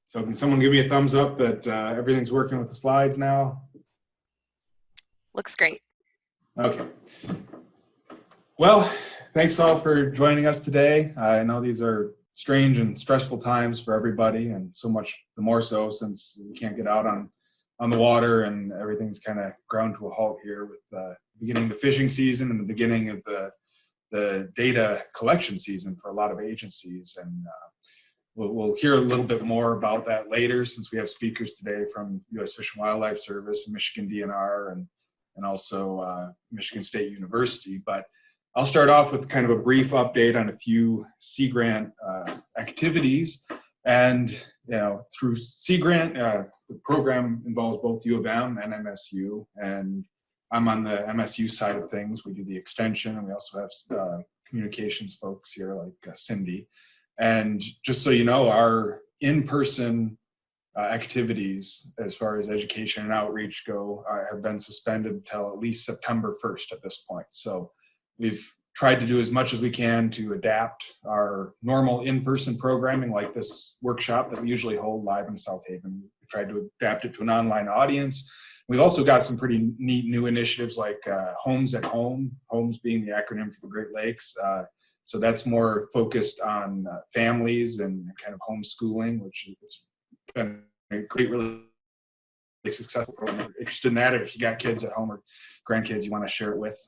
So can someone give me a thumbs up that everything's working with the slides now? Looks great. Okay. Well, thanks all for joining us today. I know these are strange and stressful times for everybody, and so much the more so since we can't get out on the water and everything's kind of ground to a halt here with beginning of the fishing season and the beginning of the data collection season for a lot of agencies. And we'll hear a little bit more about that later, since we have speakers today from U.S. Fish and Wildlife Service and Michigan DNR and also Michigan State University. But I'll start off with kind of a brief update on a few Sea Grant activities. And through Sea Grant, the program involves both U of M and MSU. And I'm on the MSU side of things. We do the extension, and we also have communications folks here like Cindy. And just so you know, our in-person activities as far as education and outreach go have been suspended until at least September 1st at this point. So we've tried to do as much as we can to adapt our normal in-person programming, like this workshop that we usually hold live in South Haven. We tried to adapt it to an online audience. We've also got some pretty neat new initiatives like Homes at Home, Homes being the acronym for the Great Lakes. So that's more focused on families and kind of homeschooling, which it's been a great, really successful program. If you're interested in that, or if you got kids at home or grandkids you want to share it with.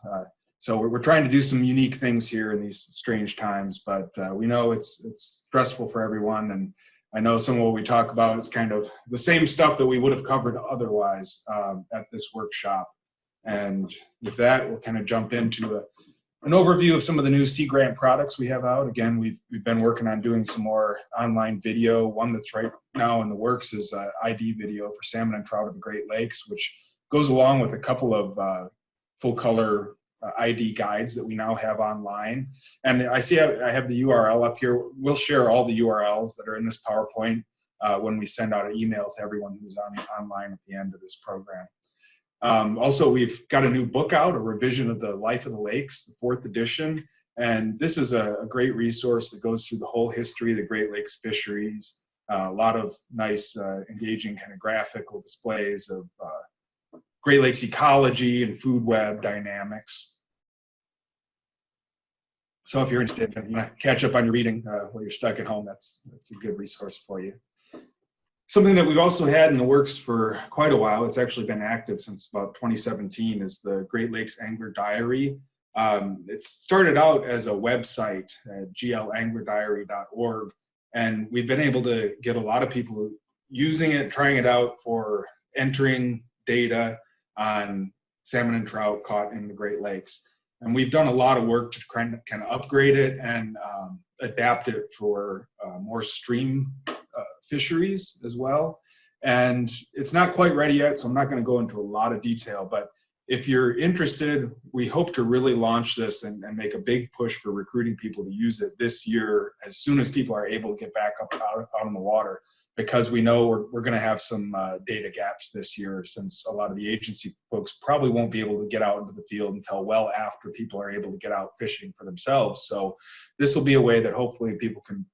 So we're trying to do some unique things here in these strange times, but we know it's stressful for everyone. And I know some of what we talk about is kind of the same stuff that we would have covered otherwise at this workshop. And with that, we'll kind of jump into an overview of some of the new Sea Grant products we have out. Again, we've been working on doing some more online video. One that's right now in the works is ID video for salmon and trout of the Great Lakes, which goes along with a couple of full color ID guides that we now have online. And I see I have the URL up here. We'll share all the URLs that are in this PowerPoint when we send out an email to everyone who's online at the end of this program. Also, we've got a new book out, a revision of the Life of the Lakes, the 4th edition. And this is a great resource that goes through the whole history of the Great Lakes fisheries. A lot of nice, engaging kind of graphical displays of Great Lakes ecology and food web dynamics. So if you're interested and you want to catch up on your reading while you're stuck at home, that's a good resource for you. Something that we've also had in the works for quite a while, it's actually been active since about 2017, is the Great Lakes Angler Diary. It started out as a website at glanglerdiary.org, and we've been able to get a lot of people using it, trying it out for entering data on salmon and trout caught in the Great Lakes. And we've done a lot of work to kind of upgrade it and adapt it for more stream fisheries as well. And it's not quite ready yet, so I'm not going to go into a lot of detail, but if you're interested, we hope to really launch this and make a big push for recruiting people to use it this year as soon as people are able to get back up out on the water, because we know we're going to have some data gaps this year, since a lot of the agency folks probably won't be able to get out into the field until well after people are able to get out fishing for themselves. So this will be a way that hopefully people can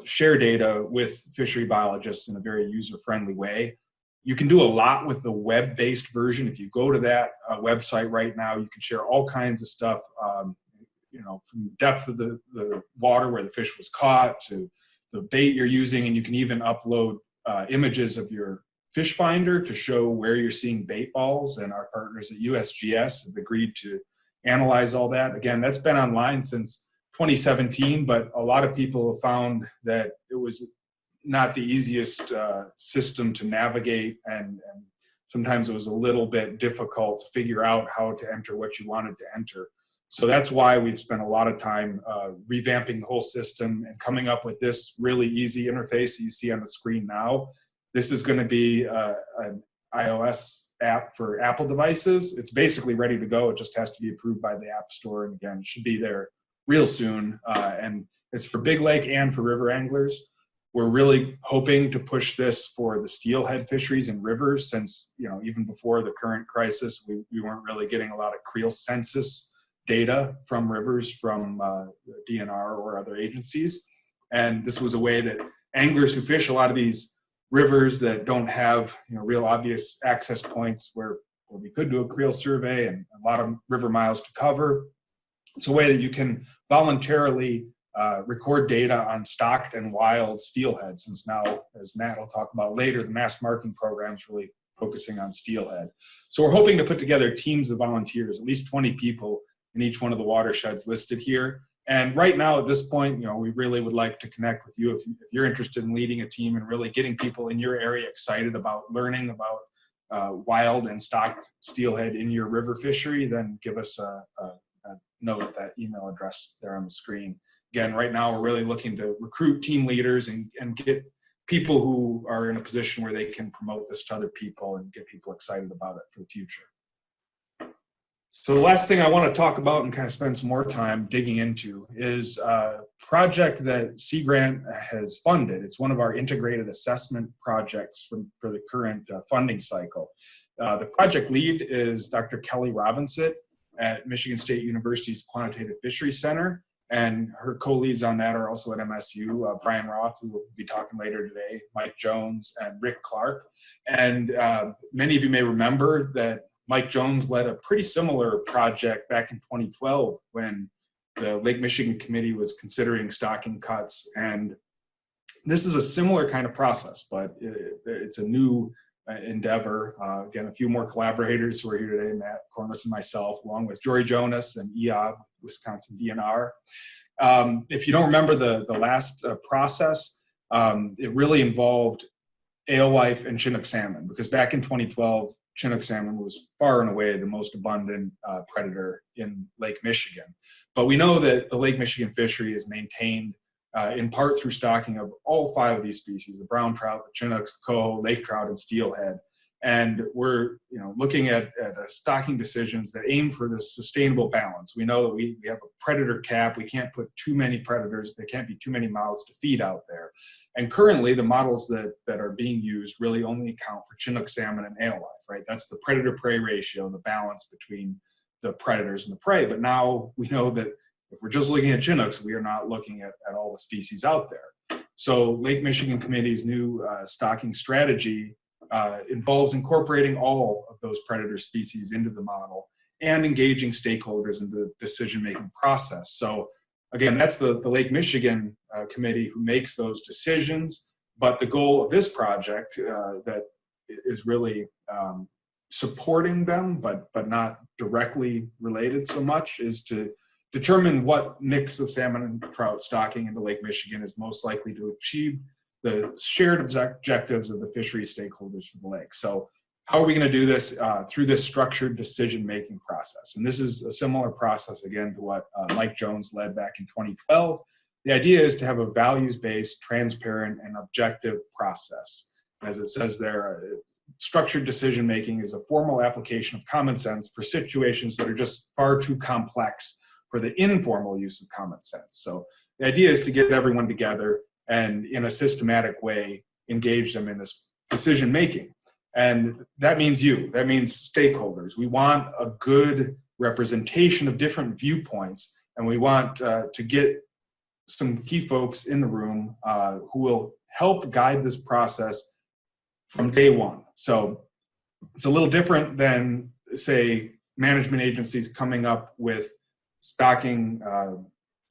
share data with fishery biologists in a very user-friendly way. You can do a lot with the web-based version. If you go to that website right now, you can share all kinds of stuff, from the depth of the water where the fish was caught to the bait you're using, and you can even upload images of your fish finder to show where you're seeing bait balls, and our partners at USGS have agreed to analyze all that. Again, that's been online since 2017, but a lot of people have found that it was not the easiest system to navigate, and sometimes it was a little bit difficult to figure out how to enter what you wanted to enter. So that's why we've spent a lot of time revamping the whole system and coming up with this really easy interface that you see on the screen now. This is going to be an iOS app for Apple devices. It's basically ready to go. It just has to be approved by the App Store. And again, it should be there real soon. And it's for big lake and for river anglers. We're really hoping to push this for the steelhead fisheries and rivers, since, even before the current crisis, we weren't really getting a lot of creel census data from rivers from DNR or other agencies. And this was a way that anglers who fish a lot of these rivers that don't have real obvious access points where we could do a creel survey and a lot of river miles to cover. It's a way that you can voluntarily record data on stocked and wild steelhead, since now, as Matt will talk about later, the mass marking program is really focusing on steelhead. So we're hoping to put together teams of volunteers, at least 20 people in each one of the watersheds listed here. And right now, at this point, we really would like to connect with you if you're interested in leading a team and really getting people in your area excited about learning about wild and stocked steelhead in your river fishery. Then give us a note at that email address there on the screen. Again, right now, we're really looking to recruit team leaders and get people who are in a position where they can promote this to other people and get people excited about it for the future. So the last thing I want to talk about and kind of spend some more time digging into is a project that Sea Grant has funded. It's one of our integrated assessment projects for the current funding cycle. The project lead is Dr. Kelly Robinson at Michigan State University's Quantitative Fisheries Center. And her co-leads on that are also at MSU, Brian Roth, who will be talking later today, Mike Jones, and Rick Clark. And many of you may remember that Mike Jones led a pretty similar project back in 2012 when the Lake Michigan Committee was considering stocking cuts. And this is a similar kind of process, but it's a new endeavor. Again, a few more collaborators who are here today, Matt Cormus and myself, along with Jory Jonas and EOB, Wisconsin DNR. If you don't remember the last process, it really involved alewife and Chinook salmon, because back in 2012, Chinook salmon was far and away the most abundant predator in Lake Michigan. But we know that the Lake Michigan fishery is maintained in part through stocking of all 5 of these species: the brown trout, the Chinooks, the coho, lake trout, and steelhead. And we're looking at stocking decisions that aim for this sustainable balance. We know that we have a predator cap. We can't put too many predators. There can't be too many mouths to feed out there. And currently, the models that are being used really only account for Chinook salmon and alewife, right? That's the predator-prey ratio, the balance between the predators and the prey. But now we know that if we're just looking at Chinooks, we are not looking at all the species out there. So Lake Michigan Committee's new stocking strategy involves incorporating all of those predator species into the model and engaging stakeholders in the decision-making process. So again, that's the Lake Michigan Committee who makes those decisions, but the goal of this project that is really supporting them, but not directly related so much, is to determine what mix of salmon and trout stocking into Lake Michigan is most likely to achieve the shared objectives of the fishery stakeholders for the lake. So how are we going to do this? Through this structured decision-making process. And this is a similar process, again, to what Mike Jones led back in 2012. The idea is to have a values-based, transparent, and objective process. As it says there, structured decision-making is a formal application of common sense for situations that are just far too complex for the informal use of common sense. So the idea is to get everyone together and in a systematic way engage them in this decision making. And that means that means stakeholders. We want a good representation of different viewpoints, and we want to get some key folks in the room who will help guide this process from day one. So it's a little different than, say, management agencies coming up with stocking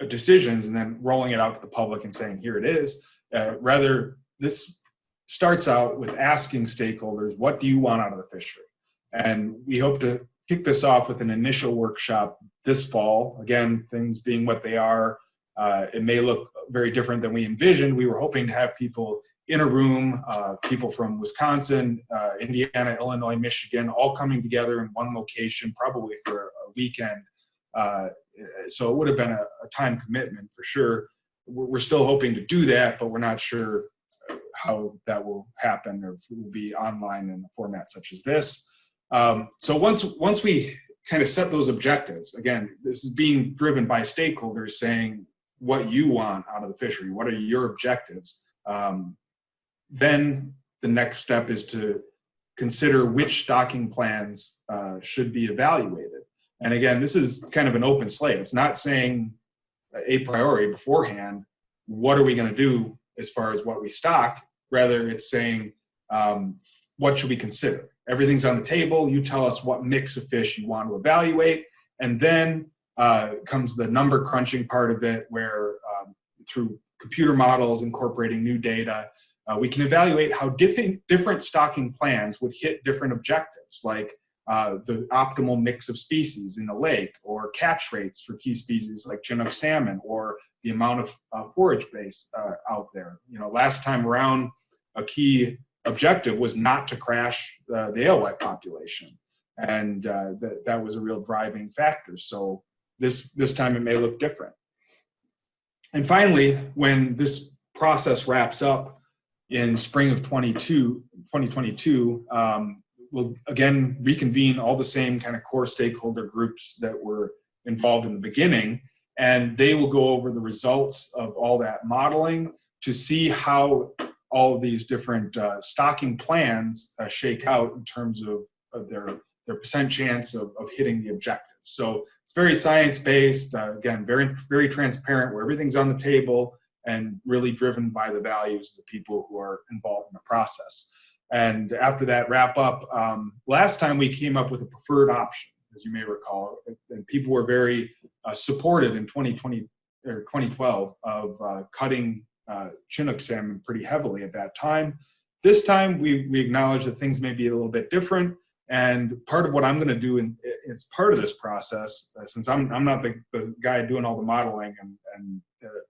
decisions and then rolling it out to the public and saying, here it is. Rather, this starts out with asking stakeholders, what do you want out of the fishery? And we hope to kick this off with an initial workshop this fall. Again, things being what they are, it may look very different than we envisioned. We were hoping to have people in a room, people from Wisconsin, Indiana, Illinois, Michigan, all coming together in one location, probably for a weekend. So it would have been a time commitment for sure. We're still hoping to do that, but we're not sure how that will happen, or if it will be online in a format such as this. So once we kind of set those objectives, again, this is being driven by stakeholders saying what you want out of the fishery, what are your objectives? Then the next step is to consider which stocking plans should be evaluated. And again, this is kind of an open slate. It's not saying a priori beforehand, what are we going to do as far as what we stock. Rather, it's saying, what should we consider? Everything's on the table. You tell us what mix of fish you want to evaluate. And then comes the number crunching part of it, where through computer models incorporating new data, we can evaluate how different stocking plans would hit different objectives, like the optimal mix of species in the lake, or catch rates for key species like Chinook salmon, or the amount of forage base out there. Last time around, a key objective was not to crash the alewife population, and that was a real driving factor. So this time it may look different. And finally, when this process wraps up in spring of 2022, we'll again reconvene all the same kind of core stakeholder groups that were involved in the beginning, and they will go over the results of all that modeling to see how all of these different stocking plans shake out in terms of their percent chance of hitting the objectives. So it's very science-based, again, very, very transparent, where everything's on the table and really driven by the values of the people who are involved in the process. And after that wrap up, last time we came up with a preferred option, as you may recall, and people were very supportive in 2020 or 2012 of cutting Chinook salmon pretty heavily at that time. This time we acknowledge that things may be a little bit different. And part of what I'm going to do as part of this process, since I'm not the guy doing all the modeling and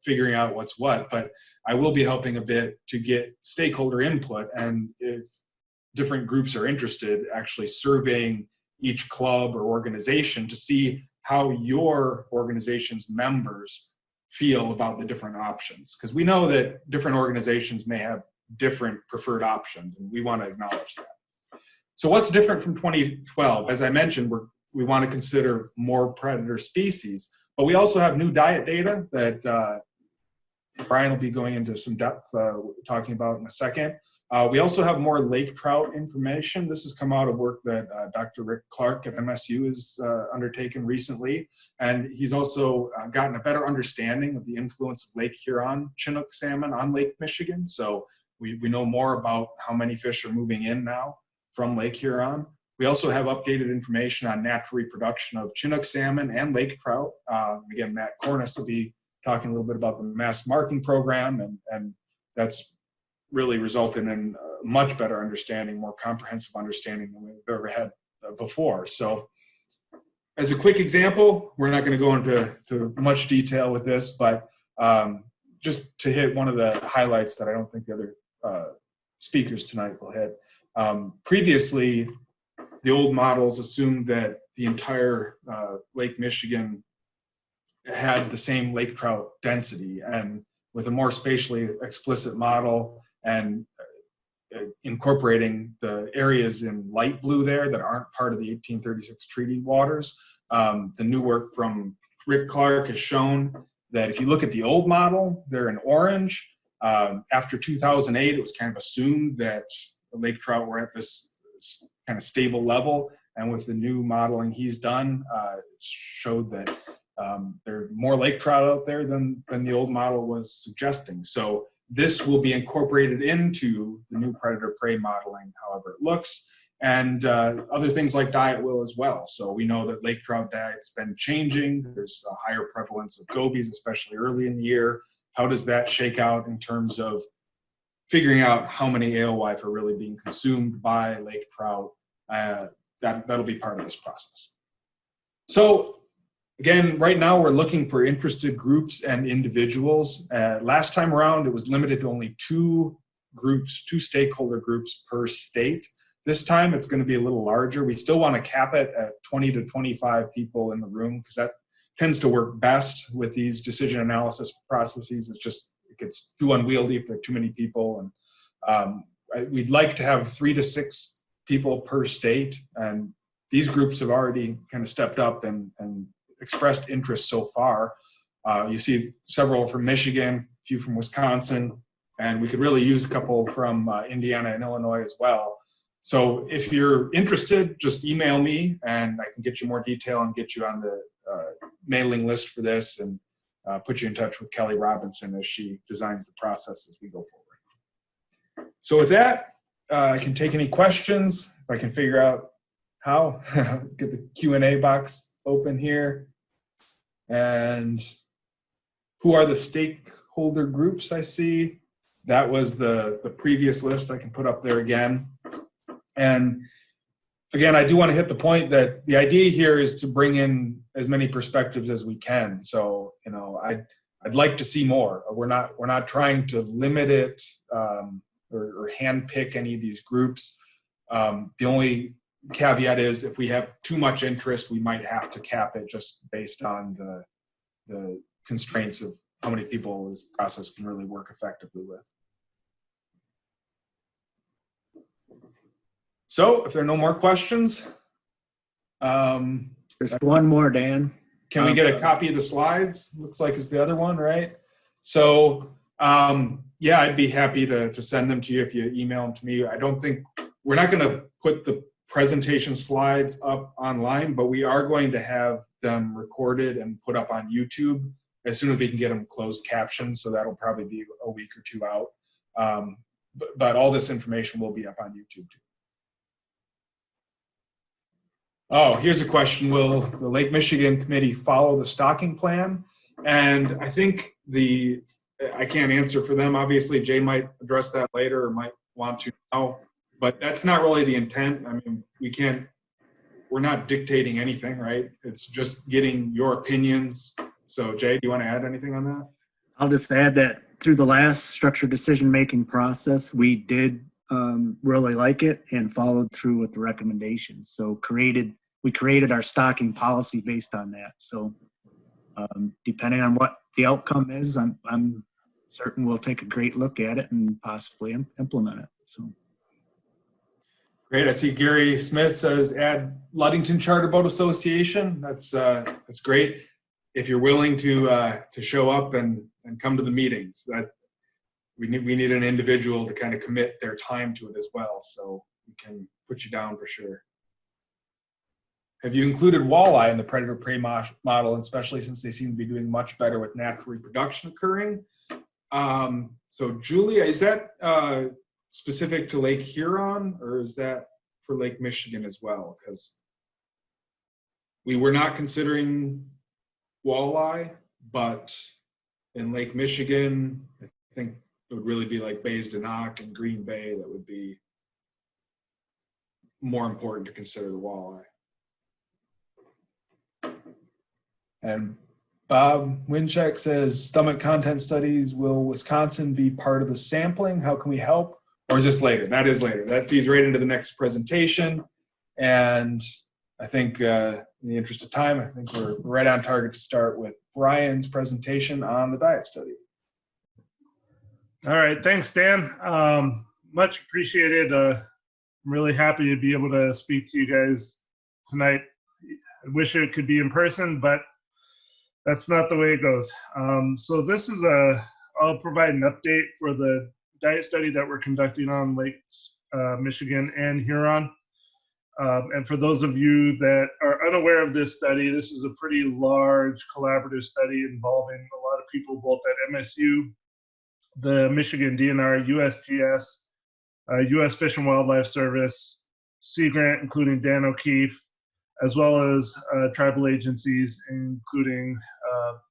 figuring out what's what, but I will be helping a bit to get stakeholder input, and if different groups are interested, actually surveying each club or organization to see how your organization's members feel about the different options. Because we know that different organizations may have different preferred options, and we want to acknowledge that. So what's different from 2012? As I mentioned, we want to consider more predator species, but we also have new diet data that Brian will be going into some depth talking about in a second. We also have more lake trout information. This has come out of work that Dr. Rick Clark at MSU has undertaken recently, and he's also gotten a better understanding of the influence of Lake Huron Chinook salmon on Lake Michigan. So we know more about how many fish are moving in now from Lake Huron. We also have updated information on natural reproduction of Chinook salmon and lake trout. Again, Matt Cornice will be talking a little bit about the mass marking program, and that's really resulted in a much better understanding, more comprehensive understanding than we've ever had before. So as a quick example, we're not going to go into much detail with this, but just to hit one of the highlights that I don't think the other speakers tonight will hit. Previously, the old models assumed that the entire Lake Michigan had the same lake trout density, and with a more spatially explicit model and incorporating the areas in light blue there that aren't part of the 1836 treaty waters, the new work from Rick Clark has shown that if you look at the old model, they're in orange. After 2008, it was kind of assumed that the lake trout were at this kind of stable level, and with the new modeling he's done, showed that there are more lake trout out there than the old model was suggesting. So this will be incorporated into the new predator-prey modeling, however it looks, and other things like diet will as well. So we know that lake trout diet's been changing. There's a higher prevalence of gobies, especially early in the year. How does that shake out in terms of figuring out how many alewife are really being consumed by lake trout? That'll be part of this process. So again, right now we're looking for interested groups and individuals. Last time around, it was limited to only two stakeholder groups per state. This time it's going to be a little larger. We still want to cap it at 20 to 25 people in the room, because that tends to work best with these decision analysis processes. It gets too unwieldy if there are too many people. And we'd like to have 3 to 6 people per state. And these groups have already kind of stepped up and expressed interest so far. You see several from Michigan, a few from Wisconsin, and we could really use a couple from Indiana and Illinois as well. So if you're interested, just email me and I can get you more detail and get you on the mailing list for this. And put you in touch with Kelly Robinson as she designs the process as we go forward. So with that, I can take any questions. If I can figure out how, get the Q&A box open here. And who are the stakeholder groups I see? That was the previous list. I can put up there again. And again, I do want to hit the point that the idea here is to bring in as many perspectives as we can. So, you know, I'd like to see more. We're not trying to limit it or handpick any of these groups. The only caveat is if we have too much interest, we might have to cap it just based on the constraints of how many people this process can really work effectively with. So if there are no more questions, There's one more, Dan. can we get a copy of the slides? Looks like it's the other one, right? So yeah, I'd be happy to send them to you if you email them to me. I don't think, we're not going to put the presentation slides up online, but we are going to have them recorded and put up on YouTube as soon as we can get them closed captioned. So that'll probably be a week or two out. But all this information will be up on YouTube too. Oh, here's a question. Will the Lake Michigan Committee follow the stocking plan? And I think I can't answer for them. Obviously, Jay might address that later or might want to know, but that's not really the intent. I mean, we're not dictating anything, right? It's just getting your opinions. So Jay, do you want to add anything on that? I'll just add that through the last structured decision-making process, we did really like it and followed through with the recommendations. So we created our stocking policy based on that. So depending on what the outcome is, I'm certain we'll take a great look at it and possibly implement it. So. Great. I see Gary Smith says add Ludington Charter Boat Association. That's great. If you're willing to show up and come to the meetings, that we need an individual to kind of commit their time to it as well. So we can put you down for sure. Have you included walleye in the predator-prey model, especially since they seem to be doing much better with natural reproduction occurring? So Julia, is that specific to Lake Huron, or is that for Lake Michigan as well? Because we were not considering walleye, but in Lake Michigan, I think it would really be like Bays Denok and Green Bay that would be more important to consider the walleye. And Bob Winchek says, stomach content studies, will Wisconsin be part of the sampling? How can we help? Or is this later? That is later. That feeds right into the next presentation. And I think in the interest of time, I think we're right on target to start with Brian's presentation on the diet study. All right, thanks, Dan. Much appreciated. I'm really happy to be able to speak to you guys tonight. I wish it could be in person, but that's not the way it goes. So this is I'll provide an update for the diet study that we're conducting on Lakes Michigan and Huron. And for those of you that are unaware of this study, this is a pretty large collaborative study involving a lot of people both at MSU, the Michigan DNR, USGS, U.S. Fish and Wildlife Service, Sea Grant, including Dan O'Keefe, as well as tribal agencies, including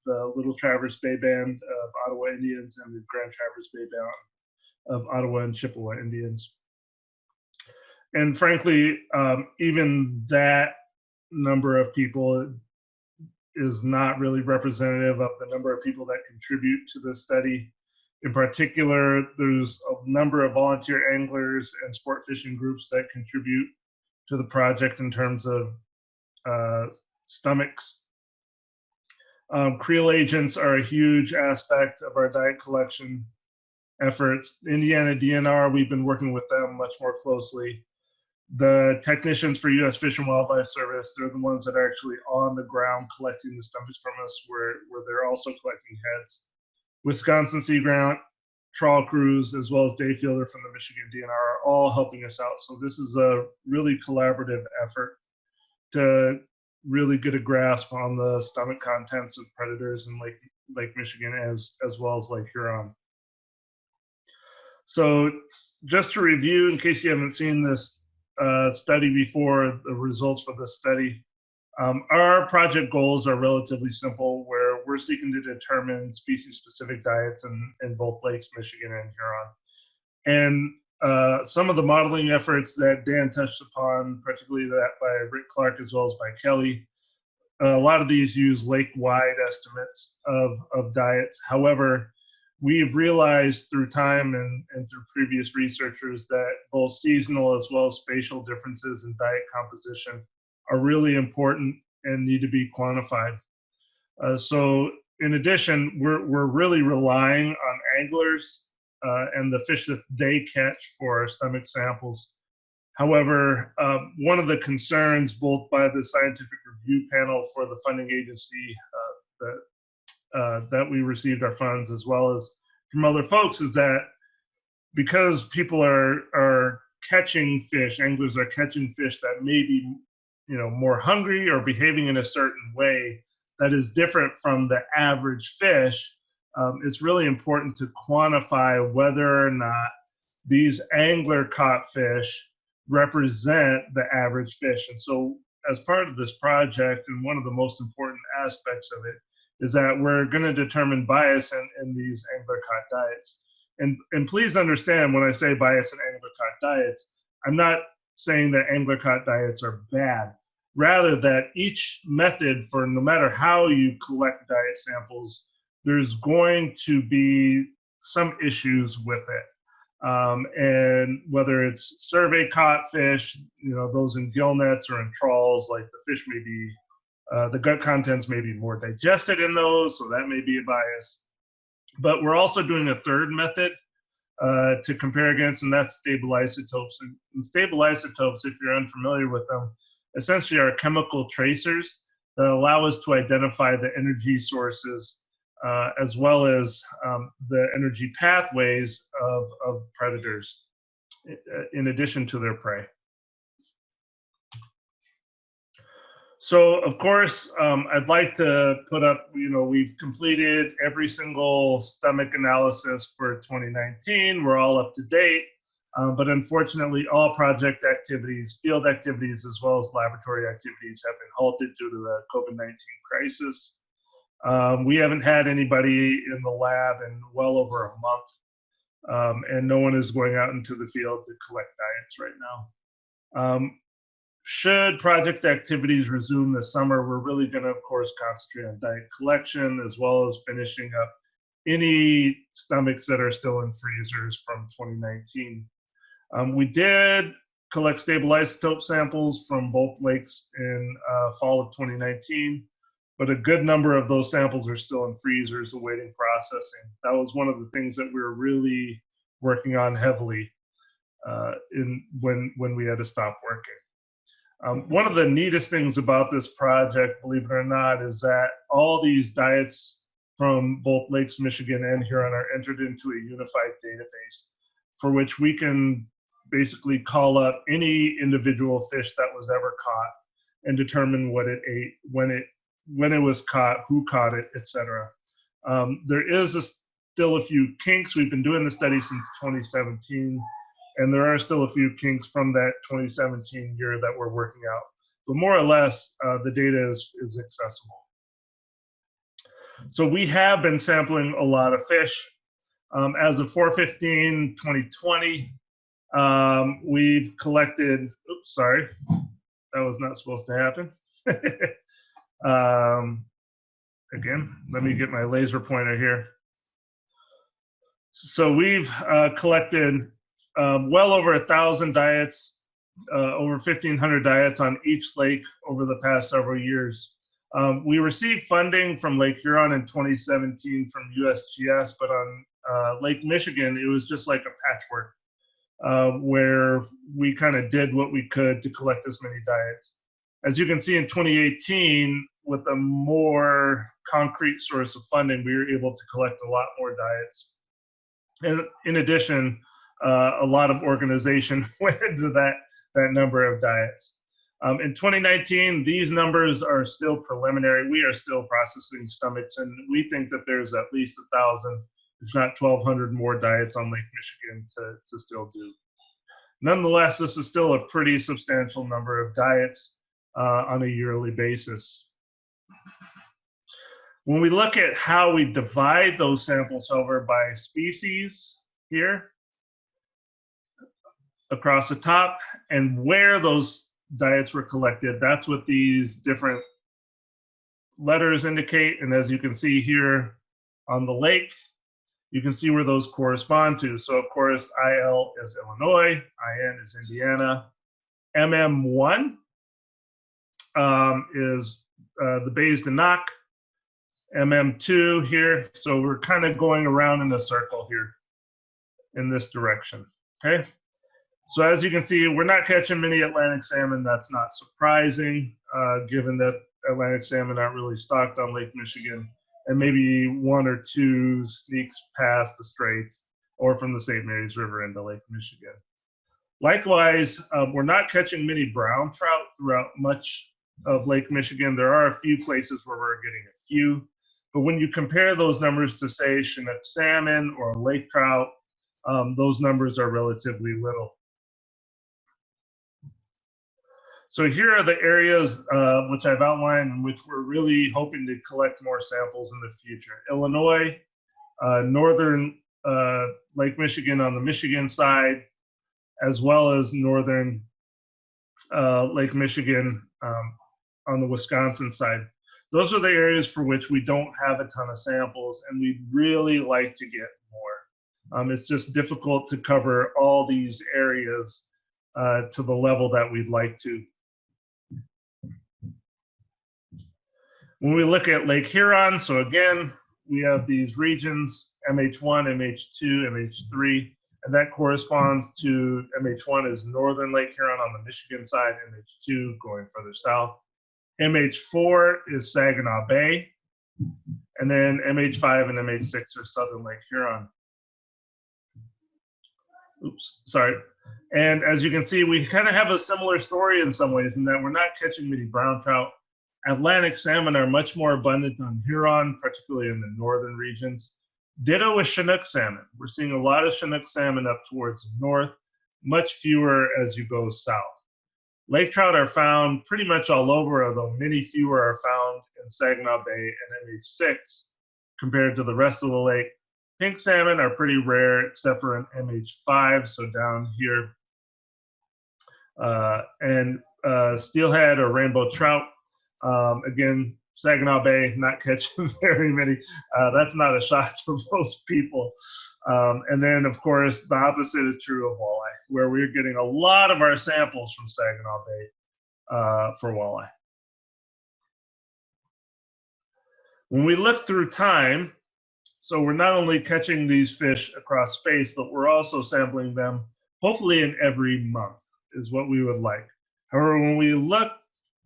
the Little Traverse Bay Band of Ottawa Indians and the Grand Traverse Bay Band of Ottawa and Chippewa Indians. And frankly, even that number of people is not really representative of the number of people that contribute to this study. In particular, there's a number of volunteer anglers and sport fishing groups that contribute to the project in terms of stomachs. Creel agents are a huge aspect of our diet collection efforts. Indiana DNR, we've been working with them much more closely. The technicians for U.S. Fish and Wildlife Service, they're the ones that are actually on the ground collecting the stomachs from us, where they're also collecting heads. Wisconsin Sea Grant, trawl crews, as well as day fielder from the Michigan DNR are all helping us out. So this is a really collaborative effort to really get a grasp on the stomach contents of predators in Lake Michigan as well as Lake Huron. So just to review, in case you haven't seen this study before, the results for this study, our project goals are relatively simple, where we're seeking to determine species-specific diets in both lakes, Michigan and Huron. And some of the modeling efforts that Dan touched upon, particularly that by Rick Clark as well as by Kelly, a lot of these use lake-wide estimates of diets. However, we've realized through time and through previous researchers that both seasonal as well as spatial differences in diet composition are really important and need to be quantified. So in addition, we're really relying on anglers and the fish that they catch for our stomach samples. However, one of the concerns both by the scientific review panel for the funding agency that we received our funds, as well as from other folks, is that because people are catching fish, anglers are catching fish that may be, more hungry or behaving in a certain way that is different from the average fish, it's really important to quantify whether or not these angler caught fish represent the average fish. And so as part of this project, and one of the most important aspects of it, is that we're going to determine bias in these angler caught diets. And please understand, when I say bias in angler caught diets, I'm not saying that angler caught diets are bad. Rather, that each method, for no matter how you collect diet samples, there's going to be some issues with it. And whether it's survey caught fish, those in gill nets or in trawls, like the fish may be, the gut contents may be more digested in those, so that may be a bias. But we're also doing a third method to compare against, and that's stable isotopes. And stable isotopes, if you're unfamiliar with them, essentially are chemical tracers that allow us to identify the energy sources as well as the energy pathways of predators in addition to their prey. So, of course, I'd like to put up, we've completed every single stomach analysis for 2019. We're all up to date. But unfortunately, all project activities, field activities, as well as laboratory activities have been halted due to the COVID-19 crisis. We haven't had anybody in the lab in well over a month, and no one is going out into the field to collect diets right now. Should project activities resume this summer, we're really going to, of course, concentrate on diet collection as well as finishing up any stomachs that are still in freezers from 2019. We did collect stable isotope samples from both lakes in fall of 2019, but a good number of those samples are still in freezers awaiting processing. That was one of the things that we were really working on heavily when we had to stop working. One of the neatest things about this project, believe it or not, is that all these diets from both Lakes Michigan and Huron are entered into a unified database for which we can basically call up any individual fish that was ever caught and determine what it ate, when it was caught, who caught it, etc. There is still a few kinks. We've been doing the study since 2017, and there are still a few kinks from that 2017 year that we're working out. But more or less, the data is accessible. So we have been sampling a lot of fish. As of 4/15/2020, we've collected, oops, sorry, that was not supposed to happen. Again, let me get my laser pointer here. So we've collected well over 1,000 diets, over 1,500 diets on each lake over the past several years. We received funding from Lake Huron in 2017 from USGS, but on Lake Michigan, it was just like a patchwork where we kind of did what we could to collect as many diets. As you can see in 2018, with a more concrete source of funding, we were able to collect a lot more diets. And in addition, a lot of organization went into that number of diets. In 2019, these numbers are still preliminary. We are still processing stomachs, and we think that there's at least 1,000, if not 1,200 more diets on Lake Michigan to still do. Nonetheless, this is still a pretty substantial number of diets on a yearly basis. When we look at how we divide those samples over by species here, across the top, and where those diets were collected, that's what these different letters indicate. And as you can see here on the lake, you can see where those correspond to. So of course, IL is Illinois, IN is Indiana, MM1 is the Bays de Noc, MM2 here. So we're kind of going around in a circle here in this direction, okay? So as you can see, we're not catching many Atlantic salmon. That's not surprising, given that Atlantic salmon aren't really stocked on Lake Michigan, and maybe 1 or 2 sneaks past the straits or from the St. Mary's River into Lake Michigan. Likewise, we're not catching many brown trout throughout much of Lake Michigan. There are a few places where we're getting a few, but when you compare those numbers to, say, Chinook salmon or lake trout, those numbers are relatively little. So here are the areas which I've outlined in which we're really hoping to collect more samples in the future. Illinois, northern Lake Michigan on the Michigan side, as well as northern Lake Michigan on the Wisconsin side. Those are the areas for which we don't have a ton of samples, and we'd really like to get more. It's just difficult to cover all these areas to the level that we'd like to. When we look at Lake Huron, so again, we have these regions, MH1, MH2, MH3, and that corresponds to MH1 is northern Lake Huron on the Michigan side, MH2 going further south. MH4 is Saginaw Bay, and then MH5 and MH6 are southern Lake Huron. Oops, sorry. And as you can see, we kind of have a similar story in some ways in that we're not catching many brown trout. Atlantic salmon are much more abundant on Huron, particularly in the northern regions. Ditto with Chinook salmon. We're seeing a lot of Chinook salmon up towards the north, much fewer as you go south. Lake trout are found pretty much all over, although many fewer are found in Saginaw Bay and MH6 compared to the rest of the lake. Pink salmon are pretty rare except for in MH5, so down here. And steelhead or rainbow trout, again, Saginaw Bay, not catching very many. That's not a shock to most people. And then, of course, the opposite is true of walleye, where we're getting a lot of our samples from Saginaw Bay for walleye. When we look through time, so we're not only catching these fish across space, but we're also sampling them, hopefully in every month is what we would like. However, when we look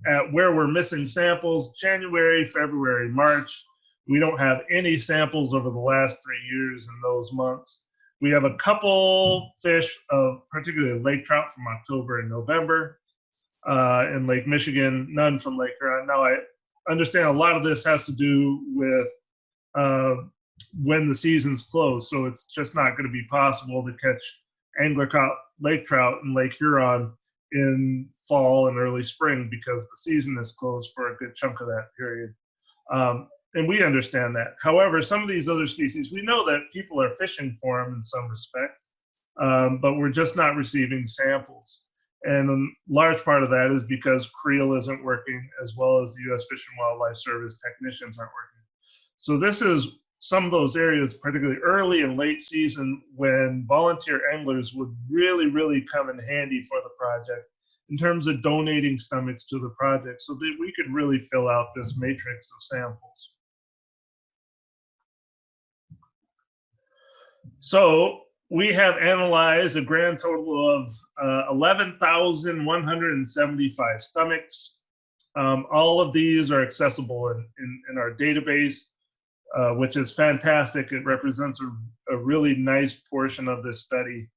at where we're missing samples, January, February, March, we don't have any samples over the last 3 years in those months. We have a couple fish, particularly lake trout from October and November in Lake Michigan, none from Lake Huron. Now, I understand a lot of this has to do with when the season's closed, so it's just not going to be possible to catch angler trout, lake trout in Lake Huron in fall and early spring because the season is closed for a good chunk of that period. And we understand that. However, some of these other species, we know that people are fishing for them in some respect, but we're just not receiving samples. And a large part of that is because Creel isn't working, as well as the U.S. Fish and Wildlife Service technicians aren't working. So this is some of those areas, particularly early and late season, when volunteer anglers would really, really come in handy for the project in terms of donating stomachs to the project so that we could really fill out this matrix of samples. So we have analyzed a grand total of 11,175 stomachs. All of these are accessible in our database, which is fantastic. It represents a really nice portion of this study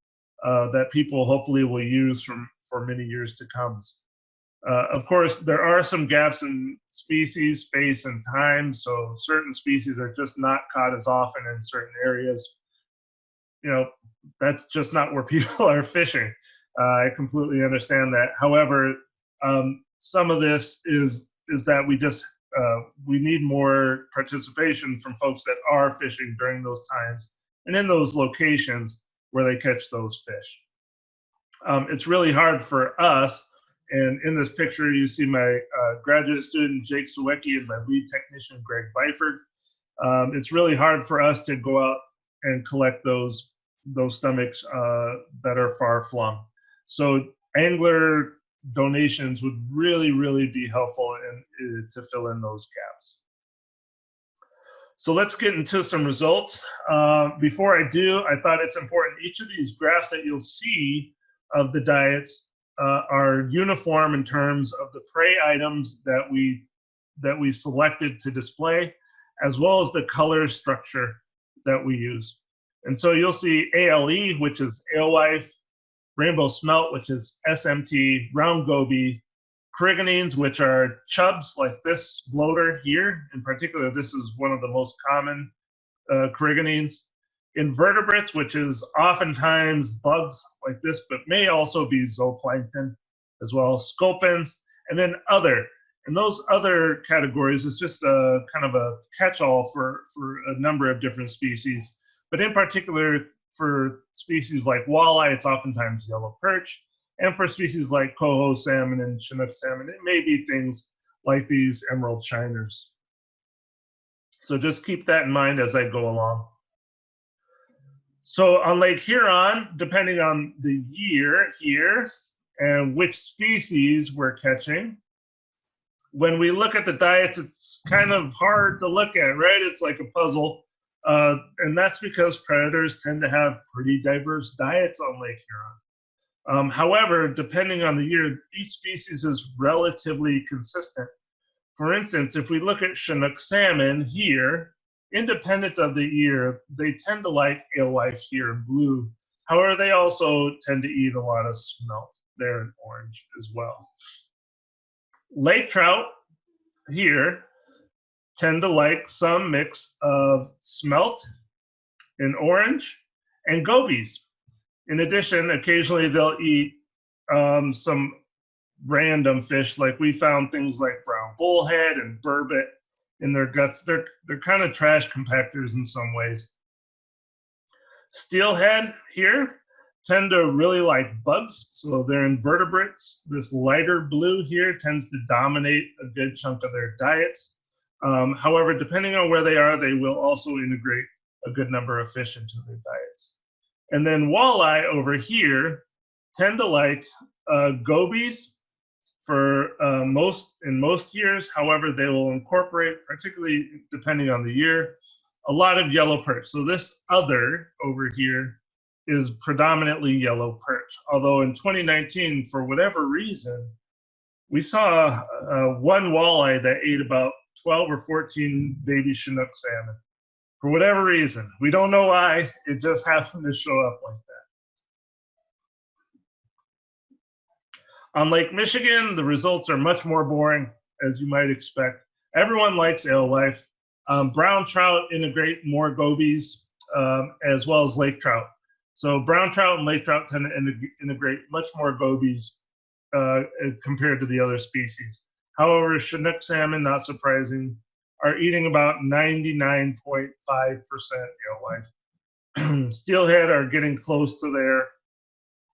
that people hopefully will use for many years to come. Of course, there are some gaps in species, space, and time, so certain species are just not caught as often in certain areas. You know, that's just not where people are fishing. I completely understand that. However, some of this is that we need more participation from folks that are fishing during those times and in those locations where they catch those fish. It's really hard for us. And in this picture, you see my graduate student, Jake Sawecki, and my lead technician, Greg Byford. It's really hard for us to go out and collect those stomachs that are far flung. So angler donations would really, really be helpful to fill in those gaps. So let's get into some results. Before I do, I thought it's important, each of these graphs that you'll see of the diets are uniform in terms of the prey items that we selected to display, as well as the color structure that we use. And so you'll see ALE, which is alewife, rainbow smelt, which is SMT, round goby, Carigonines, which are chubs like this bloater here. In particular, this is one of the most common Carigonines. Invertebrates, which is oftentimes bugs like this, but may also be zooplankton as well, sculpins, and then other. And those other categories is just a kind of a catch-all for a number of different species. But in particular, for species like walleye, it's oftentimes yellow perch. And for species like coho salmon and Chinook salmon, it may be things like these emerald shiners. So just keep that in mind as I go along. So on Lake Huron, depending on the year here and which species we're catching, when we look at the diets, it's kind of hard to look at, right? It's like a puzzle. And that's because predators tend to have pretty diverse diets on Lake Huron. However, depending on the year, each species is relatively consistent. For instance, if we look at Chinook salmon here, independent of the year, they tend to like alewife here in blue. However, they also tend to eat a lot of smelt there in orange as well. Lake trout here tend to like some mix of smelt in orange and gobies. In addition, occasionally they'll eat some random fish, like we found things like brown bullhead and burbot in their guts. They're kind of trash compactors in some ways. Steelhead here tend to really like bugs, so they're invertebrates. This lighter blue here tends to dominate a good chunk of their diets. However, depending on where they are, they will also integrate a good number of fish into their diets. And then walleye over here tend to like gobies for in most years. However, they will incorporate, particularly depending on the year, a lot of yellow perch. So this other over here is predominantly yellow perch. Although in 2019, for whatever reason, we saw one walleye that ate about 12 or 14 baby Chinook salmon. For whatever reason, we don't know why, it just happened to show up like that. On Lake Michigan, the results are much more boring, as you might expect. Everyone likes alewife. Brown trout integrate more gobies, as well as lake trout. So brown trout and lake trout tend to integrate much more gobies compared to the other species. However, Chinook salmon, not surprising, are eating about 99.5% alewife. Steelhead are getting close to there.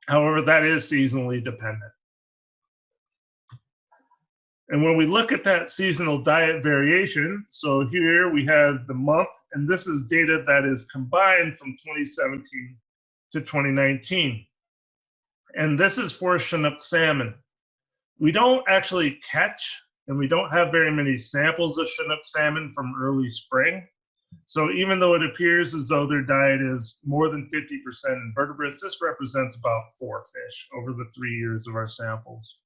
However, that is seasonally dependent. And when we look at that seasonal diet variation, so here we have the month, and this is data that is combined from 2017 to 2019. And this is for Chinook salmon. We don't actually catch, and we don't have very many samples of Chinook salmon from early spring. So even though it appears as though their diet is more than 50% invertebrates, this represents about 4 fish over the 3 years of our samples.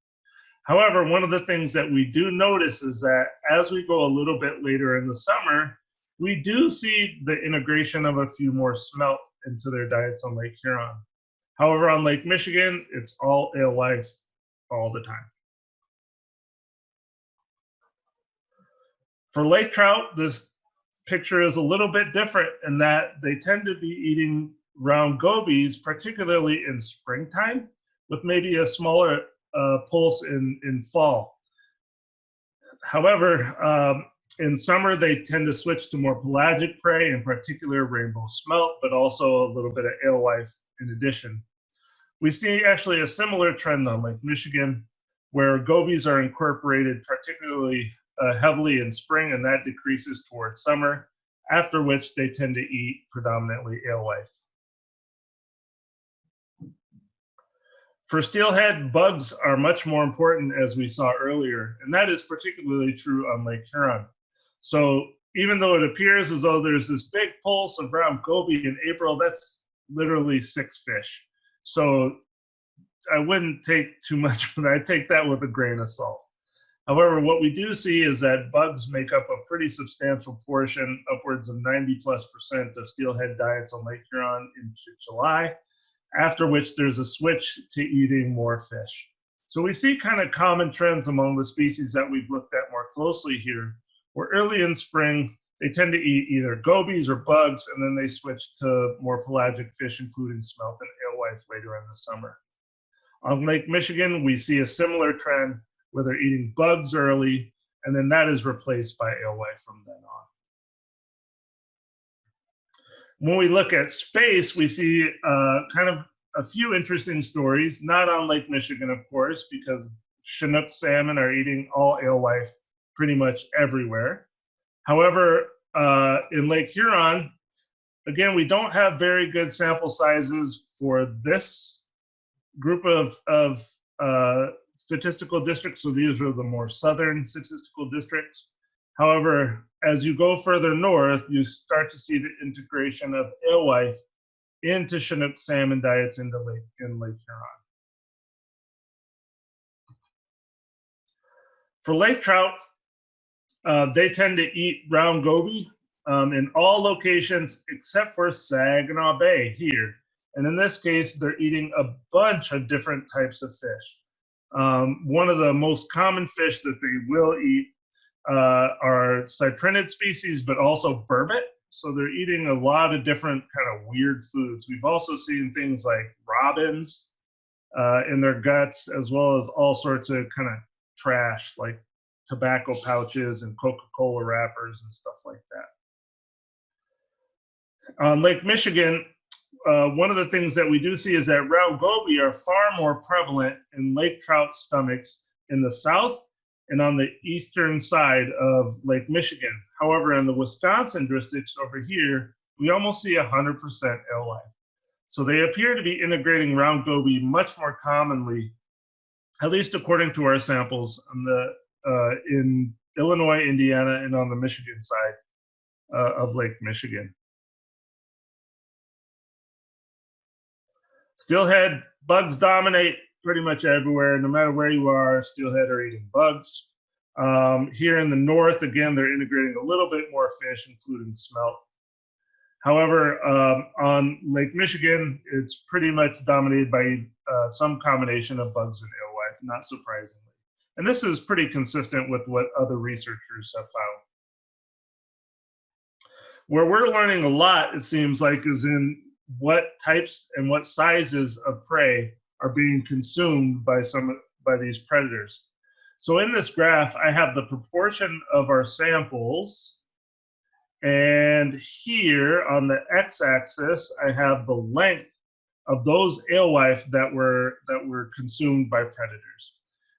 However, one of the things that we do notice is that as we go a little bit later in the summer, we do see the integration of a few more smelt into their diets on Lake Huron. However, on Lake Michigan, it's all alewife all the time. For lake trout, this picture is a little bit different in that they tend to be eating round gobies, particularly in springtime, with maybe a smaller pulse in fall. However, in summer, they tend to switch to more pelagic prey, in particular rainbow smelt, but also a little bit of alewife in addition. We see actually a similar trend on Lake Michigan, where gobies are incorporated particularly heavily in spring, and that decreases towards summer, after which they tend to eat predominantly alewife. For steelhead, bugs are much more important, as we saw earlier, and that is particularly true on Lake Huron. So even though it appears as though there's this big pulse of brown goby in April, that's literally 6 fish. So I wouldn't take too much, but I take that with a grain of salt. However, what we do see is that bugs make up a pretty substantial portion, upwards of 90+% of steelhead diets on Lake Huron in July, after which there's a switch to eating more fish. So we see kind of common trends among the species that we've looked at more closely here, where early in spring, they tend to eat either gobies or bugs, and then they switch to more pelagic fish, including smelt and alewife later in the summer. On Lake Michigan, we see a similar trend where they're eating bugs early, and then that is replaced by alewife from then on. When we look at space, we see kind of a few interesting stories, not on Lake Michigan, of course, because Chinook salmon are eating all alewife pretty much everywhere. However, in Lake Huron, again, we don't have very good sample sizes for this group of statistical districts, so these are the more southern statistical districts. However, as you go further north, you start to see the integration of alewife into Chinook salmon diets in Lake Huron. For lake trout, they tend to eat round goby in all locations except for Saginaw Bay here. And in this case, they're eating a bunch of different types of fish. One of the most common fish that they will eat are cyprinid species, but also burbot. So they're eating a lot of different kind of weird foods. We've also seen things like robins in their guts, as well as all sorts of kind of trash like tobacco pouches and Coca-Cola wrappers and stuff like that. On Lake Michigan, one of the things that we do see is that round goby are far more prevalent in lake trout stomachs in the south and on the eastern side of Lake Michigan. However, in the Wisconsin districts over here, we almost see 100% alewife. So they appear to be integrating round goby much more commonly, at least according to our samples on the, in Illinois, Indiana, and on the Michigan side of Lake Michigan. Steelhead, bugs dominate pretty much everywhere. No matter where you are, steelhead are eating bugs. Here in the north, again, they're integrating a little bit more fish, including smelt. However, on Lake Michigan, it's pretty much dominated by some combination of bugs and alewife, not surprisingly. And this is pretty consistent with what other researchers have found. Where we're learning a lot, it seems like, is in what types and what sizes of prey are being consumed by these predators. So in this graph, I have the proportion of our samples, and here on the x-axis, I have the length of those alewife that were consumed by predators.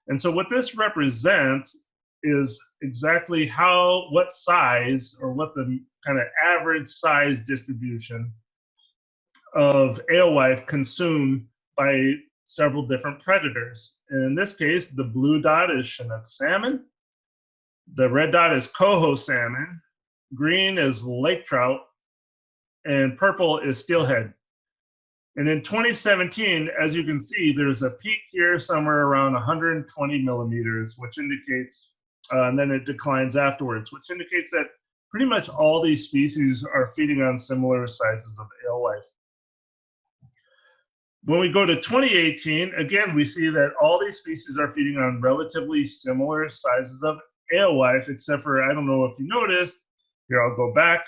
And so what this represents is exactly what size, or what the kind of average size distribution of alewife consumed by several different predators. And in this case, the blue dot is Chinook salmon, the red dot is coho salmon, green is lake trout, and purple is steelhead. And in 2017, as you can see, there's a peak here somewhere around 120 millimeters, which indicates, and then it declines afterwards, which indicates that pretty much all these species are feeding on similar sizes of alewife. When we go to 2018, again, we see that all these species are feeding on relatively similar sizes of alewife, except for, I don't know if you noticed, here I'll go back.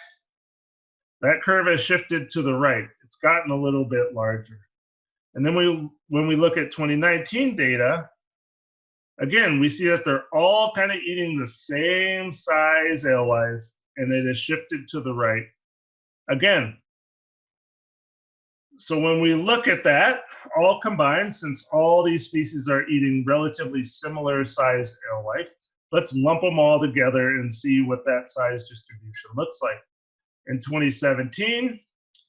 That curve has shifted to the right. It's gotten a little bit larger. And then when we look at 2019 data, again, we see that they're all kind of eating the same size alewife, and it has shifted to the right. Again, so when we look at that, all combined, since all these species are eating relatively similar sized alewife, let's lump them all together and see what that size distribution looks like. In 2017,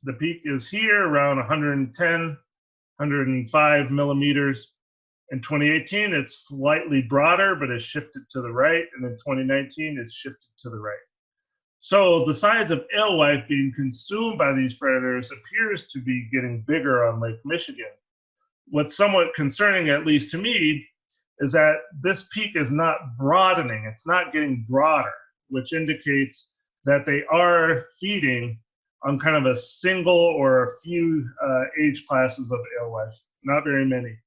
the peak is here around 110, 105 millimeters. In 2018, it's slightly broader, but it's shifted to the right. And in 2019, it's shifted to the right. So the size of alewife being consumed by these predators appears to be getting bigger on Lake Michigan. What's somewhat concerning, at least to me, is that this peak is not broadening. It's not getting broader, which indicates that they are feeding on kind of a single or a few age classes of alewife, not very many.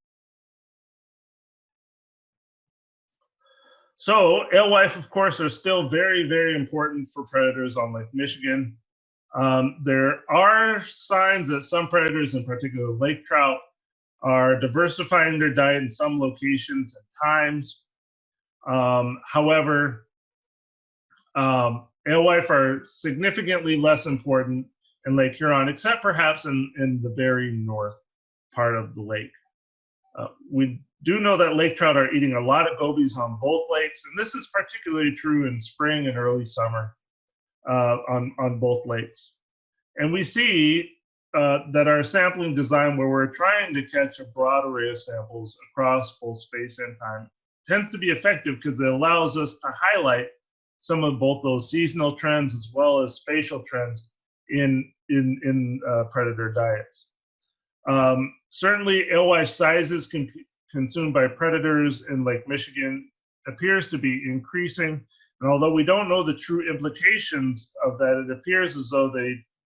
So alewife, of course, are still very, very important for predators on Lake Michigan. There are signs that some predators, in particular lake trout, are diversifying their diet in some locations and times. However, alewife are significantly less important in Lake Huron, except perhaps in the very north part of the lake. We do know that lake trout are eating a lot of gobies on both lakes, and this is particularly true in spring and early summer on both lakes. And we see that our sampling design, where we're trying to catch a broad array of samples across both space and time, tends to be effective because it allows us to highlight some of both those seasonal trends as well as spatial trends in predator diets. Certainly, alewife sizes consumed by predators in Lake Michigan appears to be increasing. And although we don't know the true implications of that, it appears as though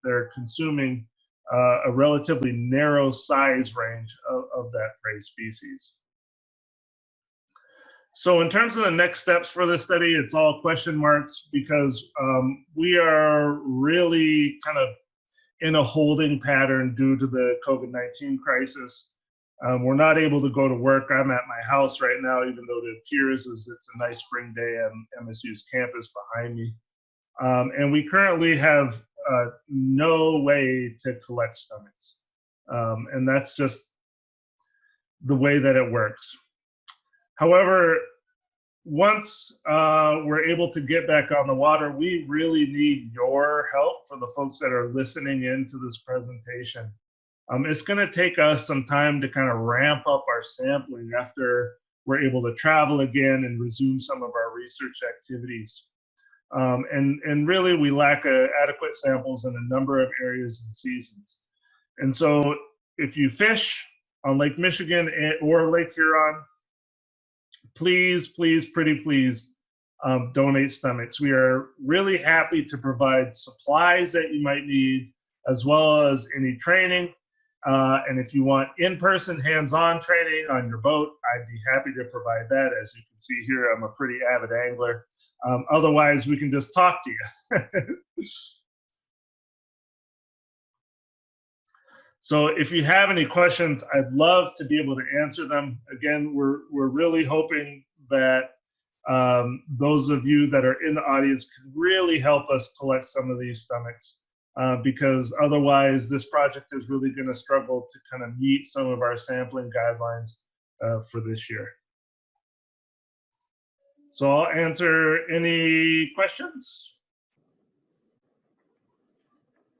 they're consuming a relatively narrow size range of that prey species. So in terms of the next steps for this study, it's all question marks because we are really kind of in a holding pattern due to the COVID-19 crisis. We're not able to go to work. I'm at my house right now, even though it appears as it's a nice spring day on MSU's campus behind me. And we currently have no way to collect stomachs. And that's just the way that it works. However, once we're able to get back on the water, we really need your help for the folks that are listening in to this presentation. It's going to take us some time to kind of ramp up our sampling after we're able to travel again and resume some of our research activities. And really, we lack adequate samples in a number of areas and seasons. And so if you fish on Lake Michigan or Lake Huron, please, please, pretty please, donate stomachs. We are really happy to provide supplies that you might need, as well as any training. And if you want in-person hands-on training on your boat, I'd be happy to provide that. As you can see here, I'm a pretty avid angler. Otherwise, we can just talk to you. So if you have any questions, I'd love to be able to answer them. Again, we're really hoping that those of you that are in the audience can really help us collect some of these stomachs. Because otherwise this project is really going to struggle to kind of meet some of our sampling guidelines for this year. So I'll answer any questions.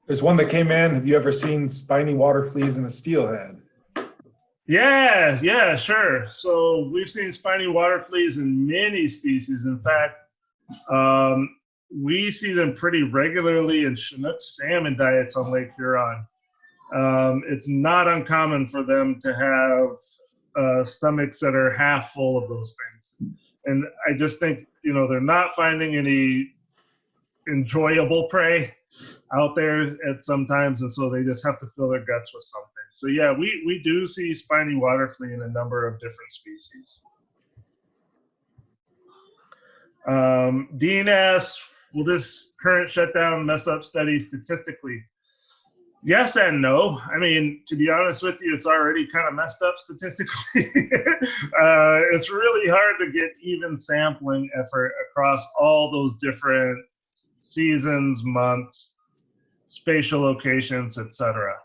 There's one that came in. Have you ever seen spiny water fleas in a steelhead? Yeah, sure. So we've seen spiny water fleas in many species. In fact, we see them pretty regularly in Chinook salmon diets on Lake Huron. It's not uncommon for them to have stomachs that are half full of those things. And I just think, they're not finding any enjoyable prey out there at sometimes, and so they just have to fill their guts with something. So yeah, we do see spiny water flea in a number of different species. Dean asks, will this current shutdown mess up studies statistically? Yes and no. I mean, to be honest with you, it's already kind of messed up statistically. It's really hard to get even sampling effort across all those different seasons, months, spatial locations, etc.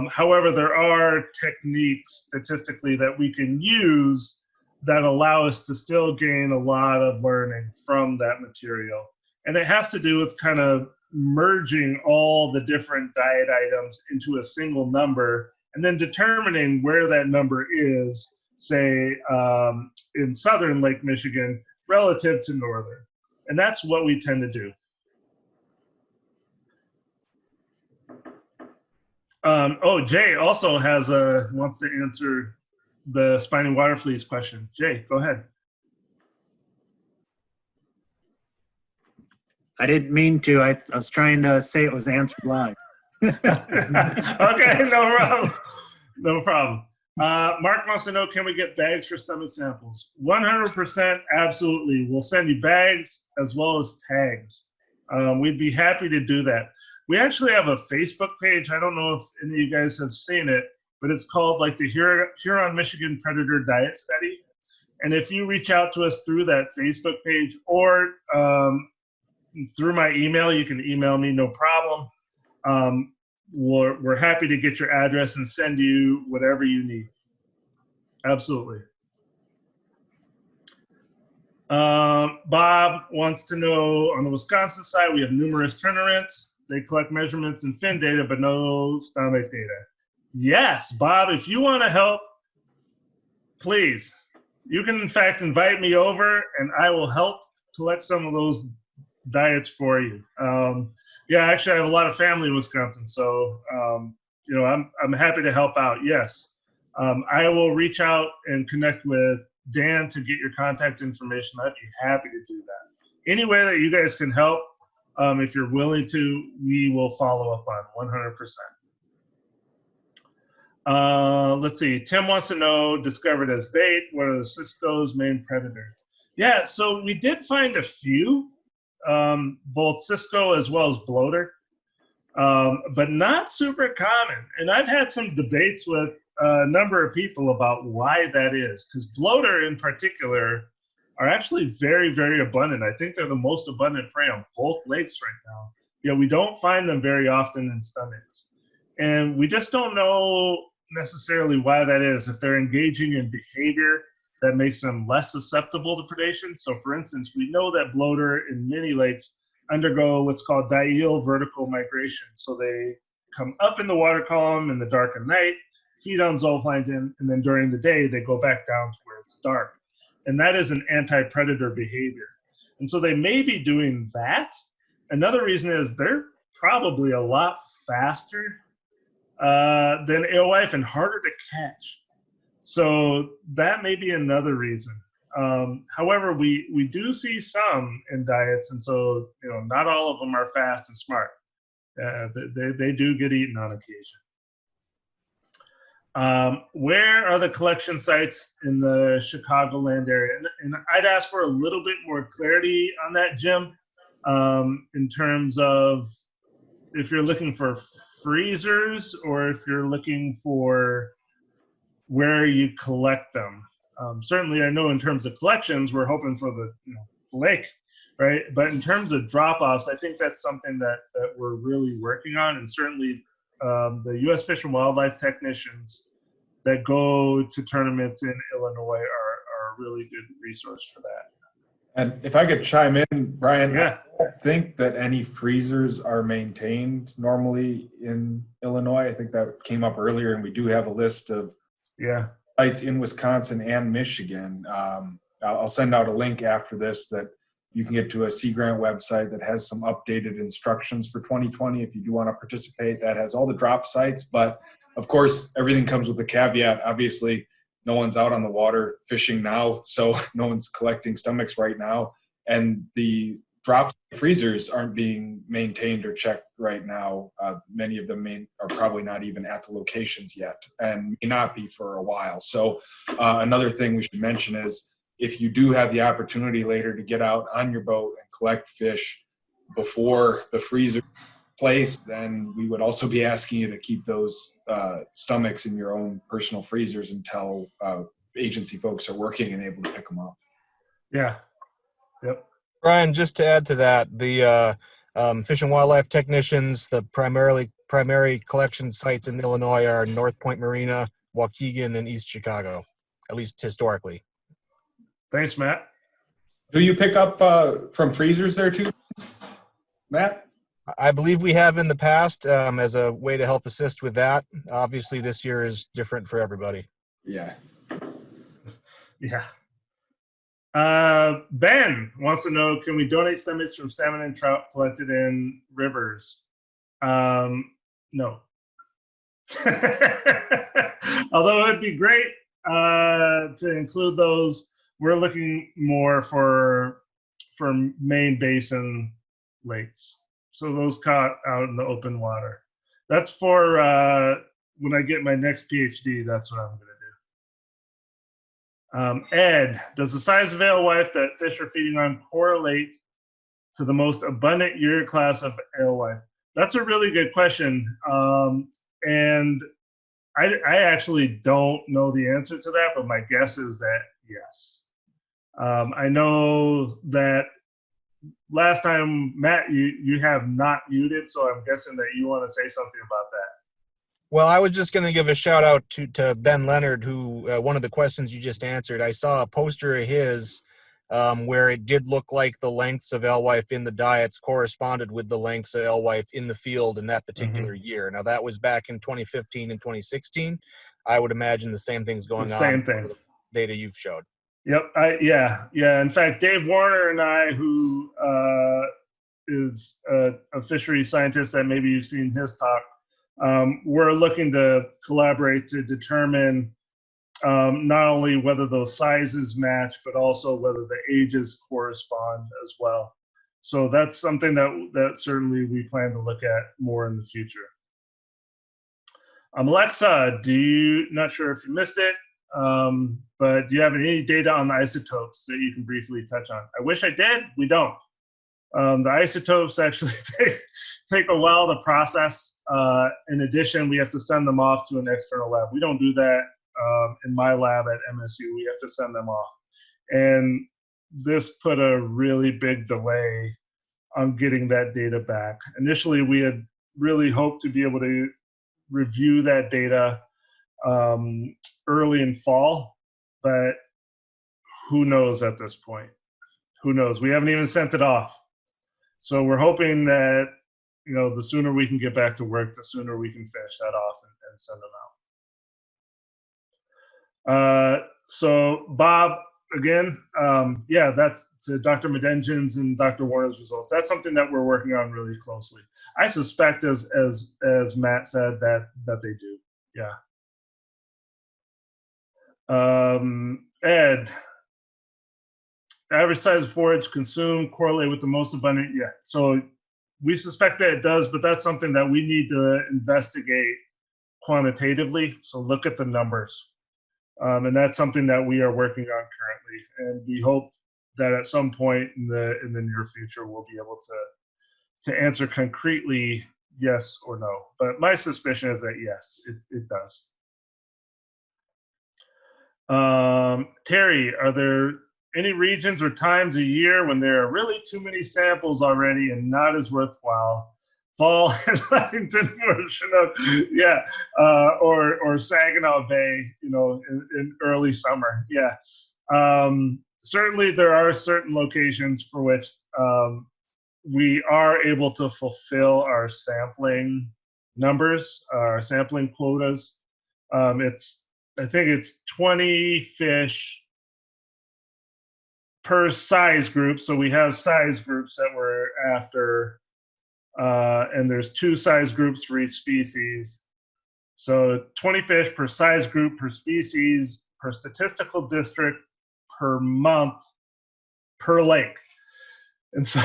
However, there are techniques statistically that we can use that allow us to still gain a lot of learning from that material. And it has to do with kind of merging all the different diet items into a single number and then determining where that number is, say, in southern Lake Michigan relative to northern. And that's what we tend to do. Jay also wants to answer the spiny water fleas question. Jay, go ahead. I didn't mean to. I was trying to say it was answered live. Okay, no problem. No problem. Mark wants to know, can we get bags for stomach samples? 100%, absolutely. We'll send you bags as well as tags. We'd be happy to do that. We actually have a Facebook page. I don't know if any of you guys have seen it, but it's called like the Huron Michigan Predator Diet Study. And if you reach out to us through that Facebook page or through my email, you can email me, no problem. We're happy to get your address and send you whatever you need. Absolutely. Bob wants to know, on the Wisconsin side, we have numerous tournaments. They collect measurements and fin data, but no stomach data. Yes, Bob, if you want to help, please. You can, in fact, invite me over, and I will help collect some of those diets for you. Yeah, actually, I have a lot of family in Wisconsin, so I'm happy to help out. Yes, I will reach out and connect with Dan to get your contact information. I'd be happy to do that. Any way that you guys can help, if you're willing to, we will follow up on 100%. Let's see. Tim wants to know, discovered as bait, what are the Cisco's main predator? Yeah, so we did find a few. Both Cisco as well as bloater, but not super common. And I've had some debates with a number of people about why that is, because bloater in particular are actually very, very abundant. I think they're the most abundant prey on both lakes right now. Yeah, we don't find them very often in stomachs. And we just don't know necessarily why that is, if they're engaging in behavior that makes them less susceptible to predation. So for instance, we know that bloater in many lakes undergo what's called diel vertical migration. So they come up in the water column in the dark of night, feed on zooplankton, and then during the day, they go back down to where it's dark. And that is an anti-predator behavior. And so they may be doing that. Another reason is they're probably a lot faster than alewife and harder to catch. So that may be another reason. However, we do see some in diets, and so not all of them are fast and smart. They do get eaten on occasion. Where are the collection sites in the Chicagoland area? And I'd ask for a little bit more clarity on that, Jim, in terms of if you're looking for freezers or if you're looking for where you collect them. Certainly, I know in terms of collections, we're hoping for the lake, right? But in terms of drop-offs, I think that's something that we're really working on, and certainly the U.S. Fish and Wildlife technicians that go to tournaments in Illinois are a really good resource for that. And if I could chime in, Brian, Yeah. I don't think that any freezers are maintained normally in Illinois. I think that came up earlier, and we do have a list of sites in Wisconsin and Michigan. I'll send out a link after this that you can get to a Sea Grant website that has some updated instructions for 2020 if you do want to participate. That has all the drop sites, but of course, everything comes with a caveat. Obviously, no one's out on the water fishing now, so no one's collecting stomachs right now. And the drop freezers aren't being maintained or checked right now. Many of them are probably not even at the locations yet and may not be for a while. So another thing we should mention is if you do have the opportunity later to get out on your boat and collect fish before the freezer place, then we would also be asking you to keep those stomachs in your own personal freezers until agency folks are working and able to pick them up. Yeah. Yep. Brian, just to add to that, the Fish and Wildlife technicians, the primary collection sites in Illinois are North Point Marina, Waukegan, and East Chicago, at least historically. Thanks, Matt. Do you pick up from freezers there too, Matt? I believe we have in the past as a way to help assist with that. Obviously, this year is different for everybody. Yeah. Yeah. Ben wants to know, can we donate stomachs from salmon and trout collected in rivers? No. Although it'd be great to include those, we're looking more for main basin lakes. So those caught out in the open water. That's for when I get my next PhD, that's what I'm going to do. Ed, does the size of alewife that fish are feeding on correlate to the most abundant year class of alewife? That's a really good question. And I actually don't know the answer to that, but my guess is that yes. I know that last time, Matt, you have not muted, so I'm guessing that you want to say something about that. Well, I was just going to give a shout out to Ben Leonard, who one of the questions you just answered. I saw a poster of his where it did look like the lengths of alewife in the diets corresponded with the lengths of alewife in the field in that particular year. Now, that was back in 2015 and 2016. I would imagine the same thing's going on. Same thing. The data you've showed. Yep. Yeah. In fact, Dave Warner and I, who is a fisheries scientist that maybe you've seen his talk, we're looking to collaborate to determine not only whether those sizes match, but also whether the ages correspond as well. So that's something that certainly we plan to look at more in the future. Alexa, not sure if you missed it, but do you have any data on the isotopes that you can briefly touch on? I wish I did. We don't. The isotopes actually take a while to process. In addition, we have to send them off to an external lab. We don't do that in my lab at MSU. We have to send them off. And this put a really big delay on getting that data back. Initially, we had really hoped to be able to review that data early in fall, but who knows at this point? Who knows? We haven't even sent it off. So we're hoping that, the sooner we can get back to work, the sooner we can finish that off and send them out. So Bob, again, that's to Dr. Medenjin's and Dr. Warner's results. That's something that we're working on really closely. I suspect, as Matt said, that they do. Yeah. Ed, average size of forage consumed correlate with the most abundant. Yeah. So we suspect that it does, but that's something that we need to investigate quantitatively. So look at the numbers. And that's something that we are working on currently. And we hope that at some point in the near future, we'll be able to answer concretely yes or no. But my suspicion is that yes, it does. Terry, are there any regions or times a year when there are really too many samples already and not as worthwhile? Fall in Ludington or Chinook, yeah, or Saginaw Bay, in early summer, yeah. Certainly, there are certain locations for which we are able to fulfill our sampling numbers, our sampling quotas. I think it's 20 fish per size group. So we have size groups that we're after. And there's 2 size groups for each species. So 20 fish per size group, per species, per statistical district, per month, per lake. And so,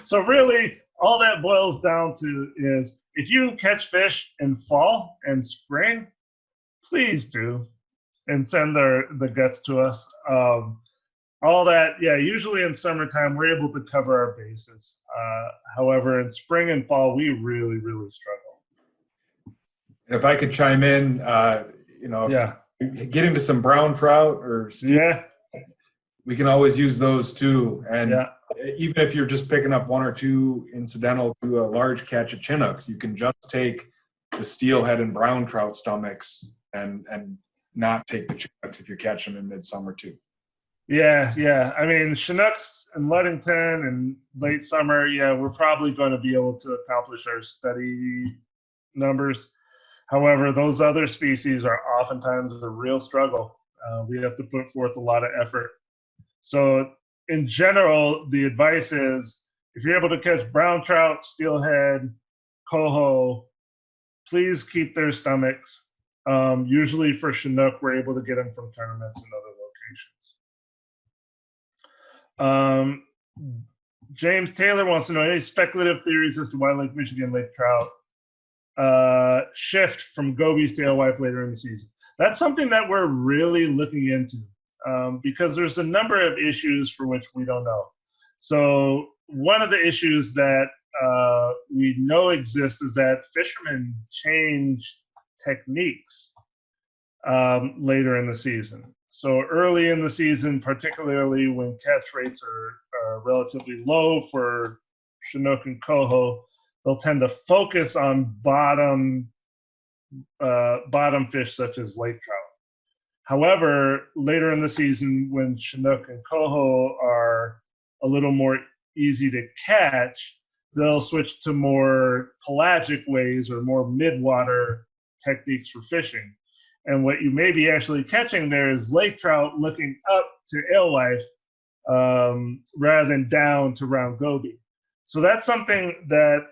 so really all that boils down to is if you catch fish in fall and spring, please do. and send the guts to us. All that, yeah, usually in summertime, we're able to cover our bases. However, in spring and fall, we really, really struggle. And if I could chime in, Yeah. get into some brown trout or steelhead, Yeah. we can always use those too. And Yeah. even if you're just picking up one or two incidental to a large catch of Chinooks, you can just take the steelhead and brown trout stomachs and not take the Chinooks if you're catching them in midsummer too. Yeah, yeah. I mean, Chinooks and Ludington and late summer, yeah, we're probably going to be able to accomplish our steady numbers. However, those other species are oftentimes a real struggle. We have to put forth a lot of effort. So in general, the advice is if you're able to catch brown trout, steelhead, coho, please keep their stomachs. Usually for Chinook, we're able to get them from tournaments and other locations. James Taylor wants to know any speculative theories as to why Lake Michigan lake trout shift from gobies to alewife later in the season. That's something that we're really looking into because there's a number of issues for which we don't know. So one of the issues that we know exists is that fishermen change techniques later in the season. So early in the season, particularly when catch rates are relatively low for Chinook and coho, they'll tend to focus on bottom fish such as lake trout. However, later in the season, when Chinook and coho are a little more easy to catch, they'll switch to more pelagic ways or more midwater techniques for fishing. And what you may be actually catching there is lake trout looking up to alewife rather than down to round goby. So that's something that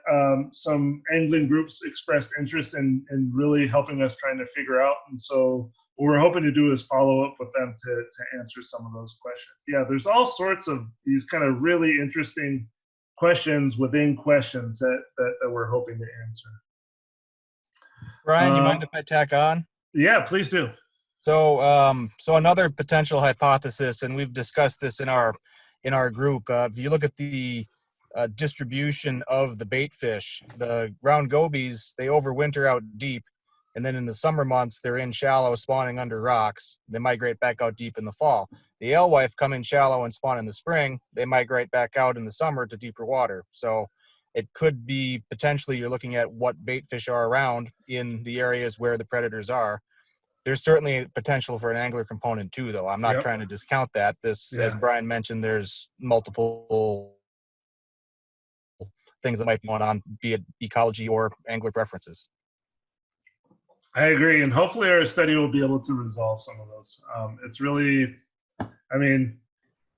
some angling groups expressed interest in really helping us trying to figure out. And so what we're hoping to do is follow up with them to answer some of those questions. Yeah, there's all sorts of these kind of really interesting questions within questions that we're hoping to answer. Brian, you mind if I tack on? Yeah, please do. So, so another potential hypothesis, and we've discussed this in our group. If you look at the distribution of the bait fish, the round gobies, they overwinter out deep, and then in the summer months they're in shallow, spawning under rocks. They migrate back out deep in the fall. The alewife come in shallow and spawn in the spring. They migrate back out in the summer to deeper water. So it could be potentially you're looking at what bait fish are around in the areas where the predators are. There's certainly a potential for an angler component too, though. I'm not trying to discount that. As Brian mentioned, there's multiple things that might be going on, be it ecology or angler preferences. I agree, and hopefully our study will be able to resolve some of those. It's really, I mean,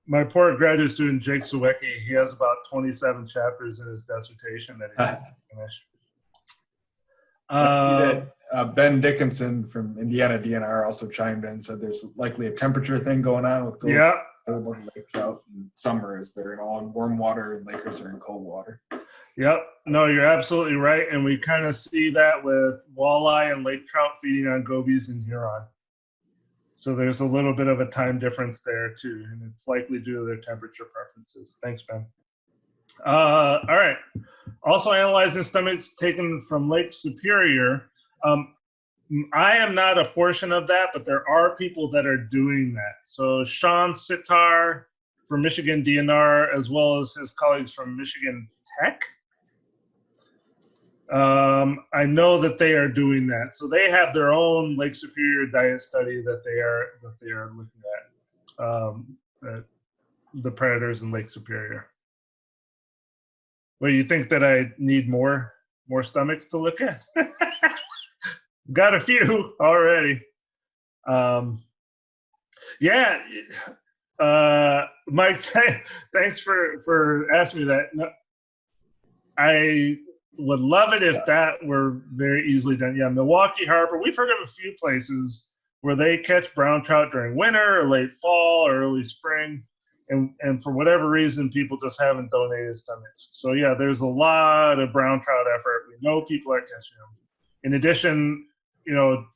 my poor graduate student, Jake Sawecki, he has about 27 chapters in his dissertation that he has to finish. I see that Ben Dickinson from Indiana DNR also chimed in and said there's likely a temperature thing going on with gold. Yeah. Lake trout in summer is they're all in warm water and lakers are in cold water. Yep. No, you're absolutely right. And we kind of see that with walleye and lake trout feeding on gobies in Huron. So there's a little bit of a time difference there too. And it's likely due to their temperature preferences. Thanks, Ben. All right. Also analyzing stomachs taken from Lake Superior. I am not a portion of that, but there are people that are doing that. So Sean Sitar from Michigan DNR, as well as his colleagues from Michigan Tech. I know that they are doing that. So they have their own Lake Superior diet study that they are looking at the predators in Lake Superior. Well, you think that I need more stomachs to look at? Got a few already. Yeah, Mike, thanks for asking me that. No, I would love it if that were very easily done. Yeah, Milwaukee Harbor, we've heard of a few places where they catch brown trout during winter or late fall or early spring. And for whatever reason, people just haven't donated stomachs. So yeah, there's a lot of brown trout effort. We know people are catching them. In addition,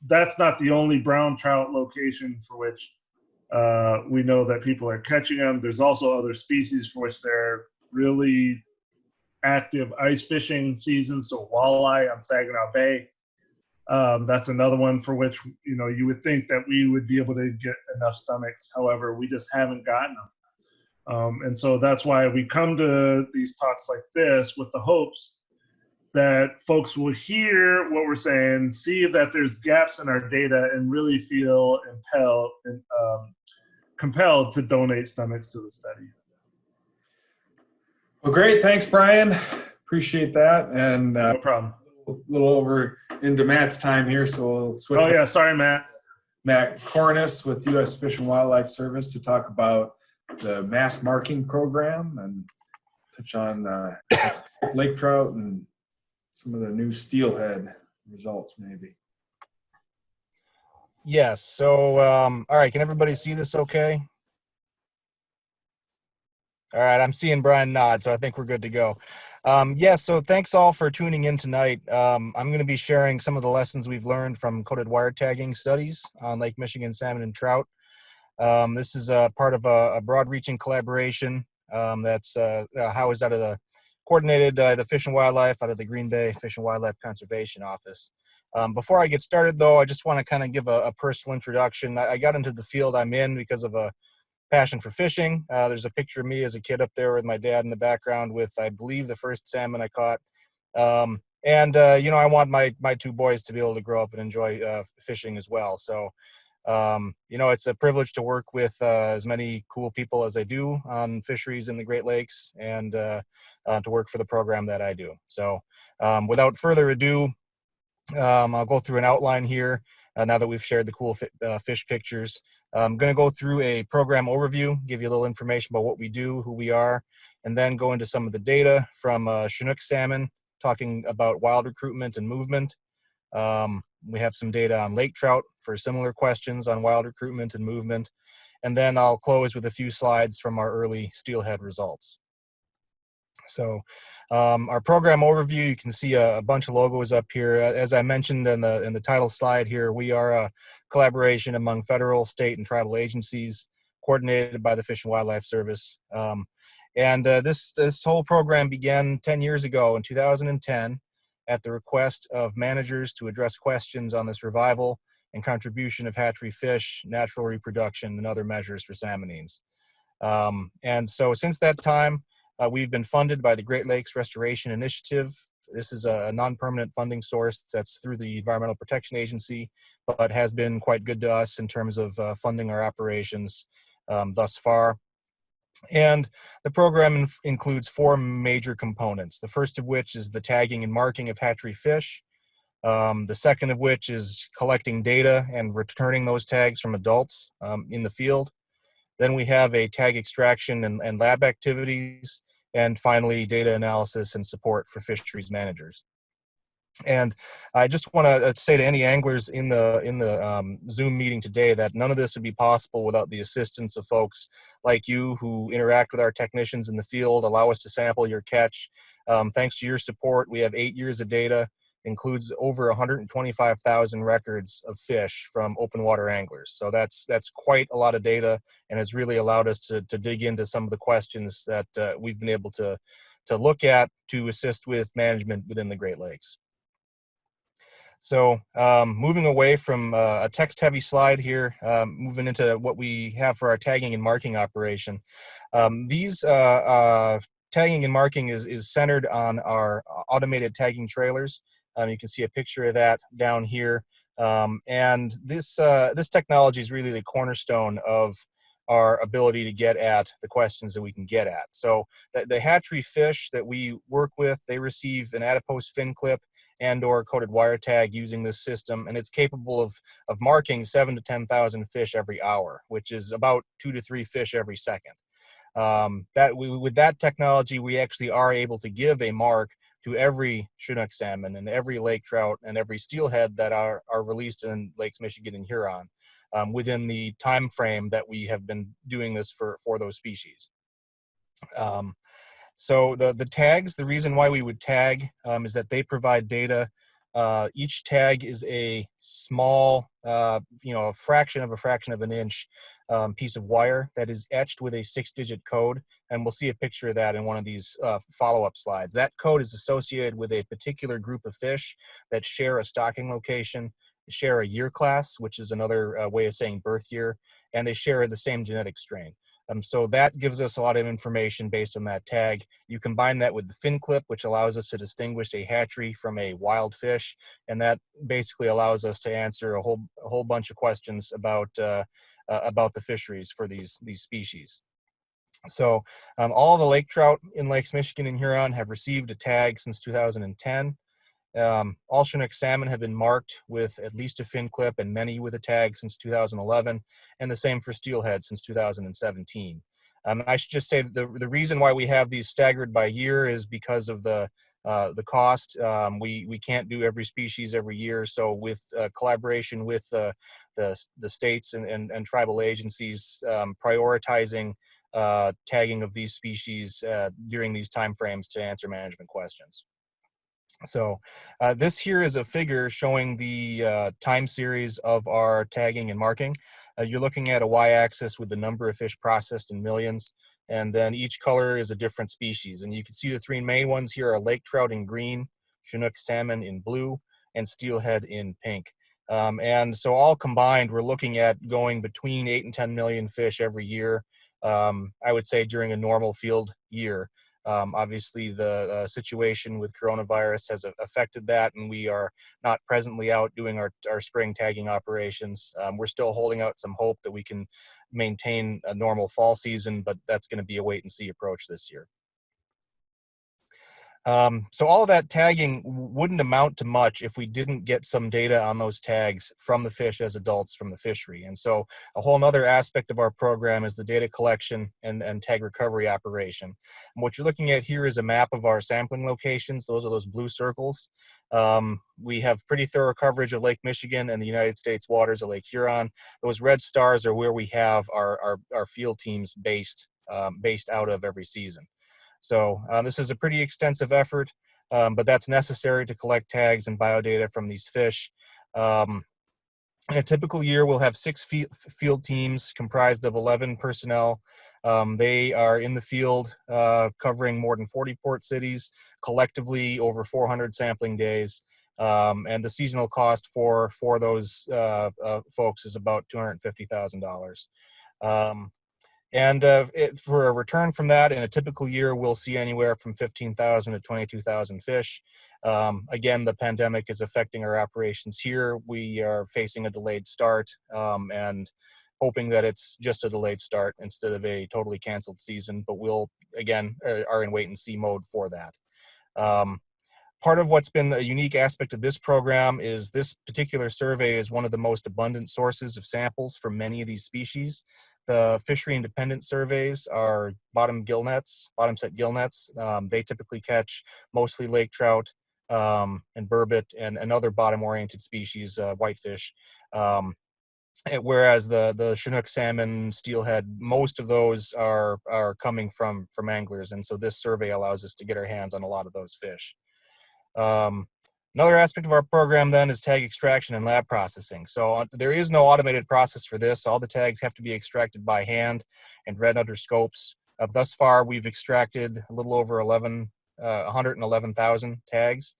that's not the only brown trout location for which we know that people are catching them. There's also other species for which they're really active ice fishing seasons. So walleye on Saginaw Bay. That's another one for which, you would think that we would be able to get enough stomachs. However, we just haven't gotten them. And so that's why we come to these talks like this with the hopes that folks will hear what we're saying, see that there's gaps in our data, and really feel compelled to donate stomachs to the study. Well, great. Thanks, Brian. Appreciate that. And No problem. a little over into Matt's time here, so we'll switch. Oh, yeah. Sorry, Matt. Matt Corniss with U.S. Fish and Wildlife Service to talk about the mass marking program and touch on lake trout and some of the new steelhead results, maybe. Yes. So, all right. Can everybody see this okay? All right. I'm seeing Brian nod, so I think we're good to go. Yes. So thanks all for tuning in tonight. I'm going to be sharing some of the lessons we've learned from coated wire tagging studies on Lake Michigan salmon and trout. This is part of a broad-reaching collaboration that's housed out of coordinated the Fish and Wildlife out of the Green Bay Fish and Wildlife Conservation Office. Before I get started, though, I just want to kind of give a personal introduction. I got into the field I'm in because of a passion for fishing. There's a picture of me as a kid up there with my dad in the background with, I believe, the first salmon I caught. I want my two boys to be able to grow up and enjoy fishing as well. So, it's a privilege to work with as many cool people as I do on fisheries in the Great Lakes and to work for the program that I do. So without further ado, I'll go through an outline here now that we've shared the cool fish pictures. I'm going to go through a program overview, give you a little information about what we do, who we are, and then go into some of the data from Chinook salmon, talking about wild recruitment and movement. We have some data on lake trout for similar questions on wild recruitment and movement. And then I'll close with a few slides from our early steelhead results. So our program overview, you can see a bunch of logos up here. As I mentioned in the title slide here, we are a collaboration among federal, state, and tribal agencies coordinated by the Fish and Wildlife Service. This whole program began 10 years ago in 2010 at the request of managers to address questions on the survival and contribution of hatchery fish, natural reproduction, and other measures for salmonines. And so since that time, we've been funded by the Great Lakes Restoration Initiative. This is a non-permanent funding source that's through the Environmental Protection Agency, but has been quite good to us in terms of funding our operations thus far. And the program includes four major components, the first of which is the tagging and marking of hatchery fish. The second of which is collecting data and returning those tags from adults in the field. Then we have a tag extraction and lab activities. And finally, data analysis and support for fisheries managers. And I just want to say to any anglers in the Zoom meeting today that none of this would be possible without the assistance of folks like you who interact with our technicians in the field, allow us to sample your catch. Thanks to your support, we have 8 years of data, includes over 125,000 records of fish from open water anglers. So that's quite a lot of data, and has really allowed us to dig into some of the questions that we've been able to look at to assist with management within the Great Lakes. So moving away from a text-heavy slide here, moving into what we have for our tagging and marking operation. These tagging and marking is centered on our automated tagging trailers. You can see a picture of that down here. And this technology is really the cornerstone of our ability to get at the questions that we can get at. So the hatchery fish that we work with, they receive an adipose fin clip and or coated wire tag using this system, and it's capable of marking 7,000 to 10,000 fish every hour, which is about 2 to 3 fish every second. With that technology, we actually are able to give a mark to every Chinook salmon and every lake trout and every steelhead that are released in Lakes Michigan and Huron within the time frame that we have been doing this for those species. So the tags, the reason why we would tag is that they provide data Each tag is a small, a fraction of an inch piece of wire that is etched with a 6-digit code. And we'll see a picture of that in one of these follow-up slides. That code is associated with a particular group of fish that share a stocking location, share a year class, which is another way of saying birth year, and they share the same genetic strain. So that gives us a lot of information based on that tag. You combine that with the fin clip, which allows us to distinguish a hatchery from a wild fish, and that basically allows us to answer a whole bunch of questions about the fisheries for these species. So all the lake trout in Lakes Michigan and Huron have received a tag since 2010. All Chinook salmon have been marked with at least a fin clip, and many with a tag since 2011, and the same for steelhead since 2017. I should just say that the reason why we have these staggered by year is because of the cost. We can't do every species every year, so with collaboration with the states and tribal agencies, prioritizing tagging of these species during these timeframes to answer management questions. So this here is a figure showing the time series of our tagging and marking. You're looking at a y-axis with the number of fish processed in millions, and then each color is a different species. And you can see the three main ones here are lake trout in green, Chinook salmon in blue, and steelhead in pink. And so all combined, we're looking at going between 8 and 10 million fish every year, I would say during a normal field year. Obviously, the situation with coronavirus has affected that, and we are not presently out doing our spring tagging operations. We're still holding out some hope that we can maintain a normal fall season, but that's going to be a wait and see approach this year. So all of that tagging wouldn't amount to much if we didn't get some data on those tags from the fish as adults from the fishery. And so a whole nother aspect of our program is the data collection and tag recovery operation. And what you're looking at here is a map of our sampling locations. Those are those blue circles. We have pretty thorough coverage of Lake Michigan and the United States waters of Lake Huron. Those red stars are where we have our field teams based out of every season. So this is a pretty extensive effort, but that's necessary to collect tags and biodata from these fish. In a typical year, we'll have 6 field teams comprised of 11 personnel. They are in the field covering more than 40 port cities, collectively over 400 sampling days. And the seasonal cost for those folks is about $250,000. And for a return from that, in a typical year, we'll see anywhere from 15,000 to 22,000 fish. Again, the pandemic is affecting our operations here. We are facing a delayed start and hoping that it's just a delayed start instead of a totally canceled season. But we'll, again, are in wait and see mode for that. Part of what's been a unique aspect of this program is this particular survey is one of the most abundant sources of samples for many of these species. The fishery independent surveys are bottom set gill nets. They typically catch mostly lake trout and burbot and other bottom oriented species, whitefish. Whereas the Chinook salmon, steelhead, most of those are coming from anglers. And so this survey allows us to get our hands on a lot of those fish. Another aspect of our program then is tag extraction and lab processing. So there is no automated process for this. All the tags have to be extracted by hand and read under scopes. Thus far, we've extracted a little over 111,000 tags.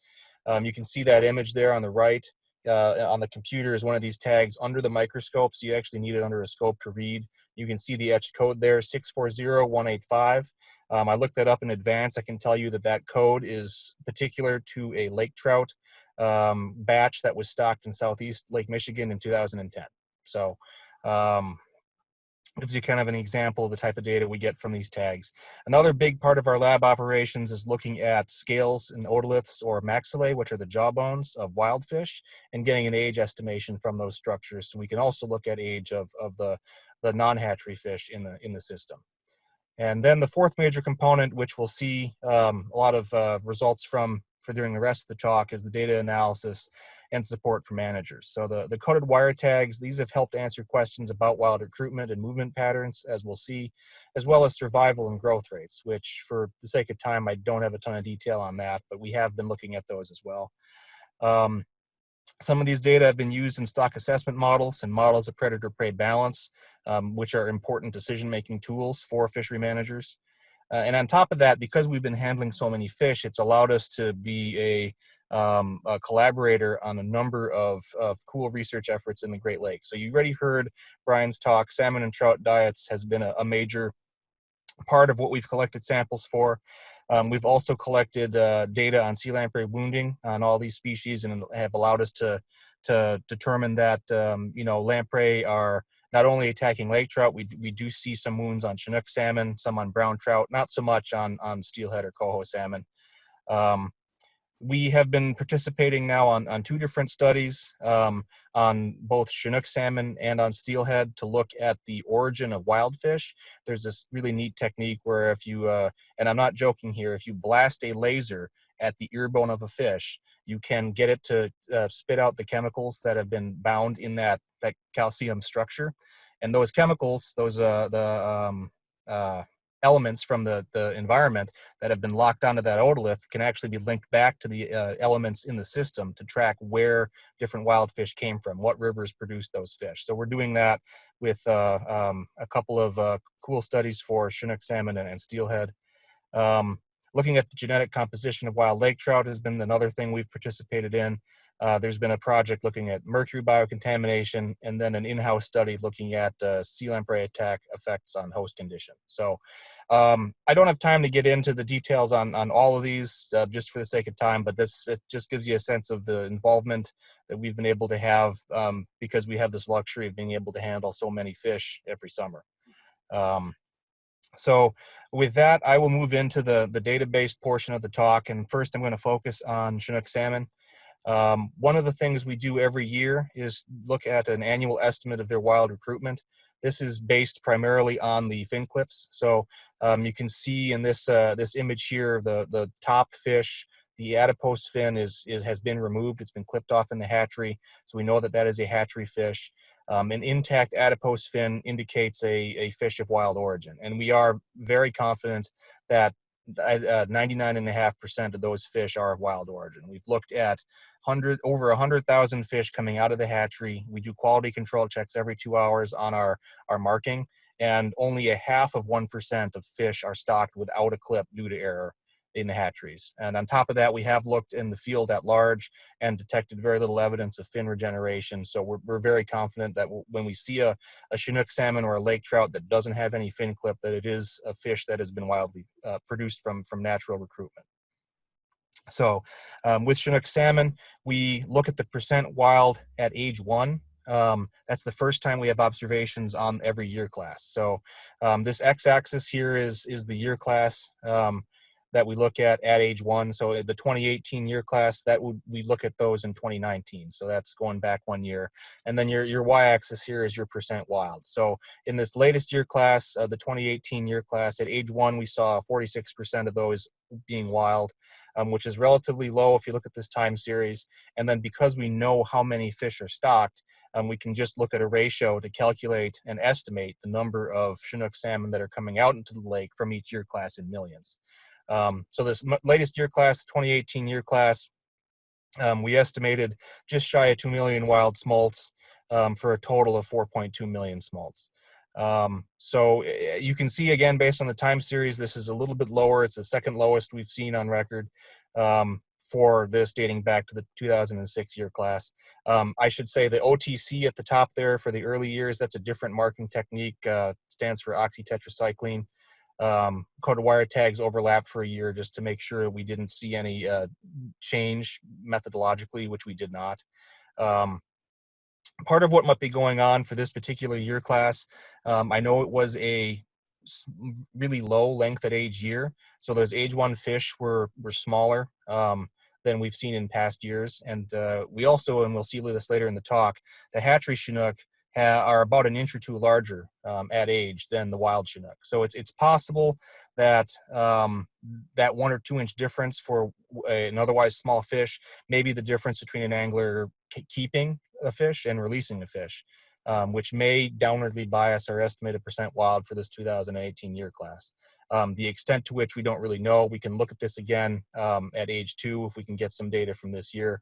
You can see that image there on the right. On the computer is one of these tags under the microscope, so you actually need it under a scope to read. You can see the etched code there, 640185. I looked that up in advance. I can tell you that code is particular to a lake trout batch that was stocked in Southeast Lake Michigan in 2010. So gives you kind of an example of the type of data we get from these tags. Another big part of our lab operations is looking at scales and otoliths or maxillae, which are the jawbones of wild fish, and getting an age estimation from those structures. So we can also look at age of the non-hatchery fish in the system. And then the fourth major component, which we'll see a lot of results for during the rest of the talk, is the data analysis and support for managers. So the coded wire tags, these have helped answer questions about wild recruitment and movement patterns, as we'll see, as well as survival and growth rates, which for the sake of time, I don't have a ton of detail on that, but we have been looking at those as well. Some of these data have been used in stock assessment models and models of predator-prey balance, which are important decision-making tools for fishery managers. And on top of that, because we've been handling so many fish, it's allowed us to be a collaborator on a number of cool research efforts in the Great Lakes. So you've already heard Brian's talk. Salmon and trout diets has been a major part of what we've collected samples for. We've also collected data on sea lamprey wounding on all these species, and have allowed us to determine that lamprey are not only attacking lake trout. We do see some wounds on Chinook salmon, some on brown trout, not so much on steelhead or coho salmon. We have been participating now on 2 different studies on both Chinook salmon and on steelhead to look at the origin of wild fish. There's this really neat technique where if you, and I'm not joking here, if you blast a laser at the ear bone of a fish, you can get it to spit out the chemicals that have been bound in that calcium structure. And those chemicals, those elements from the environment that have been locked onto that otolith can actually be linked back to the elements in the system to track where different wild fish came from, what rivers produced those fish. So we're doing that with a couple of cool studies for Chinook salmon and steelhead. Looking at the genetic composition of wild lake trout has been another thing we've participated in. There's been a project looking at mercury biocontamination, and then an in-house study looking at sea lamprey attack effects on host condition. So I don't have time to get into the details on all of these just for the sake of time, but it just gives you a sense of the involvement that we've been able to have because we have this luxury of being able to handle so many fish every summer. So with that, I will move into the database portion of the talk. And first, I'm going to focus on Chinook salmon. One of the things we do every year is look at an annual estimate of their wild recruitment. This is based primarily on the fin clips. So you can see in this image here, the top fish, the adipose fin has been removed. It's been clipped off in the hatchery. So we know that that is a hatchery fish. An intact adipose fin indicates a fish of wild origin. And we are very confident that 99.5% of those fish are of wild origin. We've looked at over 100,000 fish coming out of the hatchery. We do quality control checks every 2 hours on our marking, and only 0.5% of fish are stocked without a clip due to error in the hatcheries. And on top of that, we have looked in the field at large and detected very little evidence of fin regeneration. So we're very confident that when we see a Chinook salmon or a lake trout that doesn't have any fin clip, that it is a fish that has been wildly produced from natural recruitment. So with Chinook salmon, we look at the percent wild at age 1. That's the first time we have observations on every year class. So this x-axis here is the year class that we look at age 1. So the 2018 year class, we look at those in 2019. So that's going back 1 year. And then your y-axis here is your percent wild. So in this latest year class, the 2018 year class, at age 1, we saw 46% of those being wild, which is relatively low if you look at this time series. And then because we know how many fish are stocked, we can just look at a ratio to calculate and estimate the number of Chinook salmon that are coming out into the lake from each year class in millions. So this latest year class, the 2018 year class, we estimated just shy of 2 million wild smolts for a total of 4.2 million smolts. So you can see again, based on the time series, this is a little bit lower. It's the second lowest we've seen on record for this, dating back to the 2006 year class. I should say the OTC at the top there for the early years, that's a different marking technique, stands for oxytetracycline. Coded wire tags overlapped for a year just to make sure we didn't see any change methodologically, which we did not. Part of what might be going on for this particular year class, I know it was a really low length at age year. So those age 1 fish were smaller than we've seen in past years. And we also, and we'll see this later in the talk, the hatchery Chinook are about an inch or 2 larger at age than the wild Chinook. So it's possible that that 1 or 2 inch difference for an otherwise small fish may be the difference between an angler keeping a fish and releasing a fish, which may downwardly bias our estimated percent wild for this 2018 year class. The extent to which we don't really know. We can look at this again at age 2 if we can get some data from this year.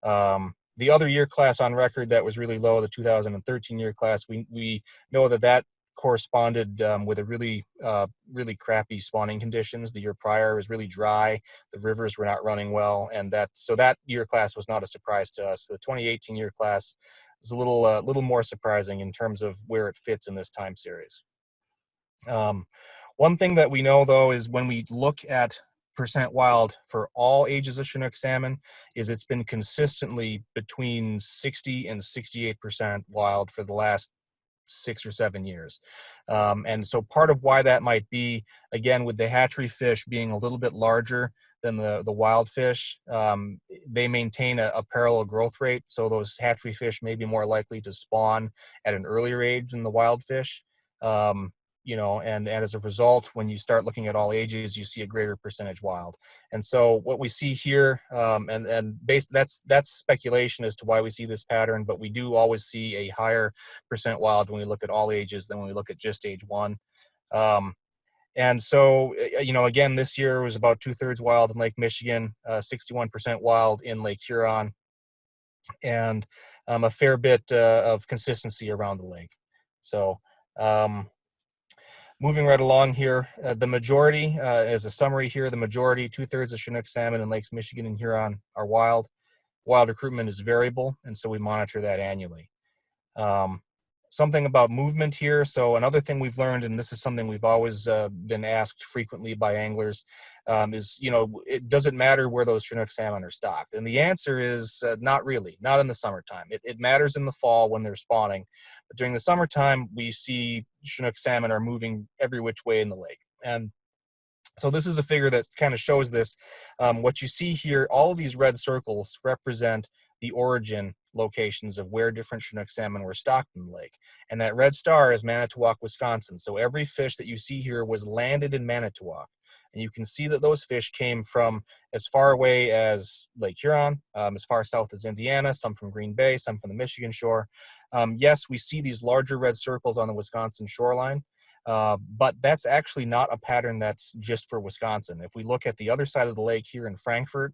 The other year class on record that was really low, the 2013 year class, we know that corresponded with a really crappy spawning conditions. The year prior was really dry. The rivers were not running well, and that year class was not a surprise to us. The 2018 year class was a little more surprising in terms of where it fits in this time series. One thing that we know, though, is when we look at percent wild for all ages of Chinook salmon, is it's been consistently between 60 and 68% wild for the last 6 or 7 years. And so part of why that might be, again, with the hatchery fish being a little bit larger than the wild fish, they maintain a parallel growth rate. So those hatchery fish may be more likely to spawn at an earlier age than the wild fish. And as a result, when you start looking at all ages, you see a greater percentage wild. And so what we see here, that's speculation as to why we see this pattern, but we do always see a higher percent wild when we look at all ages than when we look at just age one. And so, again, this year was about 2/3 wild in Lake Michigan, 61% wild in Lake Huron, and a fair bit of consistency around the lake. So, moving right along here, the majority, as a summary here, the majority, 2/3 of Chinook salmon in Lakes Michigan and Huron are wild. Wild recruitment is variable, and so we monitor that annually. Something about movement here. So another thing we've learned, and this is something we've always been asked frequently by anglers, is, it doesn't matter where those Chinook salmon are stocked. And the answer is not really, not in the summertime. It matters in the fall when they're spawning. But during the summertime, we see Chinook salmon are moving every which way in the lake. And so this is a figure that kind of shows this. What you see here, all of these red circles represent the origin locations of where different Chinook salmon were stocked in the lake. And that red star is Manitowoc, Wisconsin. So every fish that you see here was landed in Manitowoc. And you can see that those fish came from as far away as Lake Huron, as far south as Indiana, some from Green Bay, some from the Michigan shore. Yes, we see these larger red circles on the Wisconsin shoreline. But that's actually not a pattern that's just for Wisconsin. If we look at the other side of the lake here in Frankfort,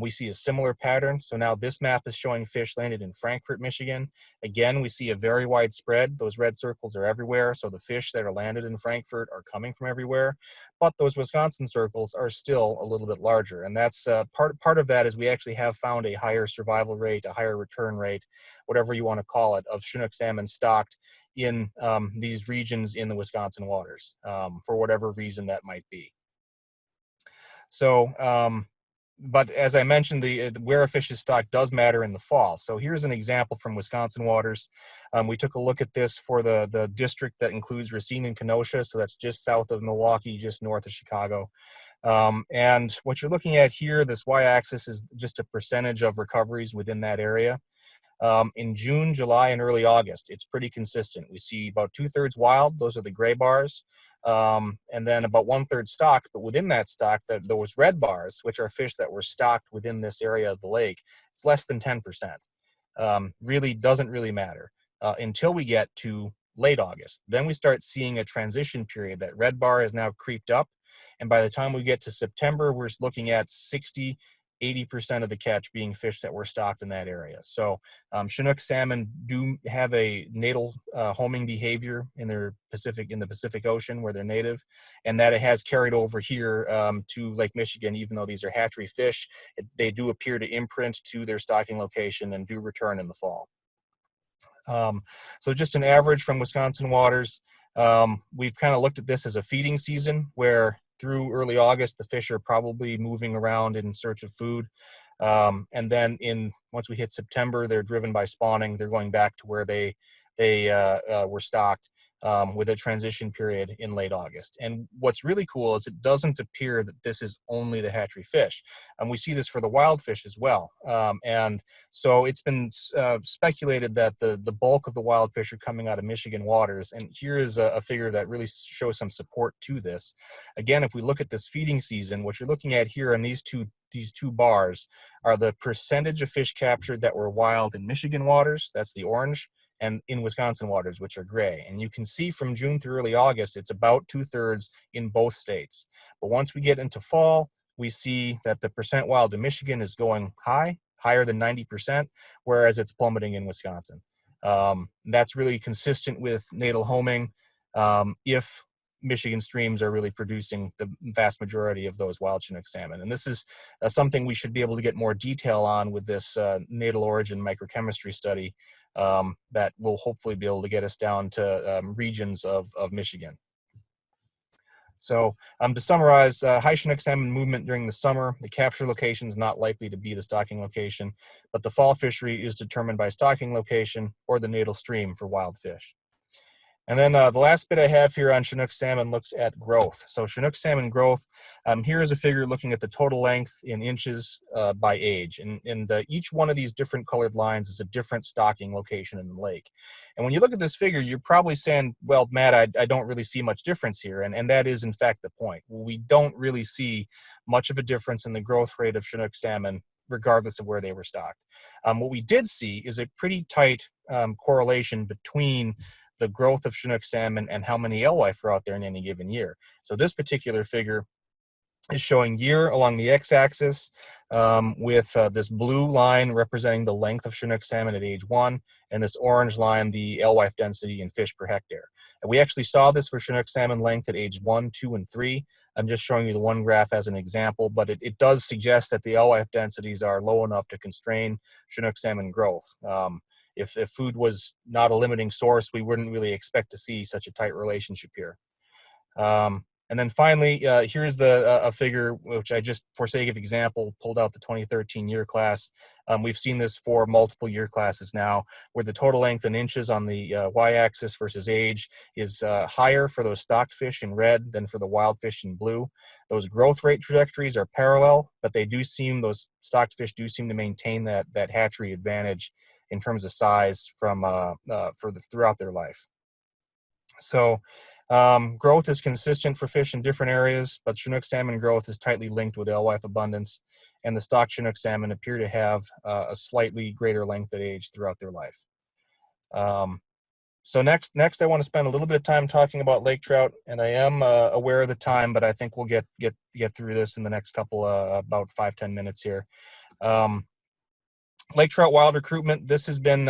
we see a similar pattern. So now this map is showing fish landed in Frankfort, Michigan. Again, we see a very wide spread. Those red circles are everywhere. So the fish that are landed in Frankfort are coming from everywhere. But those Wisconsin circles are still a little bit larger. And that's part of that is we actually have found a higher survival rate, a higher return rate, whatever you want to call it, of Chinook salmon stocked in these regions in the Wisconsin waters, for whatever reason that might be. So, but as I mentioned, where a fish is stocked does matter in the fall. So here's an example from Wisconsin waters. We took a look at this for the district that includes Racine and Kenosha. So that's just south of Milwaukee, just north of Chicago. And what you're looking at here, this y-axis is just a percentage of recoveries within that area. In June, July, and early August, it's pretty consistent. We see about 2/3 wild, those are the gray bars, and then about 1/3 stocked, but within that stock, those red bars, which are fish that were stocked within this area of the lake, it's less than 10%. Really doesn't really matter until we get to late August. Then we start seeing a transition period. That red bar is now creeped up, and by the time we get to September, we're looking at 80% of the catch being fish that were stocked in that area. So Chinook salmon do have a natal homing behavior in the Pacific Ocean where they're native, and that it has carried over here to Lake Michigan. Even though these are hatchery fish, they do appear to imprint to their stocking location and do return in the fall. So just an average from Wisconsin waters. We've kind of looked at this as a feeding season where through early August, the fish are probably moving around in search of food. And then once we hit September, they're driven by spawning. They're going back to where they were stocked with a transition period in late August. And what's really cool is it doesn't appear that this is only the hatchery fish. And we see this for the wild fish as well. And so it's been speculated that the bulk of the wild fish are coming out of Michigan waters. And here is a figure that really shows some support to this. Again, if we look at this feeding season, what you're looking at here on these two bars are the percentage of fish captured that were wild in Michigan waters, that's the orange, and in Wisconsin waters, which are gray. And you can see from June through early August, it's about 2/3 in both states. But once we get into fall, we see that the percent wild in Michigan is going high higher than 90%, whereas it's plummeting in Wisconsin. That's really consistent with natal homing if Michigan streams are really producing the vast majority of those wild Chinook salmon. And this is something we should be able to get more detail on with this natal origin microchemistry study that will hopefully be able to get us down to regions of Michigan. So to summarize, high Chinook salmon movement during the summer, the capture location is not likely to be the stocking location, but the fall fishery is determined by stocking location or the natal stream for wild fish. And then the last bit I have here on Chinook salmon looks at growth. So Chinook salmon growth, here is a figure looking at the total length in inches by age. And each one of these different colored lines is a different stocking location in the lake. And when you look at this figure, you're probably saying, well, Matt, I don't really see much difference here. And that is, in fact, the point. We don't really see much of a difference in the growth rate of Chinook salmon regardless of where they were stocked. What we did see is a pretty tight correlation between the growth of Chinook salmon and how many alewife are out there in any given year. So this particular figure is showing year along the x-axis with this blue line representing the length of Chinook salmon at age 1, and this orange line, the alewife density in fish per hectare. And we actually saw this for Chinook salmon length at age 1, 2, and 3. I'm just showing you the one graph as an example, but it does suggest that the alewife densities are low enough to constrain Chinook salmon growth. If food was not a limiting source, we wouldn't really expect to see such a tight relationship here. And then finally, here's a figure which I just, for sake of example, pulled out the 2013 year class. We've seen this for multiple year classes now, where the total length in inches on the y-axis versus age is higher for those stocked fish in red than for the wild fish in blue. Those growth rate trajectories are parallel, but they do seem, those stocked fish do seem to maintain that hatchery advantage in terms of size from throughout their life. So growth is consistent for fish in different areas, but Chinook salmon growth is tightly linked with alewife abundance, and the stocked Chinook salmon appear to have a slightly greater length at age throughout their life. So next I want to spend a little bit of time talking about lake trout, and I am aware of the time, but I think we'll get through this in the next couple about 5-10 minutes here. Lake trout wild recruitment, this has been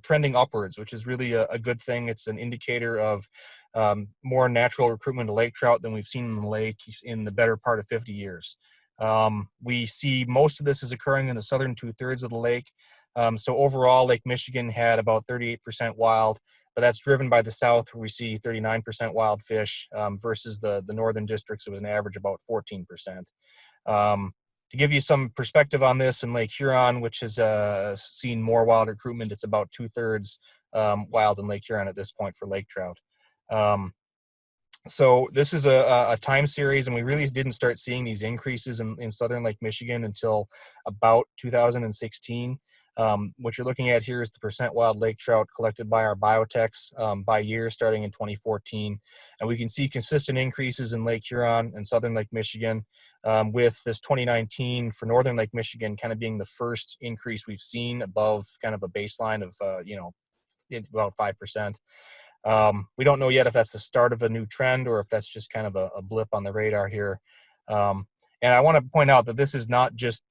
trending upwards, which is really a good thing. It's an indicator of more natural recruitment of lake trout than we've seen in the lake in the better part of 50 years. We see most of this is occurring in the southern 2/3 of the lake. So overall, Lake Michigan had about 38% wild, but that's driven by the south, where we see 39% wild fish versus the northern districts. It was an average about 14%. To give you some perspective on this, in Lake Huron, which has seen more wild recruitment, it's about 2/3 wild in Lake Huron at this point for lake trout. So this is a time series, and we really didn't start seeing these increases in southern Lake Michigan until about 2016. What you're looking at here is the percent wild lake trout collected by our biotechs by year starting in 2014. And we can see consistent increases in Lake Huron and southern Lake Michigan, with this 2019 for northern Lake Michigan kind of being the first increase we've seen above kind of a baseline of, about 5%. We don't know yet if that's the start of a new trend or if that's just kind of a blip on the radar here. And I want to point out that this is not just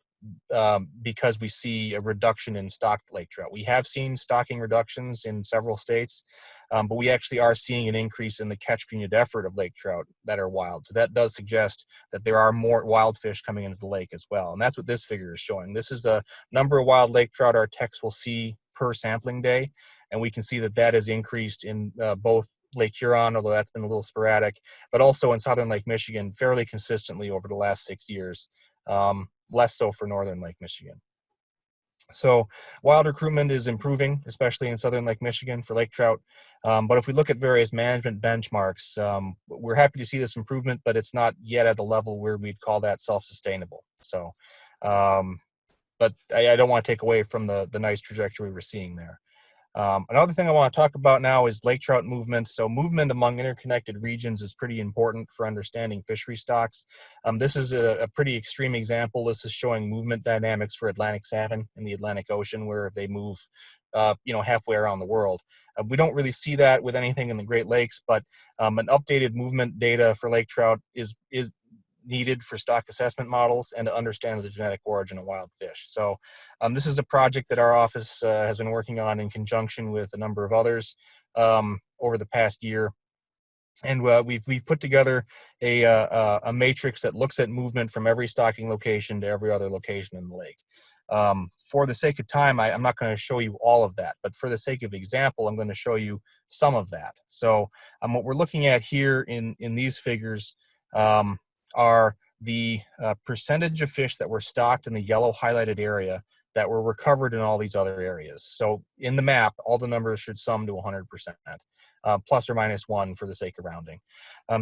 because we see a reduction in stocked lake trout. We have seen stocking reductions in several states, but we actually are seeing an increase in the catch per unit effort of lake trout that are wild. So that does suggest that there are more wild fish coming into the lake as well. And that's what this figure is showing. This is the number of wild lake trout our techs will see per sampling day. And we can see that that has increased in both Lake Huron, although that's been a little sporadic, but also in southern Lake Michigan fairly consistently over the last 6 years. Less so for northern Lake Michigan. So wild recruitment is improving, especially in southern Lake Michigan for lake trout. But if we look at various management benchmarks, we're happy to see this improvement, but it's not yet at a level where we'd call that self-sustainable. So, but I don't want to take away from the nice trajectory we're seeing there. Another thing I want to talk about now is lake trout movement. So movement among interconnected regions is pretty important for understanding fishery stocks. This is a pretty extreme example. This is showing movement dynamics for Atlantic salmon in the Atlantic Ocean, where they move halfway around the world. We don't really see that with anything in the Great Lakes, but an updated movement data for lake trout is needed for stock assessment models and to understand the genetic origin of wild fish. So this is a project that our office has been working on in conjunction with a number of others over the past year. And we've put together a matrix that looks at movement from every stocking location to every other location in the lake. For the sake of time, I'm not going to show you all of that, but for the sake of example, I'm going to show you some of that. So what we're looking at here in these figures are the percentage of fish that were stocked in the yellow highlighted area that were recovered in all these other areas. So in the map, all the numbers should sum to 100%, plus or minus 1 for the sake of rounding.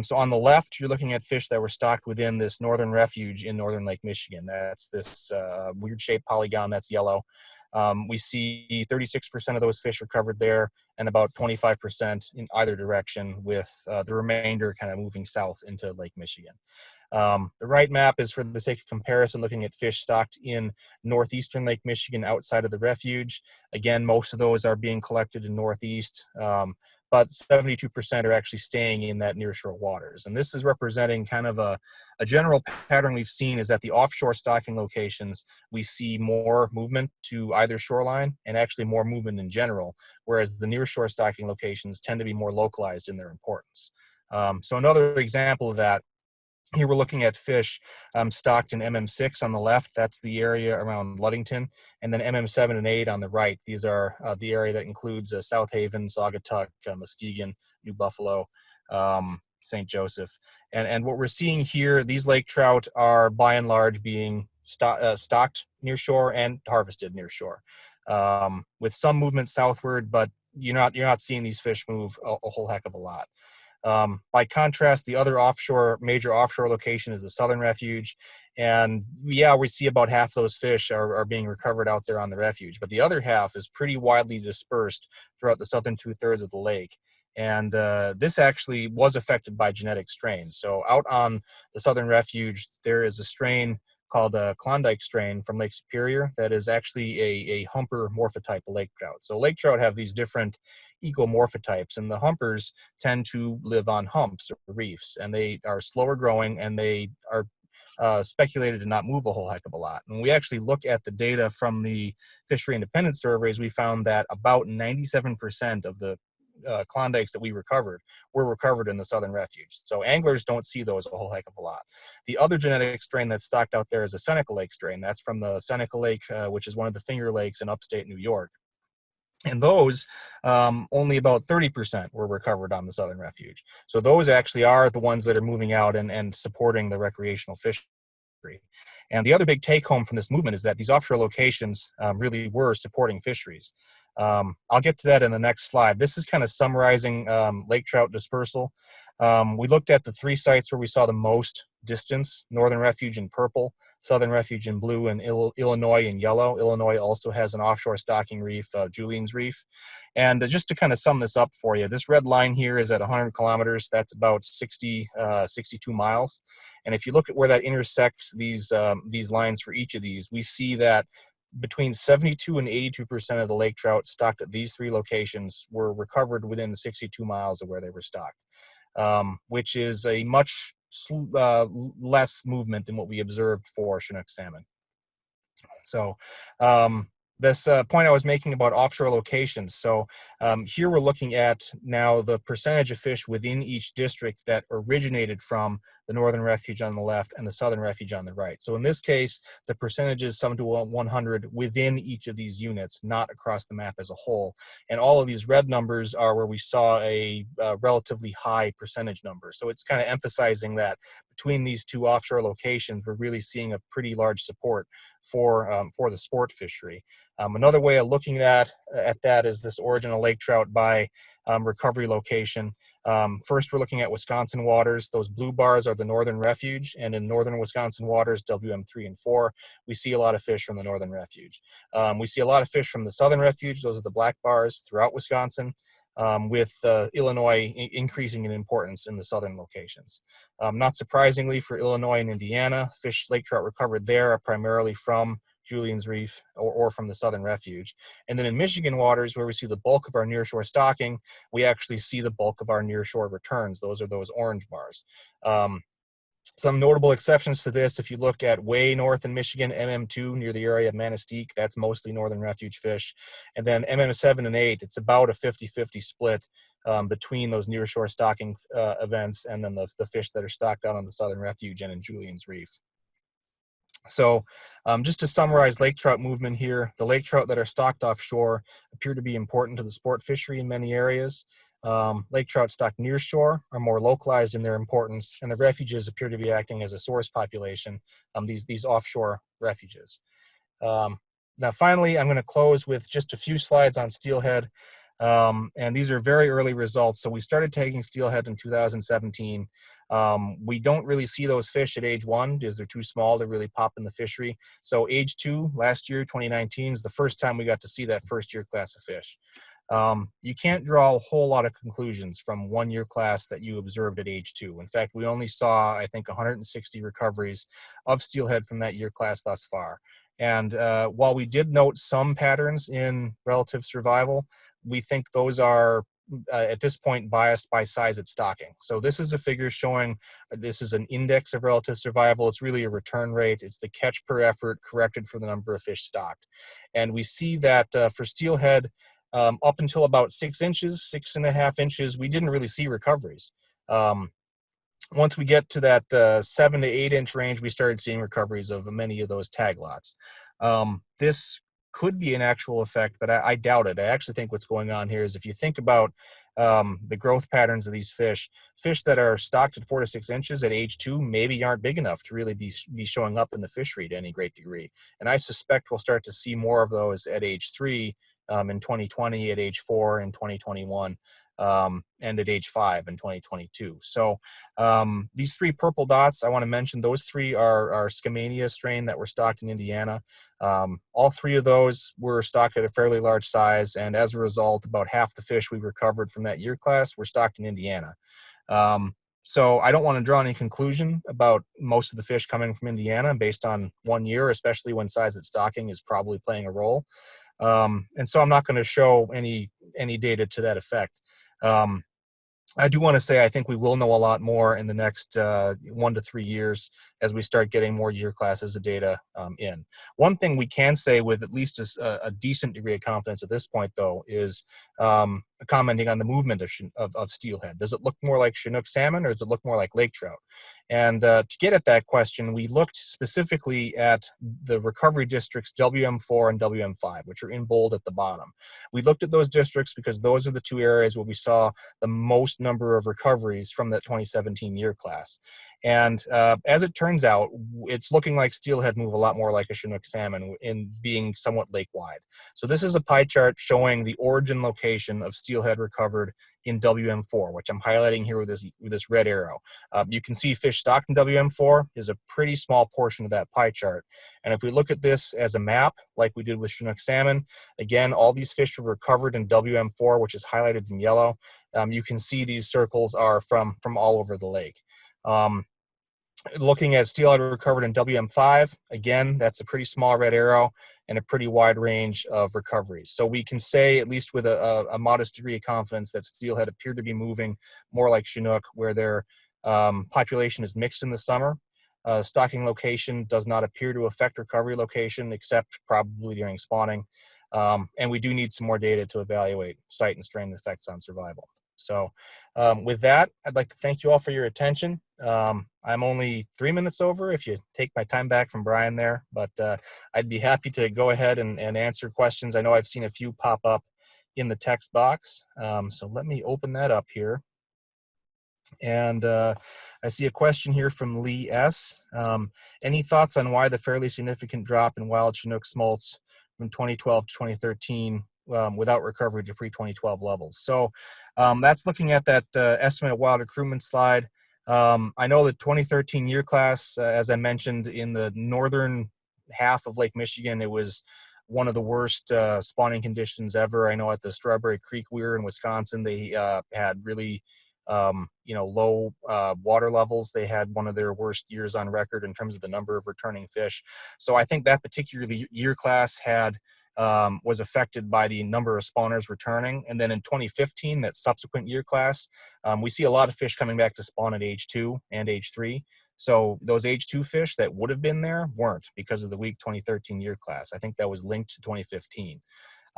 So on the left, you're looking at fish that were stocked within this northern refuge in northern Lake Michigan. That's this weird shaped polygon that's yellow. We see 36% of those fish recovered there and about 25% in either direction, with the remainder kind of moving south into Lake Michigan. The right map is for the sake of comparison, looking at fish stocked in northeastern Lake Michigan outside of the refuge. Again, most of those are being collected in northeast, but 72% are actually staying in that nearshore waters. And this is representing kind of a general pattern we've seen, is that the offshore stocking locations, we see more movement to either shoreline and actually more movement in general, whereas the nearshore stocking locations tend to be more localized in their importance. So another example of that, here we're looking at fish stocked in MM6 on the left. That's the area around Ludington. And then MM7 and 8 on the right. These are the area that includes South Haven, Saugatuck, Muskegon, New Buffalo, St. Joseph. And what we're seeing here, these lake trout are by and large being stocked near shore and harvested near shore, with some movement southward, but you're not seeing these fish move a whole heck of a lot. By contrast, the other major offshore location is the Southern Refuge. And yeah, we see about half those fish are being recovered out there on the refuge, but the other half is pretty widely dispersed throughout the southern 2/3 of the lake. And this actually was affected by genetic strains. So out on the Southern Refuge, there is a strain called a Klondike strain from Lake Superior that is actually a humper morphotype of lake trout. So lake trout have these different ecomorphotypes, and the humpers tend to live on humps or reefs, and they are slower growing, and they are speculated to not move a whole heck of a lot. And we actually look at the data from the fishery independent surveys, we found that about 97% of the Klondikes that we recovered were recovered in the Southern Refuge. So anglers don't see those a whole heck of a lot. The other genetic strain that's stocked out there is a Seneca Lake strain. That's from the Seneca Lake, which is one of the Finger Lakes in upstate New York. And those, only about 30% were recovered on the Southern Refuge. So those actually are the ones that are moving out and supporting the recreational fishery. And the other big take home from this movement is that these offshore locations really were supporting fisheries. I'll get to that in the next slide. This is kind of summarizing lake trout dispersal. We looked at the 3 sites where we saw the most distance: Northern Refuge in purple, Southern Refuge in blue, and Illinois in yellow. Illinois also has an offshore stocking reef, Julian's Reef. And just to kind of sum this up for you, this red line here is at 100 kilometers. That's about 62 miles. And if you look at where that intersects these lines for each of these, we see that between 72 and 82% of the lake trout stocked at these 3 locations were recovered within 62 miles of where they were stocked, which is a much less movement than what we observed for Chinook salmon. So this point I was making about offshore locations. So here we're looking at now the percentage of fish within each district that originated from the Northern Refuge on the left and the Southern Refuge on the right. So in this case, the percentages sum to 100 within each of these units, not across the map as a whole. And all of these red numbers are where we saw a relatively high percentage number. So it's kind of emphasizing that between these 2 offshore locations, we're really seeing a pretty large support for the sport fishery. Another way of looking at that is this origin of lake trout by recovery location. First, we're looking at Wisconsin waters. Those blue bars are the Northern Refuge, and in northern Wisconsin waters, WM3 and 4, we see a lot of fish from the Northern Refuge. We see a lot of fish from the Southern Refuge. Those are the black bars throughout Wisconsin, with Illinois increasing in importance in the southern locations. Not surprisingly for Illinois and Indiana, lake trout recovered there are primarily from Julian's Reef or from the Southern Refuge. And then in Michigan waters, where we see the bulk of our nearshore stocking, we actually see the bulk of our nearshore returns. Those are those orange bars. Some notable exceptions to this, if you look at way north in Michigan, MM2 near the area of Manistee, that's mostly northern refuge fish. And then MM7 and 8, it's about a 50-50 split between those nearshore stocking events and then the fish that are stocked out on the southern refuge and in Julian's Reef. So just to summarize lake trout movement here, the lake trout that are stocked offshore appear to be important to the sport fishery in many areas. Lake trout stocked near shore are more localized in their importance, and the refuges appear to be acting as a source population, these offshore refuges. Now finally, I'm going to close with just a few slides on steelhead. And these are very early results. So we started taking steelhead in 2017. We don't really see those fish at age 1 because they're too small to really pop in the fishery. So age 2, last year, 2019, is the first time we got to see that first year class of fish. You can't draw a whole lot of conclusions from 1 year class that you observed at age 2. In fact, we only saw, I think, 160 recoveries of steelhead from that year class thus far. And while we did note some patterns in relative survival, we think those are at this point biased by size at stocking. So this is a figure showing this is an index of relative survival. It's really a return rate. It's the catch per effort corrected for the number of fish stocked. And we see that for steelhead, up until about 6 inches, 6.5 inches, we didn't really see recoveries. Once we get to that 7 to 8 inch range, we started seeing recoveries of many of those tag lots. This could be an actual effect, but I doubt it. I actually think what's going on here is if you think about the growth patterns of these fish that are stocked at 4 to 6 inches at age 2 maybe aren't big enough to really be showing up in the fishery to any great degree. And I suspect we'll start to see more of those at age 3 in 2020, at age 4 in 2021. And at age 5 in 2022. So these 3 purple dots, I want to mention, those 3 are Skamania strain that were stocked in Indiana. All 3 of those were stocked at a fairly large size, and as a result, about half the fish we recovered from that year class were stocked in Indiana. So I don't want to draw any conclusion about most of the fish coming from Indiana based on 1 year, especially when size at stocking is probably playing a role. And so I'm not going to show any data to that effect. I do want to say I think we will know a lot more in the next 1 to 3 years as we start getting more year classes of data in. One thing we can say with at least a decent degree of confidence at this point, though, is commenting on the movement of steelhead. Does it look more like Chinook salmon or does it look more like lake trout? And to get at that question, we looked specifically at the recovery districts WM4 and WM5, which are in bold at the bottom. We looked at those districts because those are the 2 areas where we saw the most number of recoveries from that 2017 year class. And as it turns out, it's looking like steelhead move a lot more like a Chinook salmon in being somewhat lake-wide. So this is a pie chart showing the origin location of steelhead recovered in WM4, which I'm highlighting here with this red arrow. You can see fish stocked in WM4 is a pretty small portion of that pie chart. And if we look at this as a map, like we did with Chinook salmon, again, all these fish were recovered in WM4, which is highlighted in yellow. You can see these circles are from all over the lake. Looking at steelhead recovered in WM5, again, that's a pretty small red arrow and a pretty wide range of recoveries. So we can say, at least with a modest degree of confidence, that steelhead appear to be moving more like Chinook, where their population is mixed in the summer. Stocking location does not appear to affect recovery location, except probably during spawning. And we do need some more data to evaluate site and strain effects on survival. So with that, I'd like to thank you all for your attention. I'm only 3 minutes over if you take my time back from Brian there, but I'd be happy to go ahead and answer questions. I know I've seen a few pop up in the text box. So let me open that up here. And I see a question here from Lee S. Any thoughts on why the fairly significant drop in wild Chinook smolts from 2012 to 2013 without recovery to pre-2012 levels? So that's looking at that estimate of wild recruitment slide. I know the 2013 year class, as I mentioned, in the northern half of Lake Michigan, it was one of the worst spawning conditions ever. I know at the Strawberry Creek weir in Wisconsin, they had really low water levels. They had one of their worst years on record in terms of the number of returning fish. So I think that particular year class had was affected by the number of spawners returning. And then in 2015, that subsequent year class, we see a lot of fish coming back to spawn at age 2 and age 3. So those age 2 fish that would have been there weren't because of the weak 2013 year class. I think that was linked to 2015.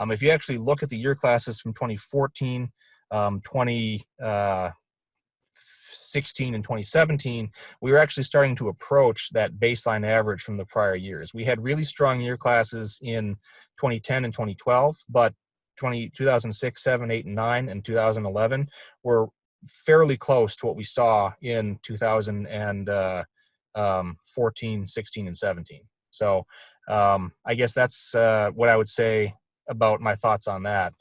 If you actually look at the year classes from 2014, 2016 and 2017, we were actually starting to approach that baseline average from the prior years. We had really strong year classes in 2010 and 2012, but 2006, 7, 8, and 9, and 2011 were fairly close to what we saw in 2014, 16, and 17. So I guess that's what I would say about my thoughts on that.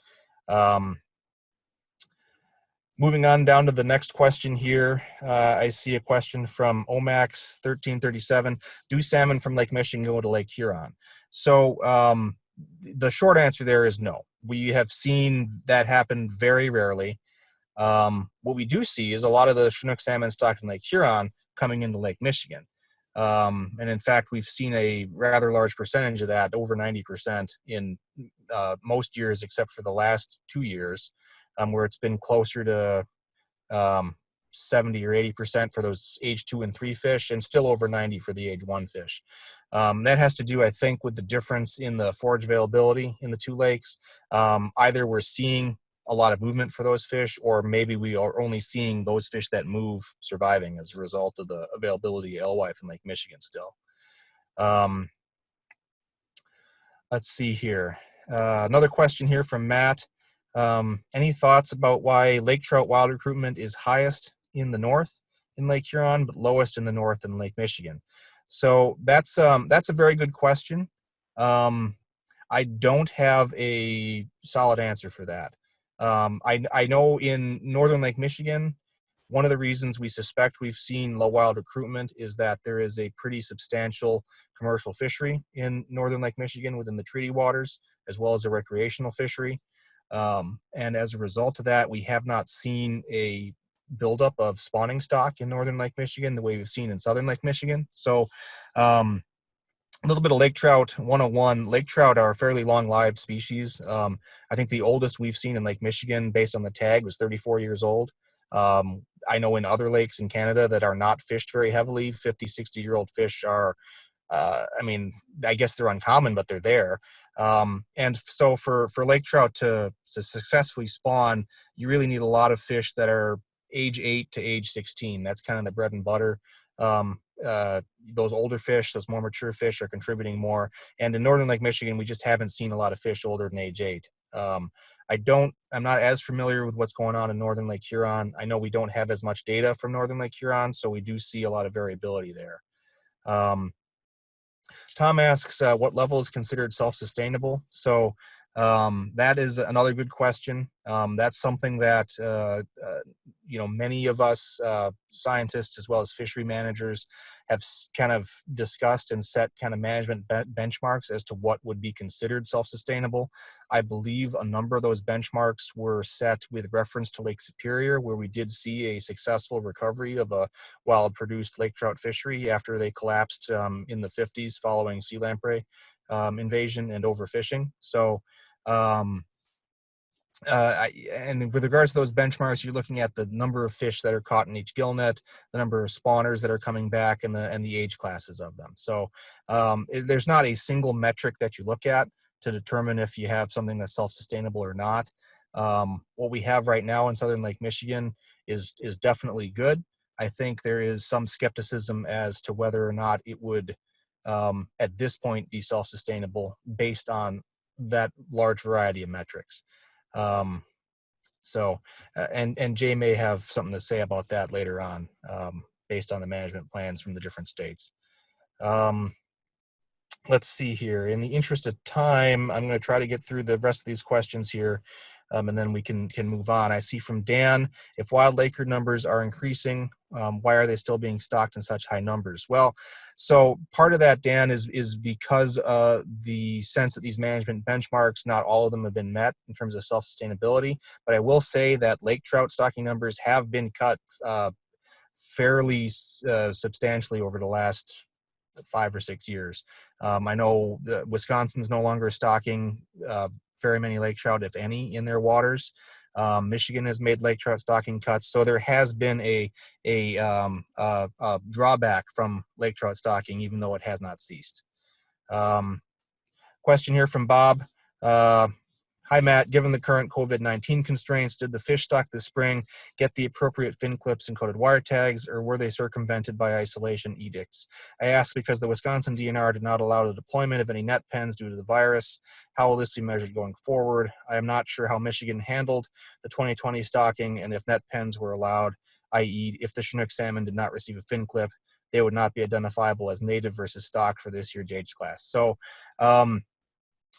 Moving on down to the next question here, I see a question from Omax 1337. Do salmon from Lake Michigan go to Lake Huron? So the short answer there is no. We have seen that happen very rarely. What we do see is a lot of the Chinook salmon stocked in Lake Huron coming into Lake Michigan. And in fact, we've seen a rather large percentage of that, over 90% in most years except for the last 2 years, where it's been closer to 70 or 80% for those age 2 and 3 fish, and still over 90 for the age 1 fish. That has to do, I think, with the difference in the forage availability in the two lakes. Either we're seeing a lot of movement for those fish, or maybe we are only seeing those fish that move surviving as a result of the availability of alewife in Lake Michigan still. Let's see here. Another question here from Matt. Any thoughts about why lake trout wild recruitment is highest in the north in Lake Huron, but lowest in the north in Lake Michigan? So that's a very good question. I don't have a solid answer for that. I know in northern Lake Michigan, one of the reasons we suspect we've seen low wild recruitment is that there is a pretty substantial commercial fishery in northern Lake Michigan within the treaty waters, as well as a recreational fishery. And as a result of that, we have not seen a buildup of spawning stock in northern Lake Michigan the way we've seen in southern Lake Michigan. So a little bit of lake trout 101. Lake trout are a fairly long-lived species. I think the oldest we've seen in Lake Michigan based on the tag was 34 years old. I know in other lakes in Canada that are not fished very heavily, 50, 60-year-old fish are, I guess they're uncommon, but they're there. And so for lake trout to successfully spawn, you really need a lot of fish that are age 8 to age 16. That's kind of the bread and butter. Those older fish, those more mature fish are contributing more. And in northern Lake Michigan, we just haven't seen a lot of fish older than age 8. I'm not as familiar with what's going on in northern Lake Huron. I know we don't have as much data from northern Lake Huron, so we do see a lot of variability there. Tom asks, what level is considered self-sustainable? So that is another good question. That's something that, many of us scientists as well as fishery managers have kind of discussed and set kind of management benchmarks as to what would be considered self-sustainable. I believe a number of those benchmarks were set with reference to Lake Superior, where we did see a successful recovery of a wild produced lake trout fishery after they collapsed in the 50s following sea lamprey invasion and overfishing. So and with regards to those benchmarks, you're looking at the number of fish that are caught in each gill net, the number of spawners that are coming back, and the age classes of them. So there's not a single metric that you look at to determine if you have something that's self-sustainable or not. What we have right now in southern Lake Michigan is definitely good. I think there is some skepticism as to whether or not it would at this point be self-sustainable based on that large variety of metrics. And Jay may have something to say about that later on, based on the management plans from the different states. Let's see here. In the interest of time, I'm going to try to get through the rest of these questions here, and then we can move on. I see from Dan, if wild laker numbers are increasing, why are they still being stocked in such high numbers? Well, so part of that, Dan, is because the sense that these management benchmarks, not all of them have been met in terms of self-sustainability. But I will say that lake trout stocking numbers have been cut fairly substantially over the last 5 or 6 years. I know Wisconsin's no longer stocking very many lake trout, if any, in their waters. Michigan has made lake trout stocking cuts, so there has been a drawback from lake trout stocking, even though it has not ceased. Question here from Bob. Hi, Matt. Given the current COVID-19 constraints, did the fish stock this spring get the appropriate fin clips and coated wire tags, or were they circumvented by isolation edicts? I ask because the Wisconsin DNR did not allow the deployment of any net pens due to the virus. How will this be measured going forward? I am not sure how Michigan handled the 2020 stocking, and if net pens were allowed, i.e. if the Chinook salmon did not receive a fin clip, they would not be identifiable as native versus stock for this year's age class. So,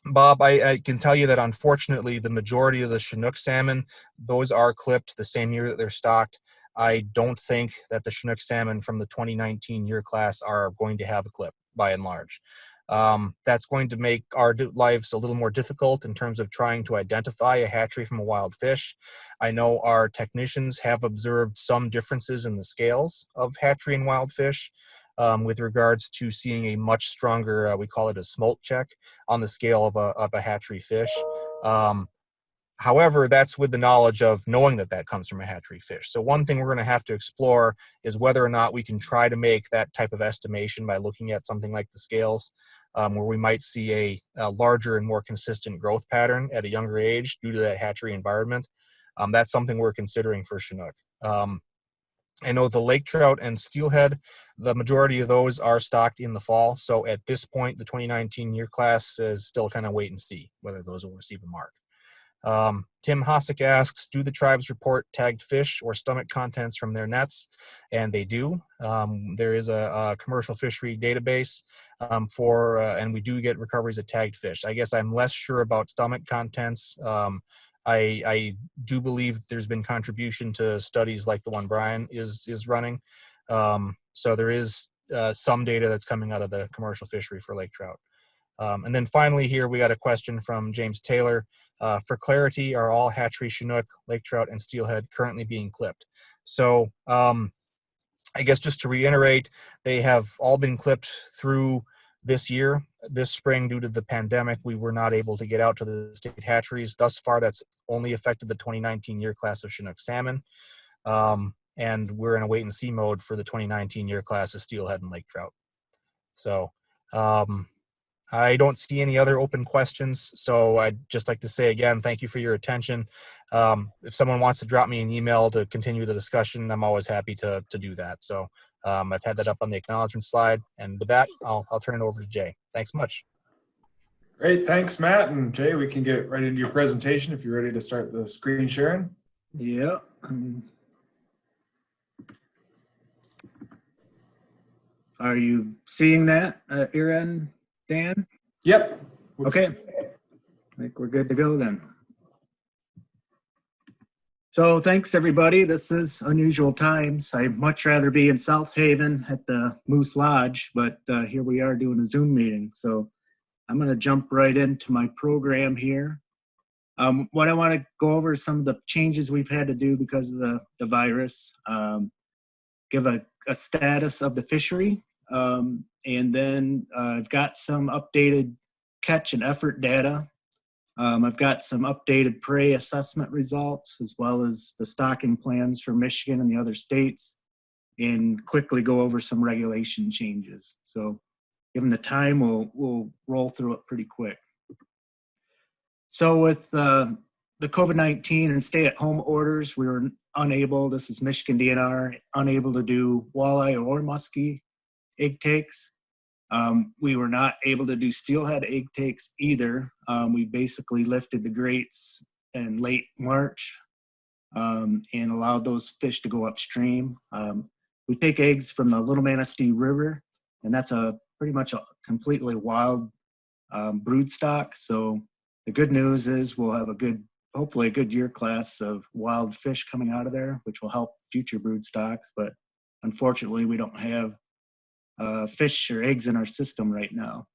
Bob, I can tell you that unfortunately the majority of the Chinook salmon, those are clipped the same year that they're stocked. I don't think that the Chinook salmon from the 2019 year class are going to have a clip by and large. That's going to make our lives a little more difficult in terms of trying to identify a hatchery from a wild fish. I know our technicians have observed some differences in the scales of hatchery and wild fish. With regards to seeing a much stronger, we call it a smolt check, on the scale of a hatchery fish. However, that's with the knowledge of knowing that that comes from a hatchery fish. So one thing we're going to have to explore is whether or not we can try to make that type of estimation by looking at something like the scales, where we might see a larger and more consistent growth pattern at a younger age due to that hatchery environment. That's something we're considering for Chinook. I know the lake trout and steelhead, the majority of those are stocked in the fall. So at this point, the 2019 year class is still kind of wait and see whether those will receive a mark. Tim Hosick asks, do the tribes report tagged fish or stomach contents from their nets? And they do. There is a commercial fishery database and we do get recoveries of tagged fish. I guess I'm less sure about stomach contents. I do believe there's been contribution to studies like the one Brian is running. So there is some data that's coming out of the commercial fishery for lake trout. And then finally here, we got a question from James Taylor. For clarity, are all hatchery Chinook, lake trout, and steelhead currently being clipped? So I guess just to reiterate, they have all been clipped through this year. This spring, due to the pandemic, we were not able to get out to the state hatcheries. Thus far, that's only affected the 2019 year class of Chinook salmon. And we're in a wait and see mode for the 2019 year class of steelhead and lake trout. So I don't see any other open questions. So I'd just like to say again, thank you for your attention. If someone wants to drop me an email to continue the discussion, I'm always happy to do that. So I've had that up on the acknowledgement slide. And with that, I'll turn it over to Jay. Thanks much. Great, thanks, Matt. And Jay, we can get right into your presentation if you're ready to start the screen sharing. Yeah. Are you seeing that at your end, Dan? Yep. Okay. I think we're good to go then. So thanks everybody. This is unusual times. I'd much rather be in South Haven at the Moose Lodge, but here we are doing a Zoom meeting. So I'm going to jump right into my program here. What I want to go over is some of the changes we've had to do because of the virus. Give a status of the fishery. And then I've got some updated catch and effort data. I've got some updated prey assessment results, as well as the stocking plans for Michigan and the other states, and quickly go over some regulation changes. So given the time, we'll roll through it pretty quick. So with the COVID-19 and stay-at-home orders, we were unable, this is Michigan DNR, unable to do walleye or muskie egg takes. We were not able to do steelhead egg takes either. We basically lifted the grates in late March and allowed those fish to go upstream. We take eggs from the Little Manistee River, and that's pretty much a completely wild brood stock. So the good news is we'll have hopefully a good year class of wild fish coming out of there, which will help future brood stocks. But unfortunately, we don't have fish or eggs in our system right now.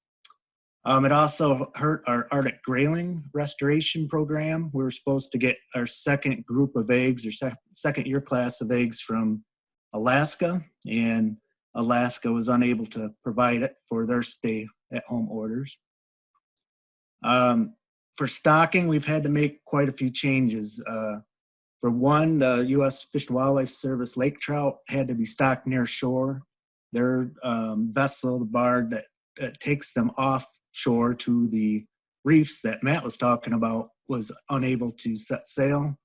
It also hurt our Arctic grayling restoration program. We were supposed to get our second group of eggs, or second year class of eggs from Alaska, and Alaska was unable to provide it for their stay-at-home orders. For stocking, we've had to make quite a few changes. For one, the U.S. Fish and Wildlife Service lake trout had to be stocked near shore. Their vessel, the barge that takes them offshore to the reefs that Matt was talking about, was unable to set sail.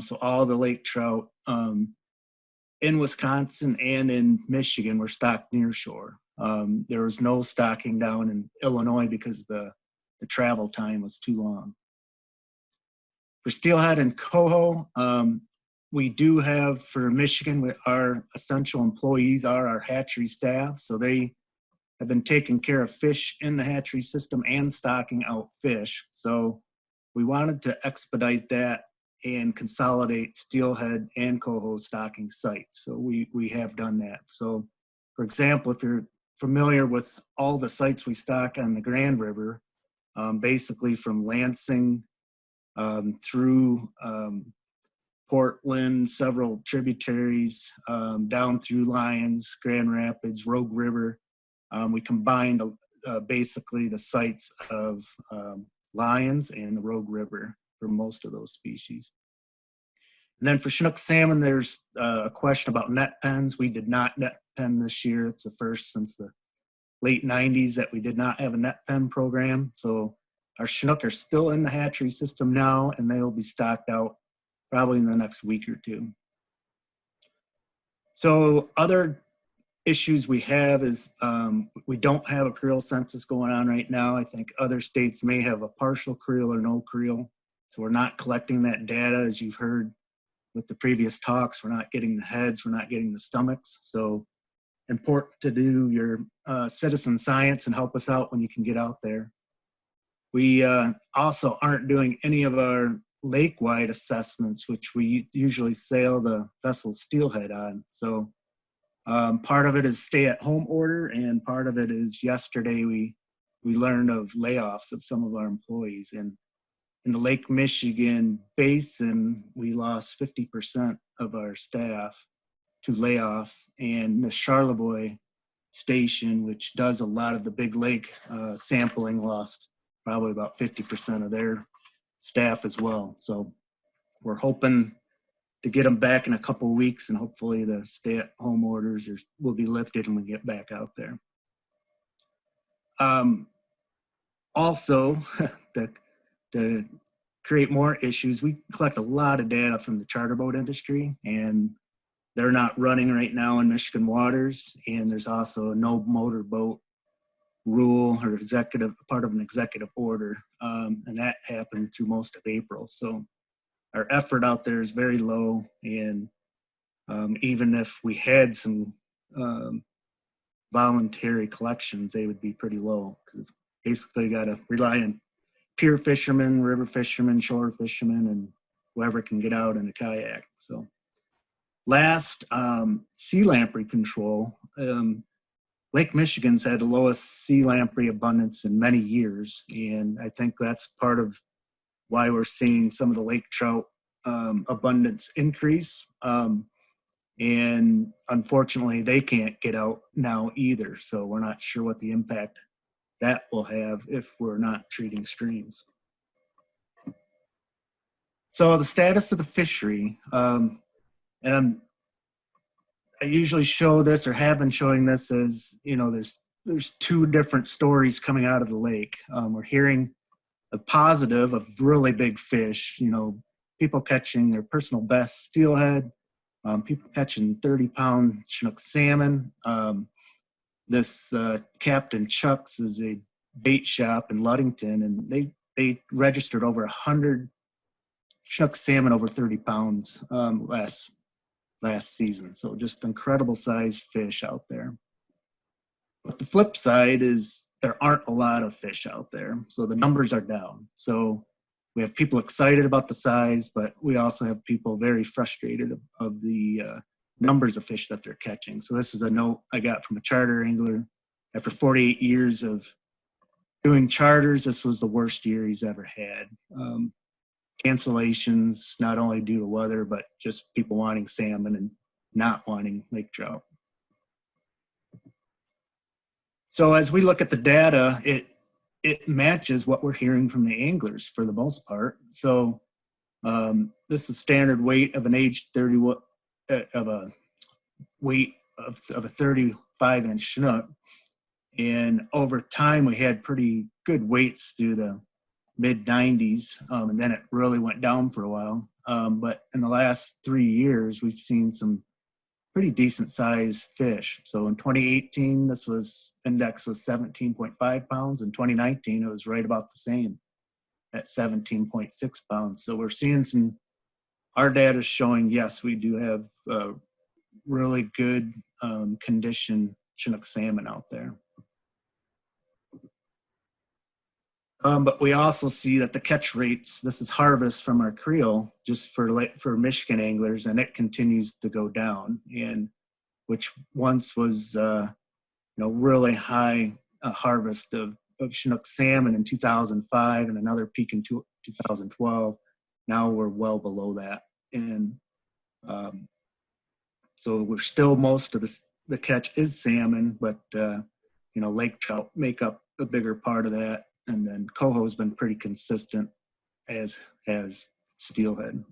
So all the lake trout in Wisconsin and in Michigan were stocked near shore. There was no stocking down in Illinois because the travel time was too long. For steelhead and coho, we do have, for Michigan, our essential employees are our hatchery staff. So they have been taking care of fish in the hatchery system and stocking out fish. So we wanted to expedite that and consolidate steelhead and coho stocking sites. So we have done that. So for example, if you're familiar with all the sites we stock on the Grand River, basically from Lansing through Portland, several tributaries, down through Lyons, Grand Rapids, Rogue River. We combined basically the sites of Lyons and the Rogue River for most of those species. And then for Chinook salmon, there's a question about net pens. We did not net pen this year. It's the first since the late 90s that we did not have a net pen program. So our Chinook are still in the hatchery system now, and they will be stocked out probably in the next week or two. So other issues we have is we don't have a creel census going on right now. I think other states may have a partial creel or no creel. So we're not collecting that data, as you've heard with the previous talks. We're not getting the heads, we're not getting the stomachs. So important to do your citizen science and help us out when you can get out there. We also aren't doing any of our lake-wide assessments, which we usually sail the vessel steelhead on. So part of it is stay-at-home order, and part of it is yesterday we learned of layoffs of some of our employees. And in the Lake Michigan basin, we lost 50% of our staff to layoffs, and the Charlevoix station, which does a lot of the big lake sampling, lost probably about 50% of their staff as well. So we're hoping to get them back in a couple of weeks, and hopefully the stay-at-home orders will be lifted and we get back out there. Also, to create more issues, we collect a lot of data from the charter boat industry, and they're not running right now in Michigan waters. And there's also no motorboat rule or part of an executive order, and that happened through most of April. So our effort out there is very low, and even if we had some voluntary collections, they would be pretty low, because basically got to rely on pier fishermen, river fishermen, shore fishermen, and whoever can get out in a kayak. So last, sea lamprey control. Lake Michigan's had the lowest sea lamprey abundance in many years, and I think that's part of why we're seeing some of the lake trout abundance increase. And unfortunately, they can't get out now either, so we're not sure what the impact that will have if we're not treating streams. So the status of the fishery, and I usually show this, or have been showing this, as you know, there's two different stories coming out of the lake. We're hearing a positive of really big fish, you know, people catching their personal best steelhead, people catching 30-pound Chinook salmon. This Captain Chuck's is a bait shop in Ludington, and they registered over 100 Chinook salmon over 30 pounds last season. So just incredible sized fish out there. But the flip side is there aren't a lot of fish out there, so the numbers are down. So we have people excited about the size, but we also have people very frustrated of the numbers of fish that they're catching. So this is a note I got from a charter angler. After 48 years of doing charters, this was the worst year he's ever had. Cancellations, not only due to weather, but just people wanting salmon and not wanting lake trout. So as we look at the data, it matches what we're hearing from the anglers for the most part. So this is standard weight of an age 30 of a weight of a 35-inch Chinook. And over time, we had pretty good weights through the mid 90s, and then it really went down for a while. But in the last 3 years, we've seen some pretty decent sized fish. So in 2018, index was 17.5 pounds. In 2019, it was right about the same at 17.6 pounds. So we're seeing our data is showing, yes, we do have really good condition Chinook salmon out there. But we also see that the catch rates, this is harvest from our creel, just for Michigan anglers, and it continues to go down. And which once was, really high harvest of Chinook salmon in 2005 and another peak in 2012. Now we're well below that. And so we're still, most of the catch is salmon, but, lake trout make up a bigger part of that. And then coho's been pretty consistent, as has steelhead.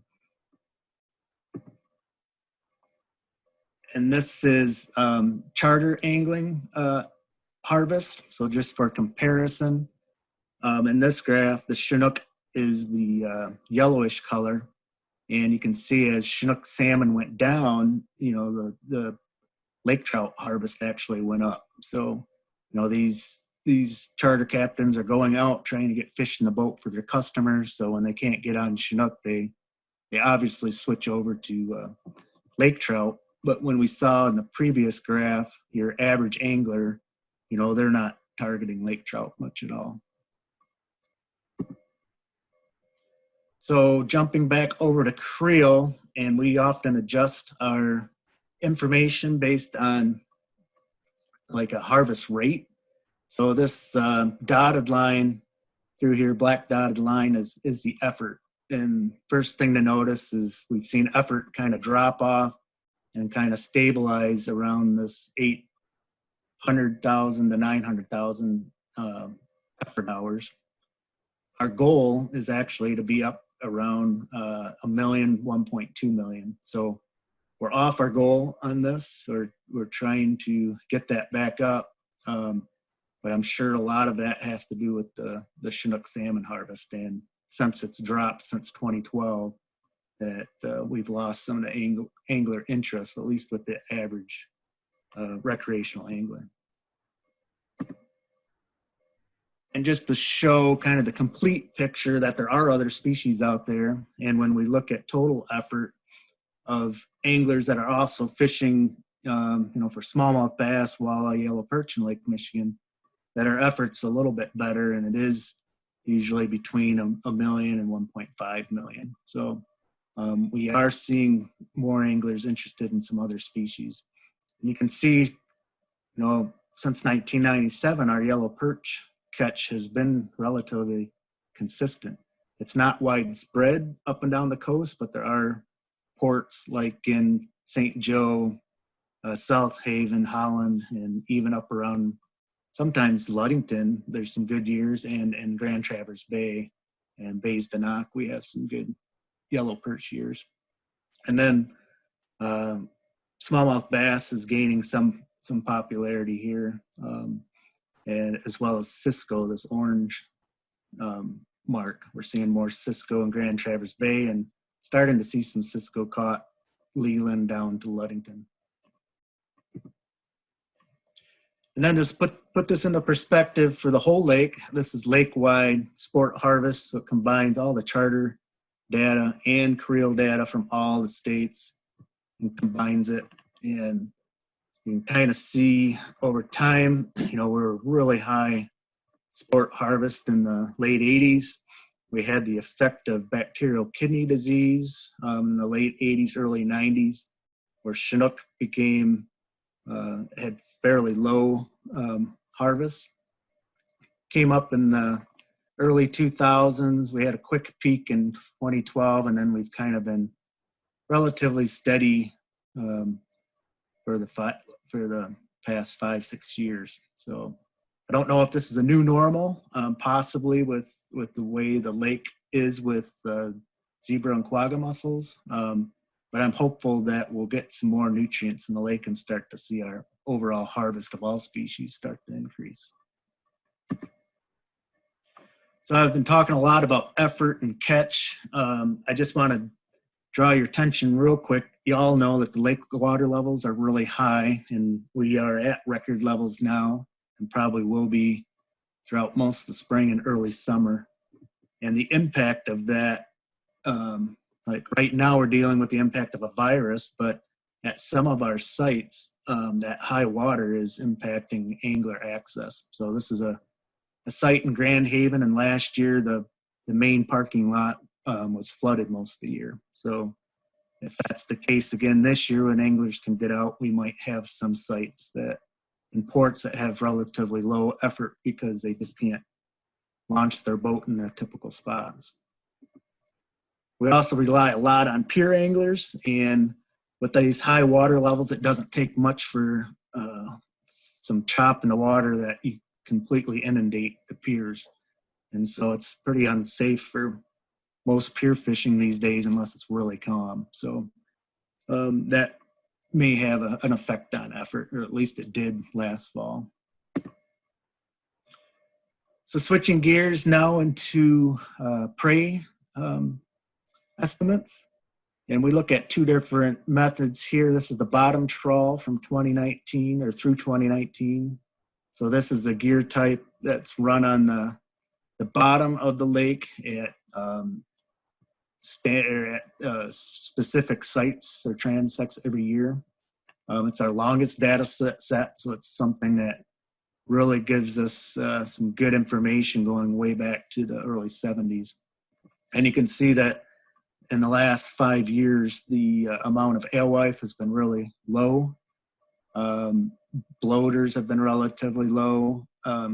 And this is charter angling harvest. So just for comparison, in this graph, the Chinook is the yellowish color. And you can see as Chinook salmon went down, the lake trout harvest actually went up. So, these charter captains are going out trying to get fish in the boat for their customers. So when they can't get on Chinook, they obviously switch over to lake trout. But when we saw in the previous graph, your average angler, they're not targeting lake trout much at all. So jumping back over to creel, and we often adjust our information based on like a harvest rate. So this dotted line through here, black dotted line is the effort. And first thing to notice is we've seen effort kind of drop off and kind of stabilize around this 800,000 to 900,000 effort hours. Our goal is actually to be up around 1 million, 1.2 million. So we're off our goal on this, or we're trying to get that back up. But I'm sure a lot of that has to do with the Chinook salmon harvest. And since it's dropped since 2012, that we've lost some of the angler interest, at least with the average recreational angler. And just to show kind of the complete picture that there are other species out there. And when we look at total effort of anglers that are also fishing, for smallmouth bass, walleye, yellow perch in Lake Michigan, that our effort's a little bit better, and it is usually between a million and 1.5 million. So we are seeing more anglers interested in some other species. And you can see, since 1997, our yellow perch catch has been relatively consistent. It's not widespread up and down the coast, but there are ports like in St. Joe, South Haven, Holland, and even up around sometimes Ludington, there's some good years, and Grand Traverse Bay and Bays d'Anock, we have some good yellow perch years. And then smallmouth bass is gaining some popularity here, and as well as Cisco, this orange mark. We're seeing more Cisco in Grand Traverse Bay and starting to see some Cisco caught Leland down to Ludington. And then just put this into perspective for the whole lake. This is lake-wide sport harvest, so it combines all the charter data and creel data from all the states and combines it. And you can kind of see over time, we're really high sport harvest in the late 80s. We had the effect of bacterial kidney disease in the late 80s, early 90s, where Chinook had fairly low harvest. Came up in the early 2000s. We had a quick peak in 2012, and then we've kind of been relatively steady for the past 5-6 years. So I don't know if this is a new normal, possibly with the way the lake is with zebra and quagga mussels. But I'm hopeful that we'll get some more nutrients in the lake and start to see our overall harvest of all species start to increase. So I've been talking a lot about effort and catch. I just want to draw your attention real quick. You all know that the lake water levels are really high, and we are at record levels now and probably will be throughout most of the spring and early summer. And the impact of that, like right now we're dealing with the impact of a virus, but at some of our sites, that high water is impacting angler access. So this is a site in Grand Haven, and last year the main parking lot was flooded most of the year. So if that's the case again this year when anglers can get out, we might have some sites that in ports that have relatively low effort because they just can't launch their boat in the typical spots. We also rely a lot on pier anglers, and with these high water levels, it doesn't take much for some chop in the water that you completely inundate the piers. And so it's pretty unsafe for most pier fishing these days unless it's really calm. So that may have an effect on effort, or at least it did last fall. So switching gears now into prey estimates. And we look at two different methods here. This is the bottom trawl from 2019 or through 2019. So this is a gear type that's run on the bottom of the lake at specific sites or transects every year. It's our longest data set, so it's something that really gives us some good information going way back to the early 70s. And you can see that in the last 5 years, the amount of alewife has been really low. Bloaters have been relatively low. A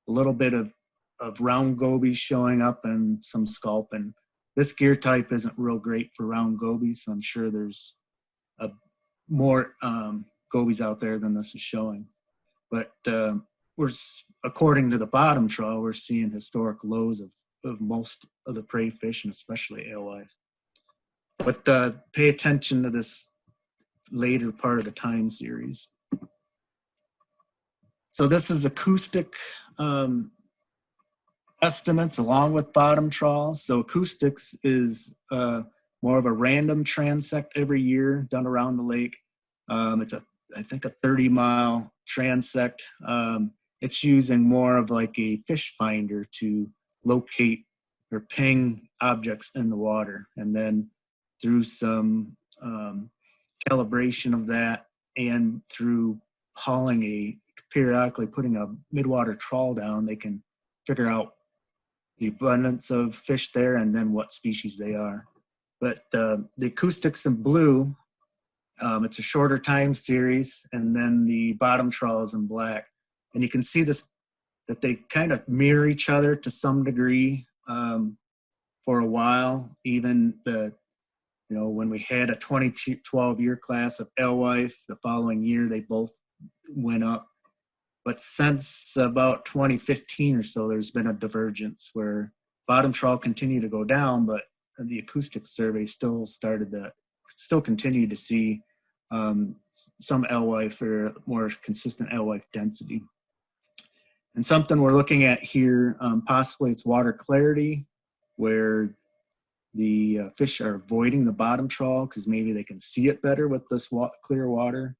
little bit of round gobies showing up and some sculpin. This gear type isn't real great for round gobies, so I'm sure there's more gobies out there than this is showing. But according to the bottom trawl, we're seeing historic lows of most of the prey fish, and especially alewife. But pay attention to this later part of the time series. So this is acoustic estimates along with bottom trawls. So acoustics is more of a random transect every year done around the lake. It's I think a 30-mile transect. It's using more of like a fish finder to locate or ping objects in the water, and then through some calibration of that and through periodically putting a midwater trawl down, they can figure out the abundance of fish there and then what species they are. But the acoustics in blue, it's a shorter time series, and then the bottom trawl is in black. And you can see this, that they kind of mirror each other to some degree for a while. Even when we had a 2012 year class of alewife, the following year they both went up. But since about 2015 or so, there's been a divergence where bottom trawl continued to go down, but the acoustic survey still continued to see some alewife or more consistent alewife density. And something we're looking at here, possibly it's water clarity, where the fish are avoiding the bottom trawl because maybe they can see it better with this clear water.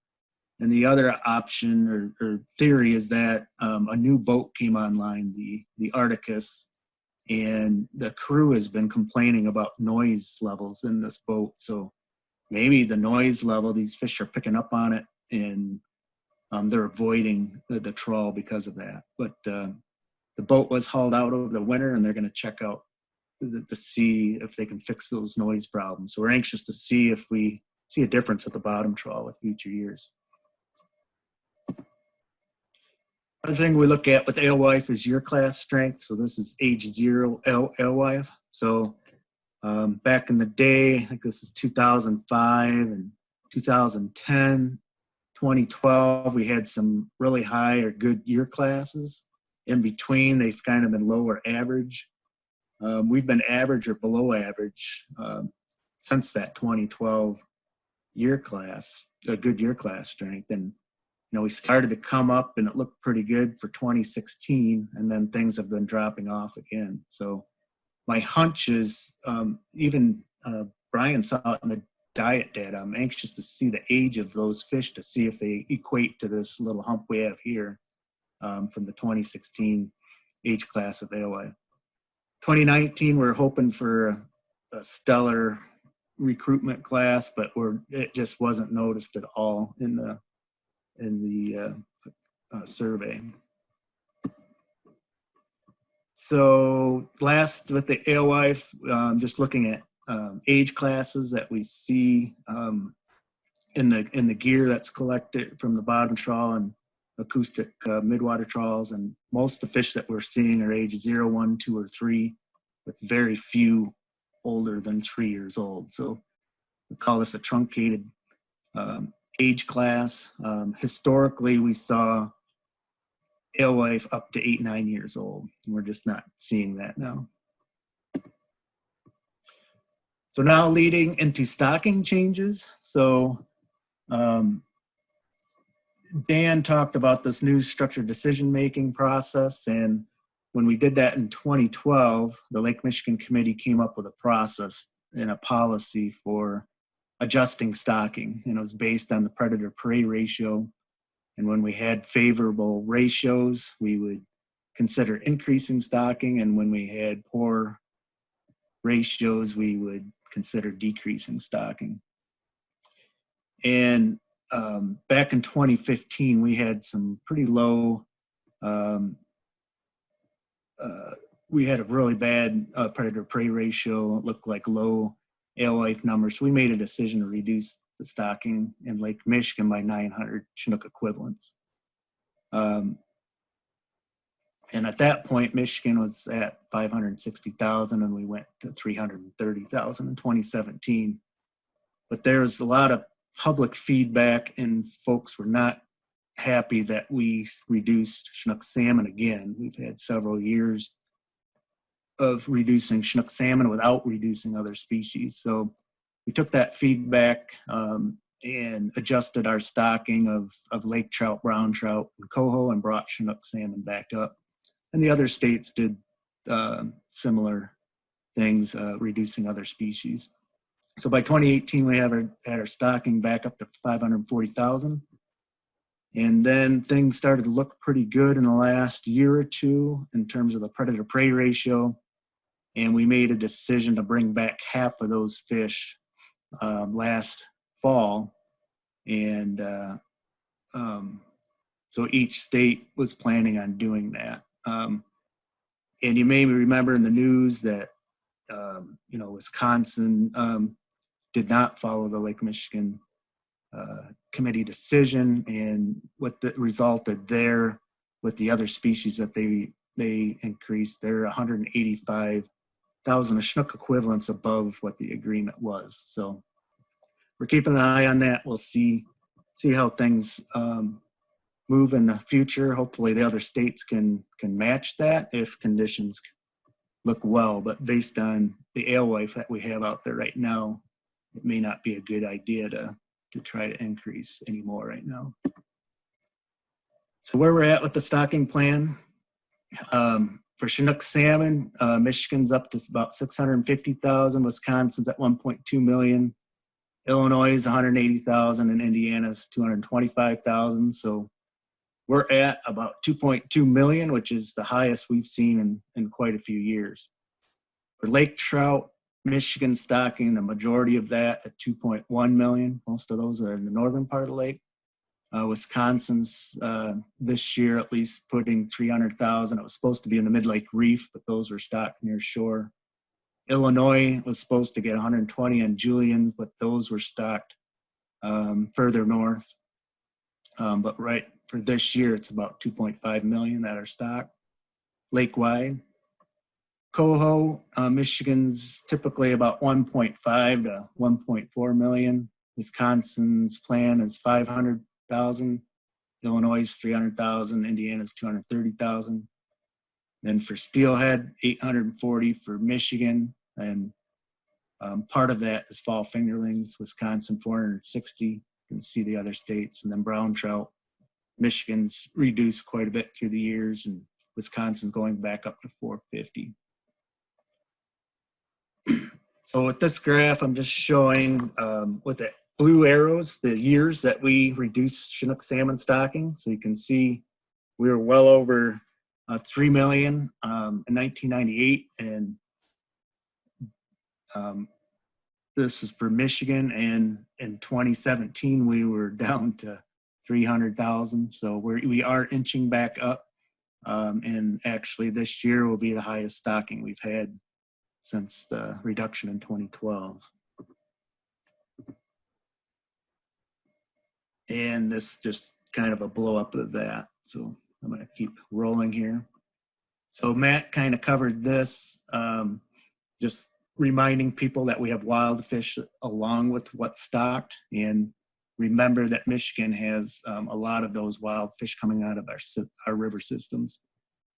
And the other option or theory is that a new boat came online, the Arcticus, and the crew has been complaining about noise levels in this boat. So maybe the noise level, these fish are picking up on it, and they're avoiding the trawl because of that. But the boat was hauled out over the winter, and they're going to check out to see if they can fix those noise problems. So we're anxious to see if we see a difference with the bottom trawl with future years. Another thing we look at with alewife is year class strength. So this is age 0 alewife. So back in the day, I think this is 2005 and 2010, 2012, we had some really high or good year classes. in between, they've kind of been lower average. We've been average or below average since that 2012 year class, a good year class strength. And, we started to come up and it looked pretty good for 2016, and then things have been dropping off again. So my hunch is, even Brian saw it in the diet data, I'm anxious to see the age of those fish to see if they equate to this little hump we have here from the 2016 age class of alewife. 2019, we're hoping for a stellar recruitment class, but it just wasn't noticed at all in the survey. So last with the alewife, just looking at age classes that we see in the gear that's collected from the bottom trawl and acoustic midwater trawls, and most of the fish that we're seeing are age 0, 1, 2, or 3, with very few older than 3 years old. So we call this a truncated age class. Historically, we saw alewife up to 8, 9 years old. We're just not seeing that now. So now leading into stocking changes. So Dan talked about this new structured decision-making process, and when we did that in 2012, the Lake Michigan Committee came up with a process and a policy for adjusting stocking, and it was based on the predator-prey ratio. And when we had favorable ratios, we would consider increasing stocking, and when we had poor ratios, we would consider decreasing stocking. And back in 2015, we had some pretty low, we had a really bad predator-prey ratio. It looked like low alewife numbers. So we made a decision to reduce the stocking in Lake Michigan by 900 Chinook equivalents. And at that point, Michigan was at 560,000, and we went to 330,000 in 2017. But there's a lot of public feedback, and folks were not happy that we reduced Chinook salmon again. We've had several years of reducing Chinook salmon without reducing other species. So we took that feedback and adjusted our stocking of lake trout, brown trout, and coho, and brought Chinook salmon back up. And the other states did similar things, reducing other species. So by 2018, we had our stocking back up to 540,000. And then things started to look pretty good in the last year or two in terms of the predator-prey ratio. And we made a decision to bring back half of those fish last fall. And so each state was planning on doing that. And you may remember in the news that, Wisconsin did not follow the Lake Michigan committee decision, and what resulted there with the other species that they increased, they're 185,000 Chinook equivalents above what the agreement was. So we're keeping an eye on that. We'll see how things move in the future. Hopefully the other states can match that if conditions look well, but based on the alewife that we have out there right now, it may not be a good idea to try to increase anymore right now. So where we're at with the stocking plan, for Chinook salmon, Michigan's up to about 650,000, Wisconsin's at 1.2 million, Illinois is 180,000, and Indiana's 225,000. So we're at about 2.2 million, which is the highest we've seen in quite a few years. For lake trout, Michigan stocking, the majority of that at 2.1 million. Most of those are in the northern part of the lake. Wisconsin's this year at least putting 300,000. It was supposed to be in the mid-lake reef, but those were stocked near shore. Illinois was supposed to get 120 on Julian, but those were stocked further north. But right for this year, it's about 2.5 million that are stocked lake-wide. Coho, Michigan's typically about 1.5 to 1.4 million. Wisconsin's plan is 500,000. Illinois is 300,000. Indiana's 230,000. Then for steelhead, 840 for Michigan, and part of that is fall fingerlings, Wisconsin 460. You can see the other states, and then brown trout. Michigan's reduced quite a bit through the years, and Wisconsin's going back up to 450. So with this graph, I'm just showing with the blue arrows, the years that we reduced Chinook salmon stocking. So you can see we were well over 3 million in 1998, and this is for Michigan, and in 2017 we were down to 300,000. So we are inching back up, and actually this year will be the highest stocking we've had since the reduction in 2012. And this just kind of a blow up of that. So I'm going to keep rolling here. So Matt kind of covered this, just reminding people that we have wild fish along with what's stocked. And remember that Michigan has a lot of those wild fish coming out of our river systems.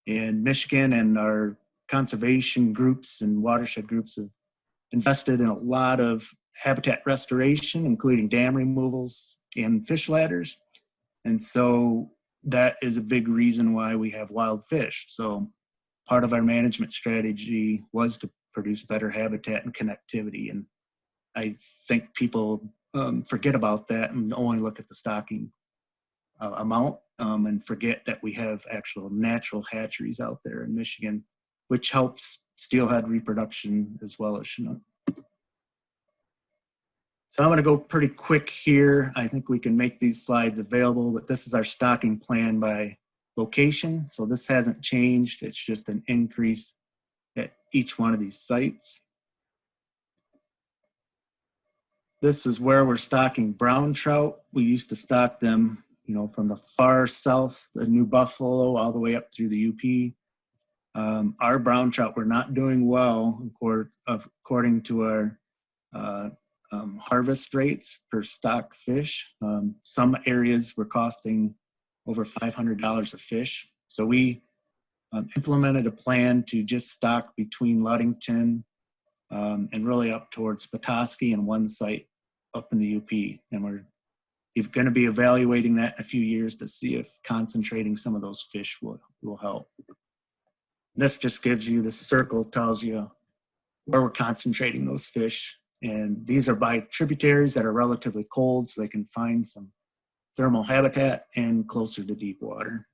And Michigan and our conservation groups and watershed groups have invested in a lot of habitat restoration, including dam removals and fish ladders. And so that is a big reason why we have wild fish. So part of our management strategy was to produce better habitat and connectivity. And I think people forget about that and only look at the stocking amount and forget that we have actual natural hatcheries out there in Michigan, which helps steelhead reproduction as well as Chinook. So I'm going to go pretty quick here. I think we can make these slides available, but this is our stocking plan by location. So this hasn't changed. It's just an increase at each one of these sites. This is where we're stocking brown trout. We used to stock them, from the far south, the New Buffalo, all the way up through the UP. Our brown trout were not doing well according to our harvest rates per stocked fish. Some areas were costing over $500 a fish. So we implemented a plan to just stock between Ludington and really up towards Petoskey and one site up in the UP. And we're going to be evaluating that in a few years to see if concentrating some of those fish will help. This just gives you, the circle tells you where we're concentrating those fish. And these are by tributaries that are relatively cold, so they can find some thermal habitat and closer to deep water.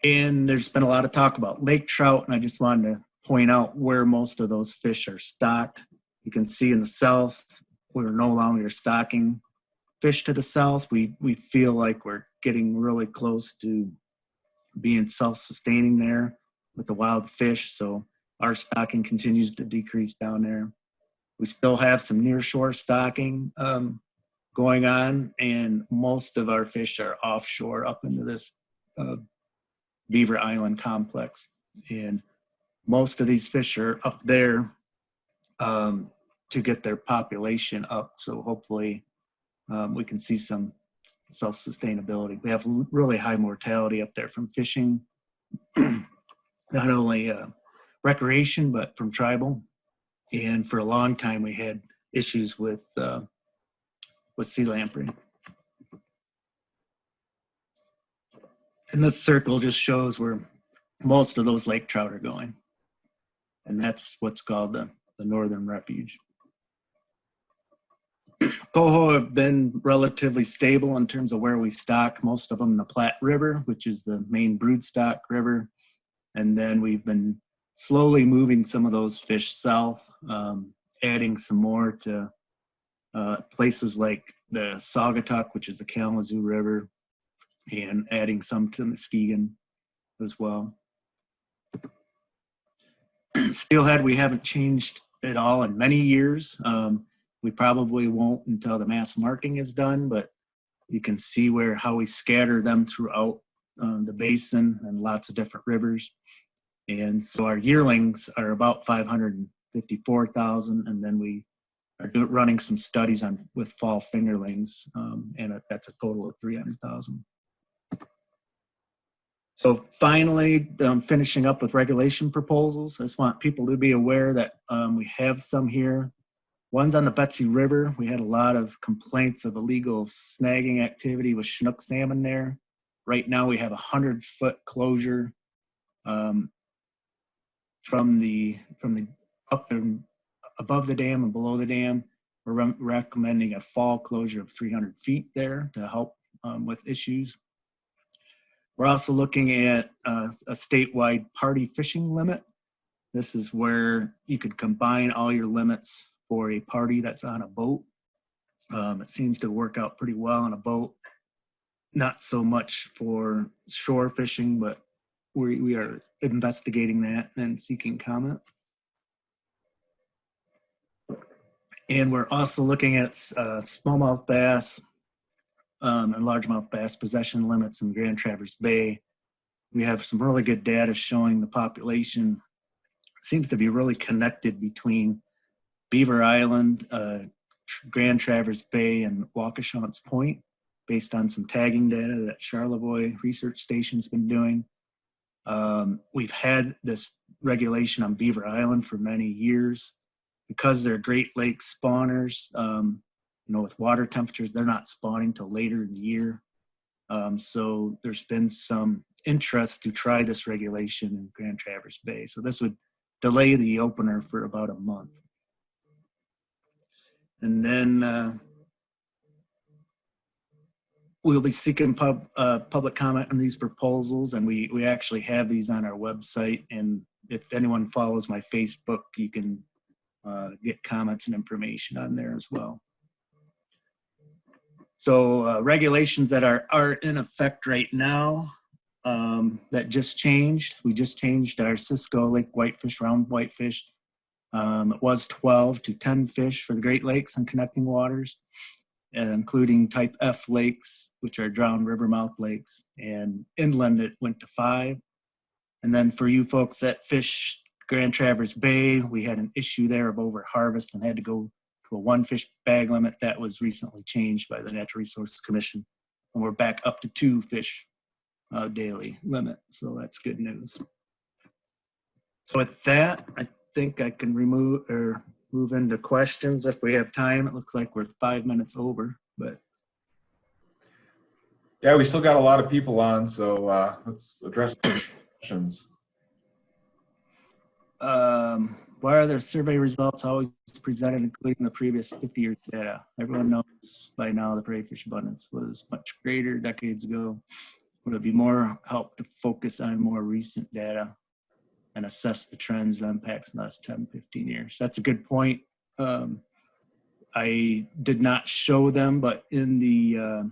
And there's been a lot of talk about lake trout, and I just wanted to point out where most of those fish are stocked. You can see in the south, we're no longer stocking fish to the south. We feel like we're getting really close to being self-sustaining there with the wild fish. So our stocking continues to decrease down there. We still have some nearshore stocking going on, and most of our fish are offshore up into this Beaver Island complex. And most of these fish are up there to get their population up. So hopefully we can see some self-sustainability. We have really high mortality up there from fishing, not only recreation, but from tribal. And for a long time, we had issues with sea lamprey. And this circle just shows where most of those lake trout are going. And that's what's called the Northern Refuge. Coho have been relatively stable in terms of where we stock, most of them in the Platte River, which is the main broodstock river. And then we've been slowly moving some of those fish south, adding some more to places like the Saugatuck, which is the Kalamazoo River, and adding some to Muskegon as well. Steelhead, we haven't changed at all in many years. We probably won't until the mass marking is done, but you can see how we scatter them throughout the basin and lots of different rivers. And so our yearlings are about 554,000, and then we are running some studies with fall fingerlings, and that's a total of 300,000. So finally, finishing up with regulation proposals. I just want people to be aware that we have some here. One's on the Betsy River. We had a lot of complaints of illegal snagging activity with Chinook salmon there. Right now we have a 100-foot closure from the up and above the dam and below the dam. We're recommending a fall closure of 300 feet there to help with issues. We're also looking at a statewide party fishing limit. This is where you could combine all your limits for a party that's on a boat. It seems to work out pretty well on a boat. Not so much for shore fishing, but we are investigating that and seeking comment. And we're also looking at smallmouth bass and largemouth bass possession limits in Grand Traverse Bay. We have some really good data showing the population seems to be really connected between Beaver Island, Grand Traverse Bay, and Waukesha's Point, based on some tagging data that Charlevoix Research Station's been doing. We've had this regulation on Beaver Island for many years. Because they're Great Lakes spawners, with water temperatures, they're not spawning till later in the year. So there's been some interest to try this regulation in Grand Traverse Bay. So this would delay the opener for about a month. And then we'll be seeking public comment on these proposals, and we actually have these on our website. And if anyone follows my Facebook, you can get comments and information on there as well. So regulations that are in effect right now that just changed. We just changed our Cisco Lake whitefish, round whitefish. It was 12 to 10 fish for the Great Lakes and connecting waters, including type F lakes, which are drowned river mouth lakes, and inland it went to 5. And then for you folks that fish Grand Traverse Bay, we had an issue there of over harvest and had to go to a 1 fish bag limit that was recently changed by the Natural Resources Commission. And we're back up to 2 fish daily limit. So that's good news. So with that, I think I can move into questions if we have time. It looks like we're 5 minutes over, but. Yeah, we still got a lot of people on, so let's address the questions. Why are the survey results always presented, including the previous 50 years data? Everyone knows by now the prairie fish abundance was much greater decades ago. Would it be more help to focus on more recent data and assess the trends and impacts in the last 10, 15 years? That's a good point. I did not show them, but in the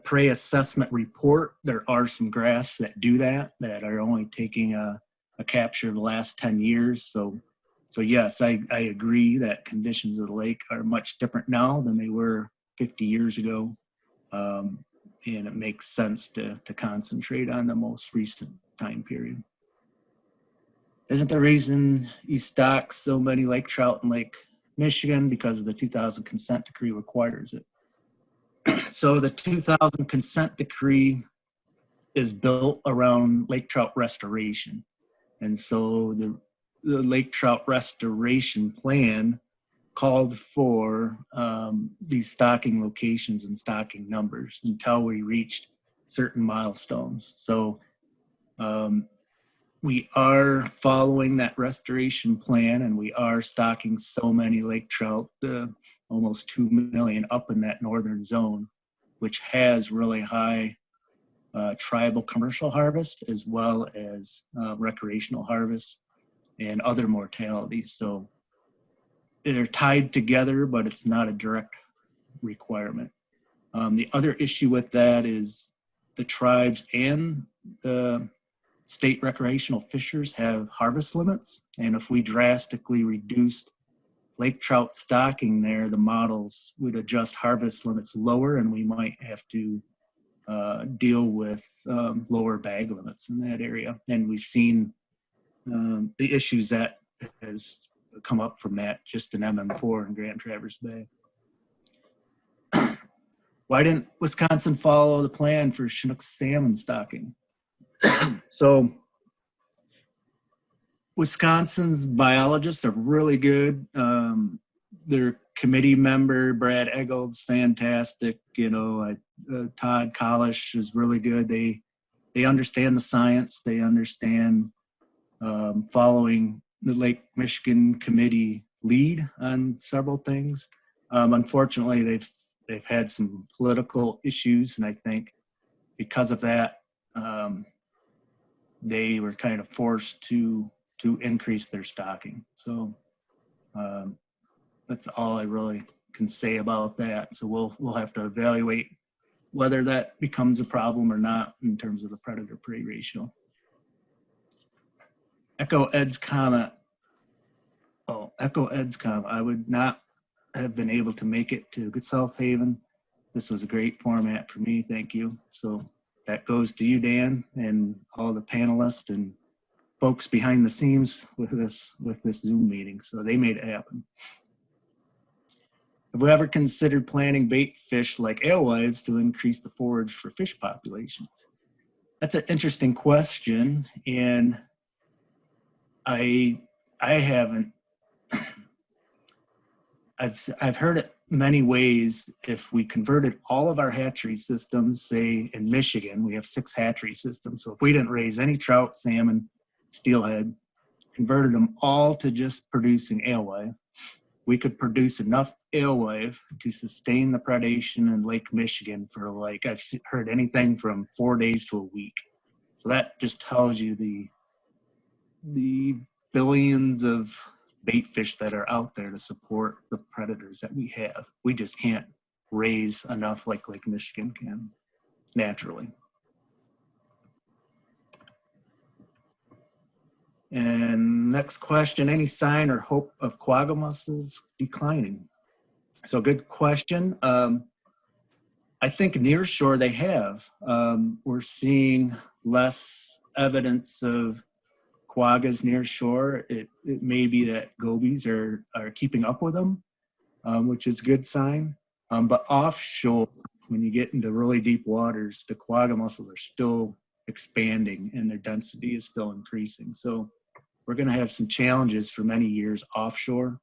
prey assessment report, there are some graphs that do that are only taking a capture of the last 10 years. So yes, I agree that conditions of the lake are much different now than they were 50 years ago. And it makes sense to concentrate on the most recent time period. Isn't the reason you stock so many lake trout in Lake Michigan because of the 2000 consent decree requires it? So the 2000 consent decree is built around lake trout restoration. And so the lake trout restoration plan called for these stocking locations and stocking numbers until we reached certain milestones. So we are following that restoration plan, and we are stocking so many lake trout, almost 2 million up in that northern zone, which has really high tribal commercial harvest as well as recreational harvest and other mortalities. So they're tied together, but it's not a direct requirement. The other issue with that is the tribes and the state recreational fishers have harvest limits. And if we drastically reduced lake trout stocking there, the models would adjust harvest limits lower, and we might have to deal with lower bag limits in that area. And we've seen the issues that has come up from that just in MM4 and Grand Traverse Bay. Why didn't Wisconsin follow the plan for Chinook salmon stocking? So Wisconsin's biologists are really good. Their committee member, Brad Eggold's fantastic. Todd Kalish is really good. They understand the science. They understand following the Lake Michigan Committee lead on several things. Unfortunately, they've had some political issues, and I think because of that, they were kind of forced to increase their stocking. So that's all I really can say about that. So we'll have to evaluate whether that becomes a problem or not in terms of the predator-prey ratio. Echo Ed's comment. I would not have been able to make it to South Haven. This was a great format for me. Thank you. So that goes to you, Dan, and all the panelists and folks behind the scenes with this Zoom meeting. So they made it happen. Have we ever considered planting bait fish like alewives to increase the forage for fish populations? That's an interesting question, and I haven't. I've heard it many ways. If we converted all of our hatchery systems, say in Michigan, we have 6 hatchery systems. So if we didn't raise any trout, salmon, steelhead, converted them all to just producing alewife, we could produce enough alewife to sustain the predation in Lake Michigan for, like, I've heard anything from 4 days to a week. So that just tells you the billions of bait fish that are out there to support the predators that we have. We just can't raise enough like Lake Michigan can naturally. And next question, any sign or hope of quagga mussels declining? So good question. I think near shore they have. We're seeing less evidence of quaggas near shore. It may be that gobies are keeping up with them, which is a good sign. But offshore, when you get into really deep waters, the quagga mussels are still expanding and their density is still increasing. So we're going to have some challenges for many years offshore.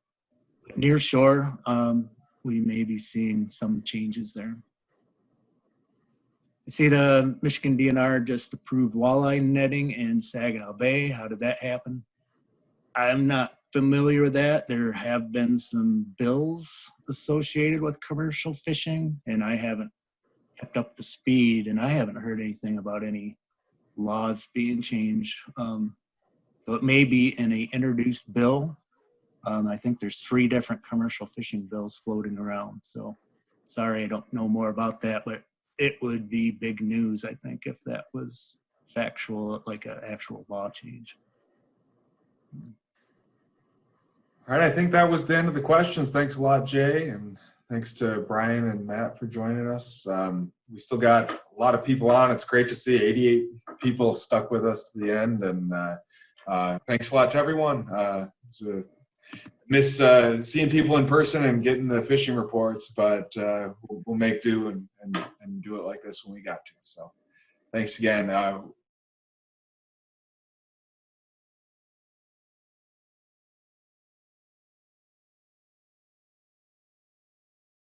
Near shore, we may be seeing some changes there. I see the Michigan DNR just approved walleye netting in Saginaw Bay. How did that happen? I'm not familiar with that. There have been some bills associated with commercial fishing, and I haven't kept up to speed, and I haven't heard anything about any laws being changed. So it may be in a introduced bill. I think there's 3 different commercial fishing bills floating around. So sorry, I don't know more about that, but it would be big news, I think, if that was factual, like an actual law change. All right, I think that was the end of the questions. Thanks a lot, Jay, and thanks to Brian and Matt for joining us. We still got a lot of people on. It's great to see 88 people stuck with us to the end, and thanks a lot to everyone. Miss seeing people in person and getting the fishing reports, but we'll make do and do it like this when we got to. So thanks again.